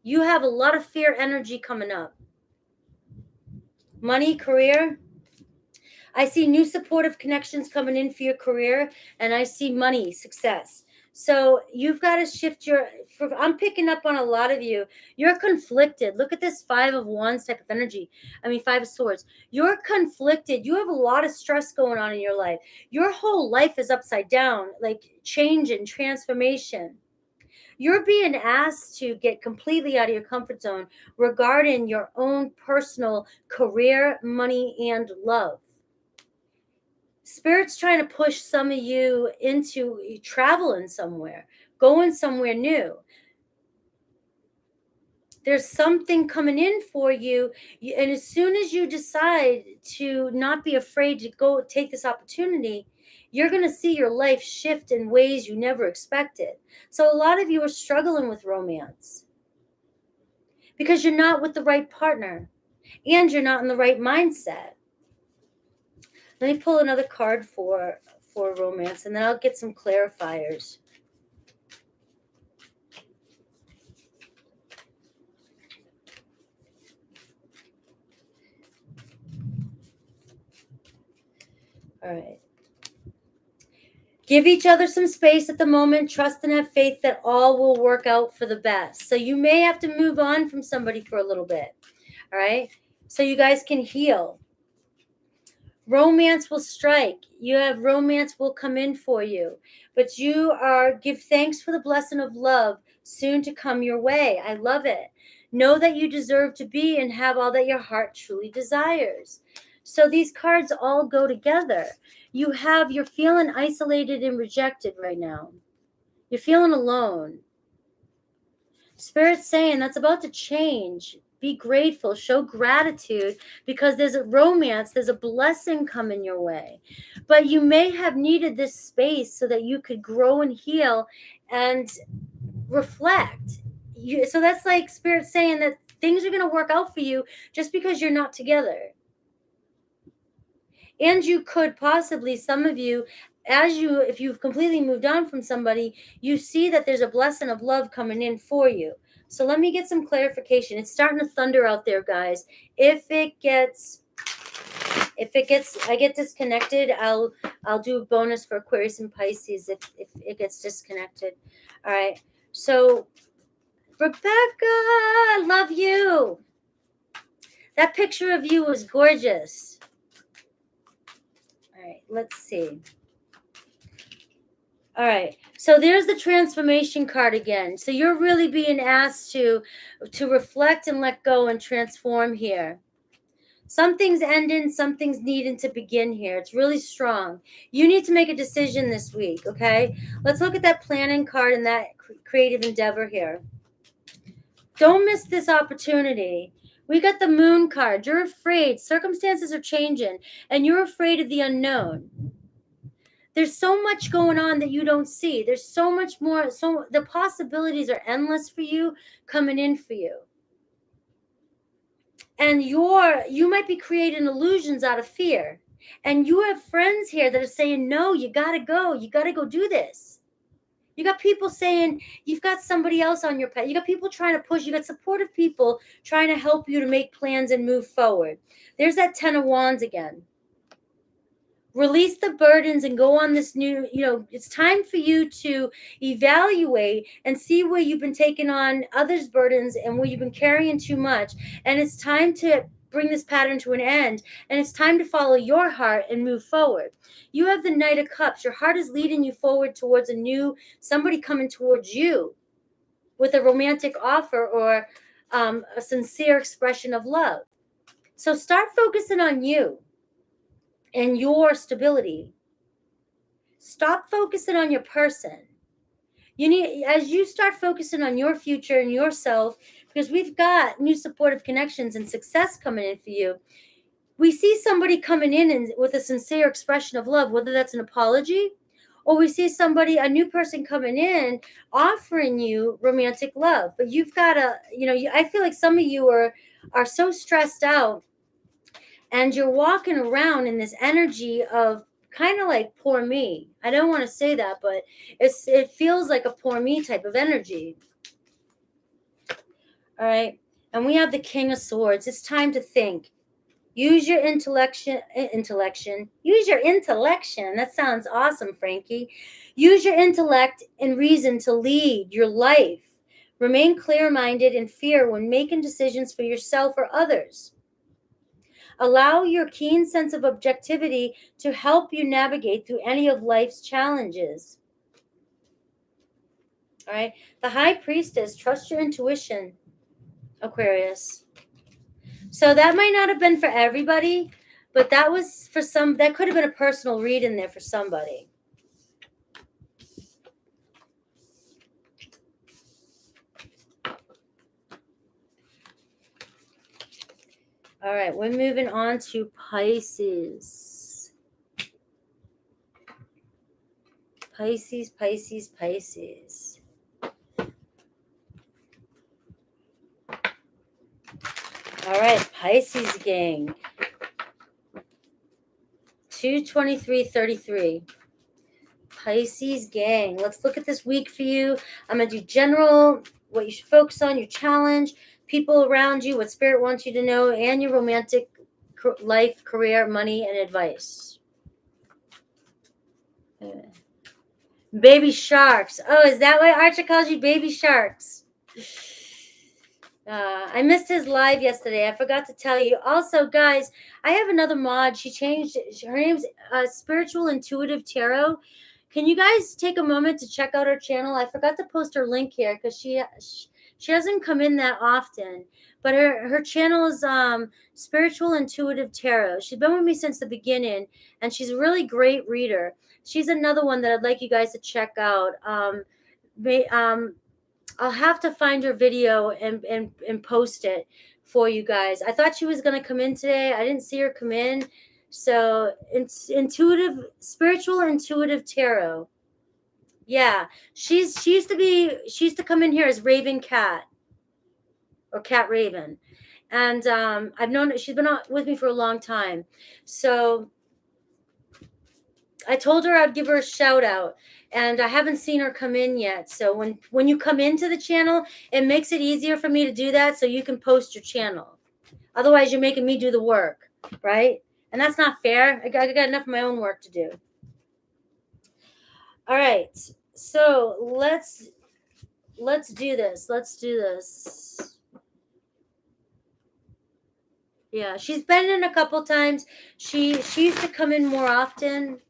You have a lot of fear energy coming up. Money, career. I see new supportive connections coming in for your career, and I see money, success. So you've got to shift I'm picking up on a lot of you. You're conflicted. Look at this 5 of Wands type of energy. 5 of Swords. You're conflicted. You have a lot of stress going on in your life. Your whole life is upside down, like change and transformation. You're being asked to get completely out of your comfort zone regarding your own personal career, money, and love. Spirit's trying to push some of you into traveling somewhere, going somewhere new. There's something coming in for you, and as soon as you decide to not be afraid to go take this opportunity, you're going to see your life shift in ways you never expected. So a lot of you are struggling with romance because you're not with the right partner and you're not in the right mindset. Let me pull another card for romance, and then I'll get some clarifiers. All right. Give each other some space at the moment. Trust and have faith that all will work out for the best. So you may have to move on from somebody for a little bit. All right. So you guys can heal. Romance will strike. You have romance will come in for you. But you give thanks for the blessing of love soon to come your way. I love it. Know that you deserve to be and have all that your heart truly desires. So these cards all go together. You're feeling isolated and rejected right now. You're feeling alone. Spirit's saying that's about to change. Be grateful, show gratitude, because there's a romance, there's a blessing coming your way. But you may have needed this space so that you could grow and heal and reflect. So that's like Spirit saying that things are going to work out for you just because you're not together. And you could possibly, some of you, if you've completely moved on from somebody, you see that there's a blessing of love coming in for you. So let me get some clarification. It's starting to thunder out there, guys. If I get disconnected, I'll do a bonus for Aquarius and Pisces if it gets disconnected. All right. So Rebecca, I love you. That picture of you was gorgeous. All right, let's see. All right, so there's the transformation card again. So you're really being asked to reflect and let go and transform here. Something's ending, something's needing to begin here. It's really strong. You need to make a decision this week, okay? Let's look at that planning card and that creative endeavor here. Don't miss this opportunity. We got the moon card. You're afraid. Circumstances are changing, and you're afraid of the unknown. There's so much going on that you don't see. There's so much more. So the possibilities are endless for you, coming in for you. And you might be creating illusions out of fear. And you have friends here that are saying, no, you got to go. You got to go do this. You got people saying you've got somebody else on your path. You got people trying to push. You got supportive people trying to help you to make plans and move forward. There's that 10 of Wands again. Release the burdens and go on this new, it's time for you to evaluate and see where you've been taking on others' burdens and where you've been carrying too much. And it's time to bring this pattern to an end. And it's time to follow your heart and move forward. You have the Knight of Cups. Your heart is leading you forward towards somebody coming towards you with a romantic offer or a sincere expression of love. So start focusing on you and your stability. Stop focusing on your person. As you start focusing on your future and yourself, because we've got new supportive connections and success coming in for you. We see somebody coming in with a sincere expression of love, whether that's an apology, or we see a new person coming in offering you romantic love. But you've got I feel like some of you are so stressed out, and you're walking around in this energy of kind of like poor me. I don't want to say that, but it feels like a poor me type of energy. All right. And we have the King of Swords. It's time to think. Use your intellection. Use your intellection. That sounds awesome, Frankie. Use your intellect and reason to lead your life. Remain clear-minded and fear when making decisions for yourself or others. Allow your keen sense of objectivity to help you navigate through any of life's challenges. All right. The High Priestess, trust your intuition, Aquarius. So that might not have been for everybody, but that was for some, that could have been a personal read in there for somebody. All right, we're moving on to Pisces. Pisces, Pisces, Pisces. All right, Pisces gang. 22333. Pisces gang. Let's look at this week for you. I'm going to do general, what you should focus on, your challenge, people around you, what spirit wants you to know, and your romantic life, career, money, and advice. Baby sharks. Oh, is that why Archer calls you baby sharks? I missed his live yesterday. I forgot to tell you. Also, guys, I have another mod. She changed. Her name's Spiritual Intuitive Tarot. Can you guys take a moment to check out her channel? I forgot to post her link here because she hasn't come in that often. But her channel is Spiritual Intuitive Tarot. She's been with me since the beginning, and she's a really great reader. She's another one that I'd like you guys to check out. I'll have to find her video and post it for you guys. I thought she was going to come in today. I didn't see her come in. So it's Spiritual Intuitive Tarot. Yeah, she used to come in here as Raven Cat or Cat Raven. And I've known she's been with me for a long time. So I told her I'd give her a shout out, and I haven't seen her come in yet. So when you come into the channel, it makes it easier for me to do that so you can post your channel. Otherwise, you're making me do the work, right? And that's not fair. I got enough of my own work to do. All right. So let's do this. Let's do this. Yeah, she's been in a couple times. She used to come in more often.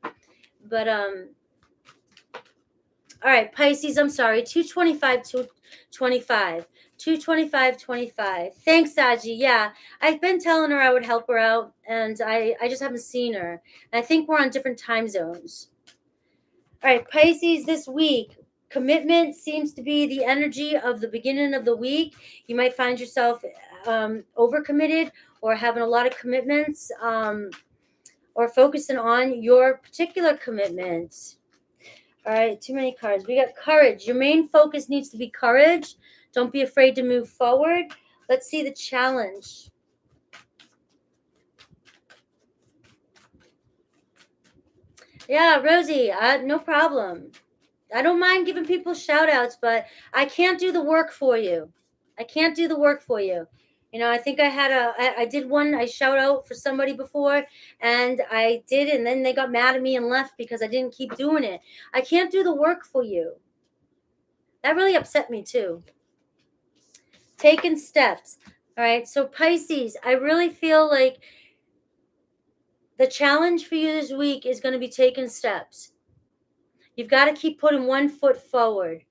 But all right, Pisces, I'm sorry. 225 225. 22525. Thanks, Saji. Yeah, I've been telling her I would help her out, and I just haven't seen her. And I think we're on different time zones. All right, Pisces, this week, commitment seems to be the energy of the beginning of the week. You might find yourself overcommitted or having a lot of commitments or focusing on your particular commitments. All right, too many cards. We got courage. Your main focus needs to be courage. Don't be afraid to move forward. Let's see the challenge. Yeah, Rosie, no problem. I don't mind giving people shout outs, but I can't do the work for you. I can't do the work for you. You know, I think I did one, I shout out for somebody before, and I did, and then they got mad at me and left because I didn't keep doing it. I can't do the work for you. That really upset me too. Taking steps. All right, so Pisces, I really feel like the challenge for you this week is going to be taking steps. You've got to keep putting one foot forward.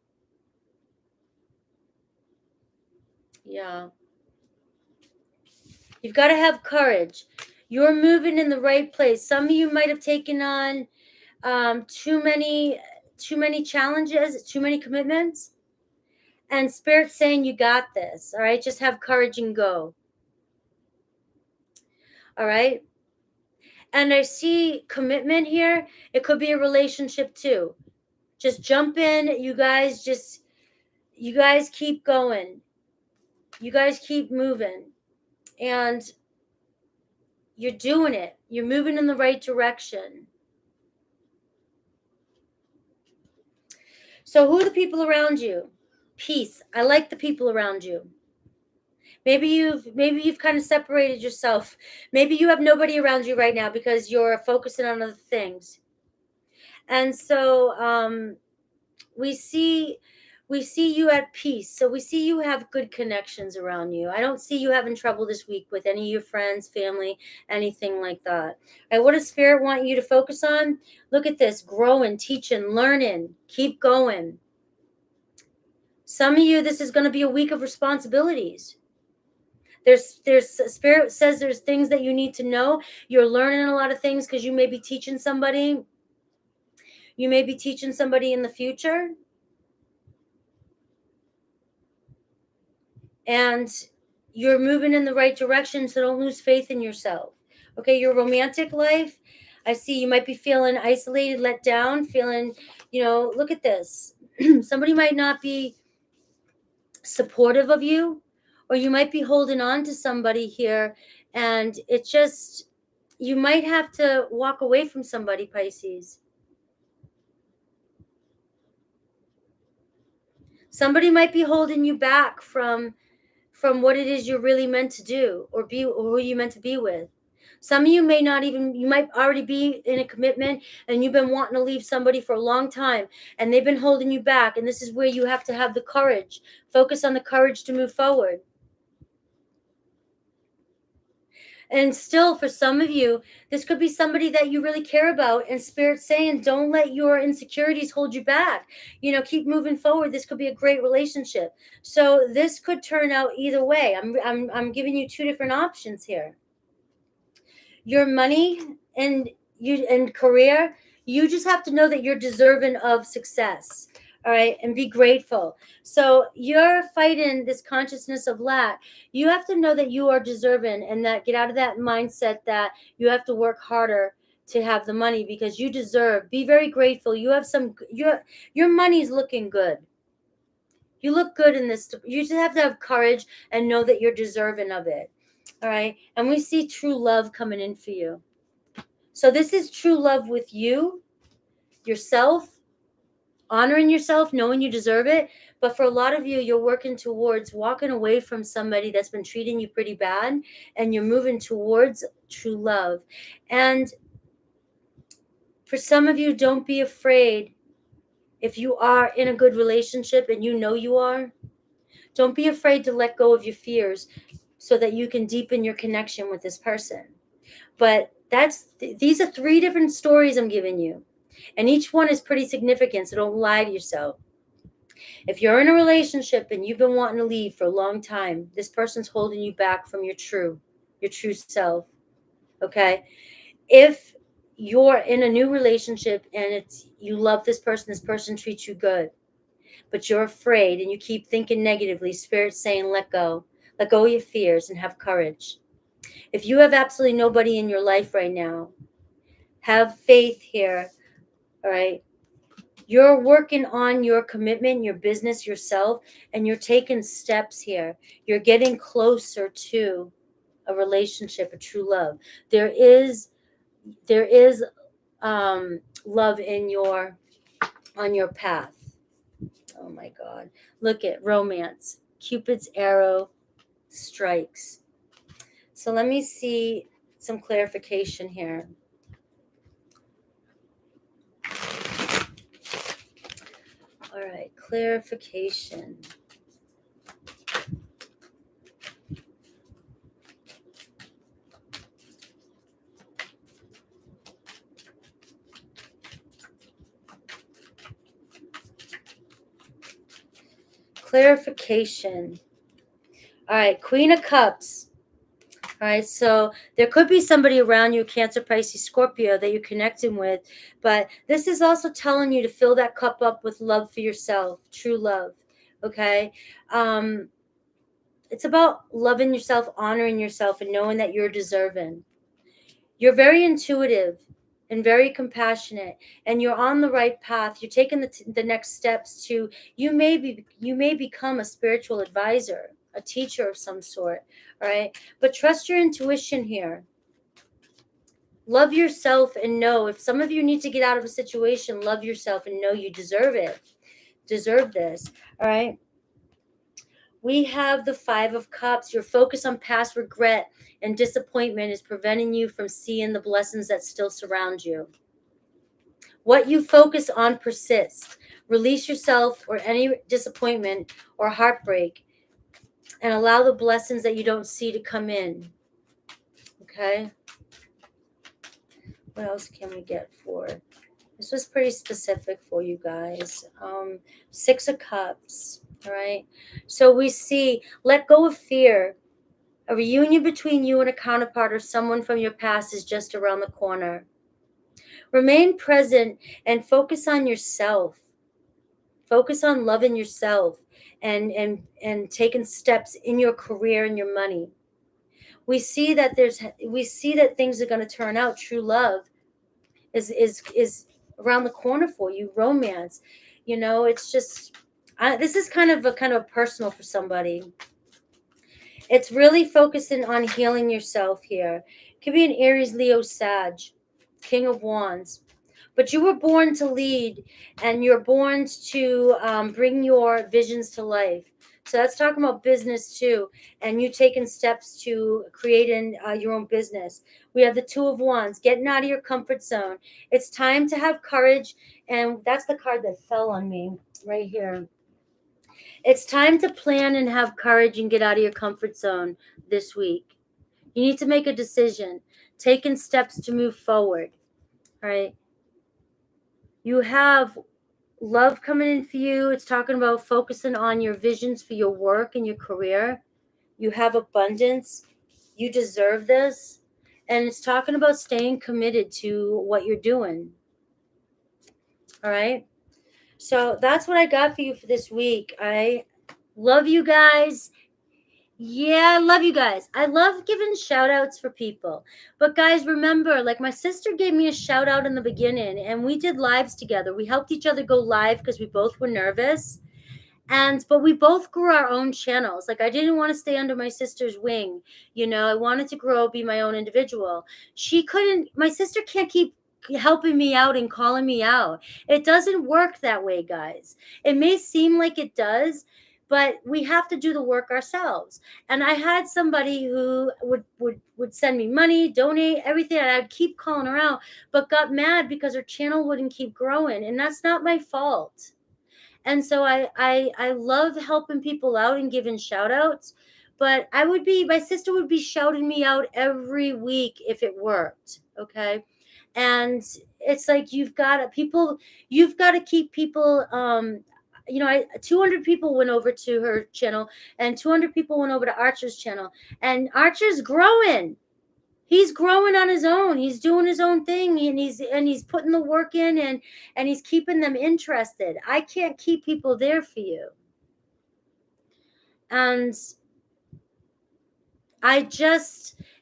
Yeah. You've got to have courage. You're moving in the right place. Some of you might have taken on too many challenges, too many commitments. And Spirit's saying you got this. All right, just have courage and go. All right. And I see commitment here. It could be a relationship too. Just jump in. You guys keep going. You guys keep moving. And you're doing it. You're moving in the right direction. So who are the people around you? Peace. I like the people around you. Maybe you've kind of separated yourself. Maybe you have nobody around you right now because you're focusing on other things. And so we see you at peace. So we see you have good connections around you. I don't see you having trouble this week with any of your friends, family, anything like that. All right, what does Spirit want you to focus on? Look at this. Growing, teaching, learning. Keep going. Some of you, this is going to be a week of responsibilities. There's Spirit says there's things that you need to know. You're learning a lot of things because you may be teaching somebody. You may be teaching somebody in the future. And you're moving in the right direction, so don't lose faith in yourself. Okay, your romantic life, I see you might be feeling isolated, let down, feeling, look at this. Somebody might not be supportive of you, or you might be holding on to somebody here, and it just, you might have to walk away from somebody, Pisces. Somebody might be holding you back from what it is you're really meant to do, or who you meant to be with. Some of you may not even, you might already be in a commitment and you've been wanting to leave somebody for a long time and they've been holding you back. And this is where you have to have the courage, focus on the courage to move forward. And still, for some of you, this could be somebody that you really care about, and Spirit's saying, don't let your insecurities hold you back. Keep moving forward. This could be a great relationship. So this could turn out either way. I'm giving you two different options here. Your money and career, you just have to know that you're deserving of success. All right, and be grateful. So you're fighting this consciousness of lack. You have to know that you are deserving, and that get out of that mindset that you have to work harder to have the money, because you deserve. Be very grateful. You have your money's looking good. You look good in this. You just have to have courage and know that you're deserving of it. All right, and we see true love coming in for you. So this is true love with you, yourself, honoring yourself, knowing you deserve it. But for a lot of you, you're working towards walking away from somebody that's been treating you pretty bad, and you're moving towards true love. And for some of you, don't be afraid. If you are in a good relationship, and you know you are, don't be afraid to let go of your fears so that you can deepen your connection with this person. But these are three different stories I'm giving you. And each one is pretty significant, so don't lie to yourself. If you're in a relationship and you've been wanting to leave for a long time, this person's holding you back from your true self. Okay? If you're in a new relationship and you love this person treats you good, but you're afraid and you keep thinking negatively, Spirit's saying let go. Let go of your fears and have courage. If you have absolutely nobody in your life right now, have faith here. All right. You're working on your commitment, your business, yourself, and you're taking steps here. You're getting closer to a relationship, a true love. There is love on your path. Oh my God. Look at romance. Cupid's arrow strikes. So let me see some clarification here. All right, clarification. Clarification. All right, Queen of Cups. All right, so there could be somebody around you, Cancer, Pisces, Scorpio, that you're connecting with, but this is also telling you to fill that cup up with love for yourself, true love, okay? It's about loving yourself, honoring yourself, and knowing that you're deserving. You're very intuitive and very compassionate, and you're on the right path. You're taking the next steps to, you may become a spiritual advisor, a teacher of some sort, all right? But trust your intuition here. Love yourself and know, if some of you need to get out of a situation, love yourself and know you deserve it. Deserve this, all right? We have the Five of Cups. Your focus on past regret and disappointment is preventing you from seeing the blessings that still surround you. What you focus on persists. Release yourself or any disappointment or heartbreak and allow the blessings that you don't see to come in. Okay? What else can we get for? This was pretty specific for you guys. Six of Cups. All right. So we see, let go of fear. A reunion between you and a counterpart or someone from your past is just around the corner. Remain present and focus on yourself. Focus on loving yourself and taking steps in your career and your money. We see that things are going to turn out. True love is around the corner for you. Romance, it's just this is kind of personal for somebody. It's really focusing on healing yourself here. It could be an Aries, Leo, Sag, King of Wands. But you were born to lead, and you're born to bring your visions to life. So that's talking about business too, and you taking steps to creating your own business. We have the Two of Wands, getting out of your comfort zone. It's time to have courage, and that's the card that fell on me right here. It's time to plan and have courage and get out of your comfort zone this week. You need to make a decision, taking steps to move forward. All right. You have love coming in for you. It's talking about focusing on your visions for your work and your career. You have abundance. You deserve this. And it's talking about staying committed to what you're doing. All right. So that's what I got for you for this week. I love you guys. Yeah, I love you guys. I love giving shout outs for people. But guys, remember, like my sister gave me a shout out in the beginning and we did lives together. We helped each other go live because we both were nervous. But we both grew our own channels. Like I didn't want to stay under my sister's wing. I wanted to grow, be my own individual. My sister can't keep helping me out and calling me out. It doesn't work that way, guys. It may seem like it does, but we have to do the work ourselves. And I had somebody who would send me money, donate everything, and I'd keep calling her out, but got mad because her channel wouldn't keep growing, and that's not my fault. And so I love helping people out and giving shout outs, but my sister would be shouting me out every week if it worked. Okay. And it's like, you've got to keep people, 200 people went over to her channel and 200 people went over to Archer's channel, and Archer's growing. He's growing on his own. He's doing his own thing, and he's putting the work in, and he's keeping them interested. I can't keep people there for you. And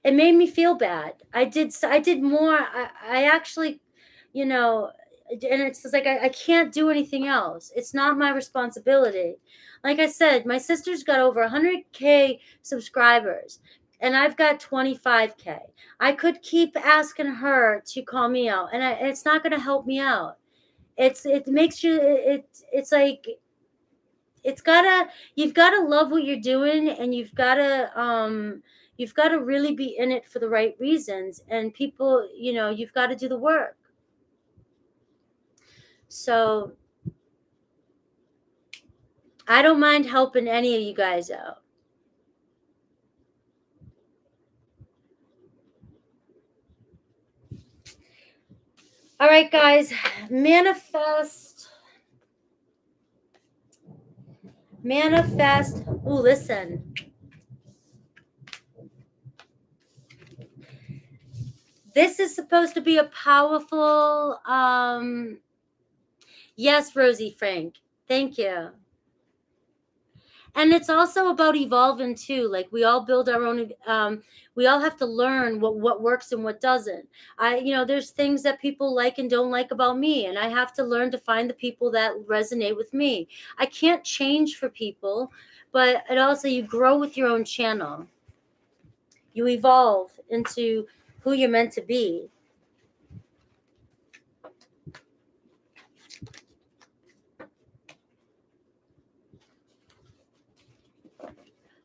it made me feel bad. I did more. I actually, and it's just like, I can't do anything else. It's not my responsibility. Like I said, my sister's got over 100K subscribers, and I've got 25K. I could keep asking her to call me out, and it's not going to help me out. It makes you, it's like, you've got to love what you're doing, and you've got to really be in it for the right reasons, and people, you've got to do the work. So I don't mind helping any of you guys out. All right, guys, manifest. Ooh, listen. This is supposed to be a powerful, yes, Rosie Frank. Thank you. And it's also about evolving too. Like we all build our own, we all have to learn what works and what doesn't. There's things that people like and don't like about me, and I have to learn to find the people that resonate with me. I can't change for people, but it also, you grow with your own channel. You evolve into who you're meant to be.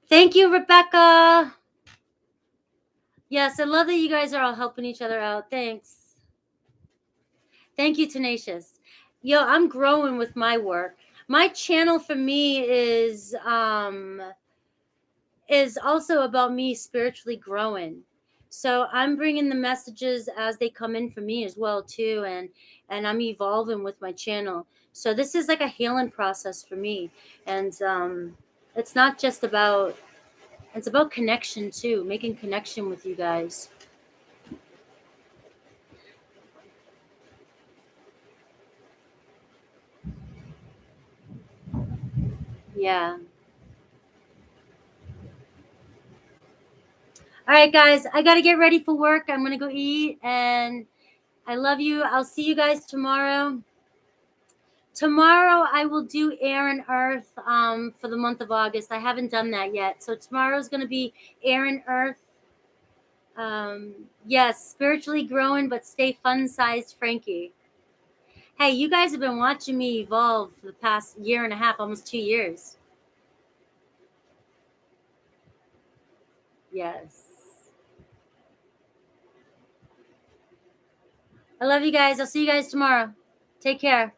Thank you, Rebecca. Yes, I love that you guys are all helping each other out. Thanks. Thank you, Tenacious. Yo, I'm growing with my work. My channel for me is also about me spiritually growing. So I'm bringing the messages as they come in for me as well too, and I'm evolving with my channel. So this is like a healing process for me. And it's not just about, it's about connection too, making connection with you guys. Yeah. All right, guys, I got to get ready for work. I'm going to go eat, and I love you. I'll see you guys tomorrow. Tomorrow I will do air and earth for the month of August. I haven't done that yet. So tomorrow's going to be air and earth. Yes, spiritually growing, but stay fun-sized, Frankie. Hey, you guys have been watching me evolve for the past year and a half, almost 2 years. Yes. I love you guys. I'll see you guys tomorrow. Take care.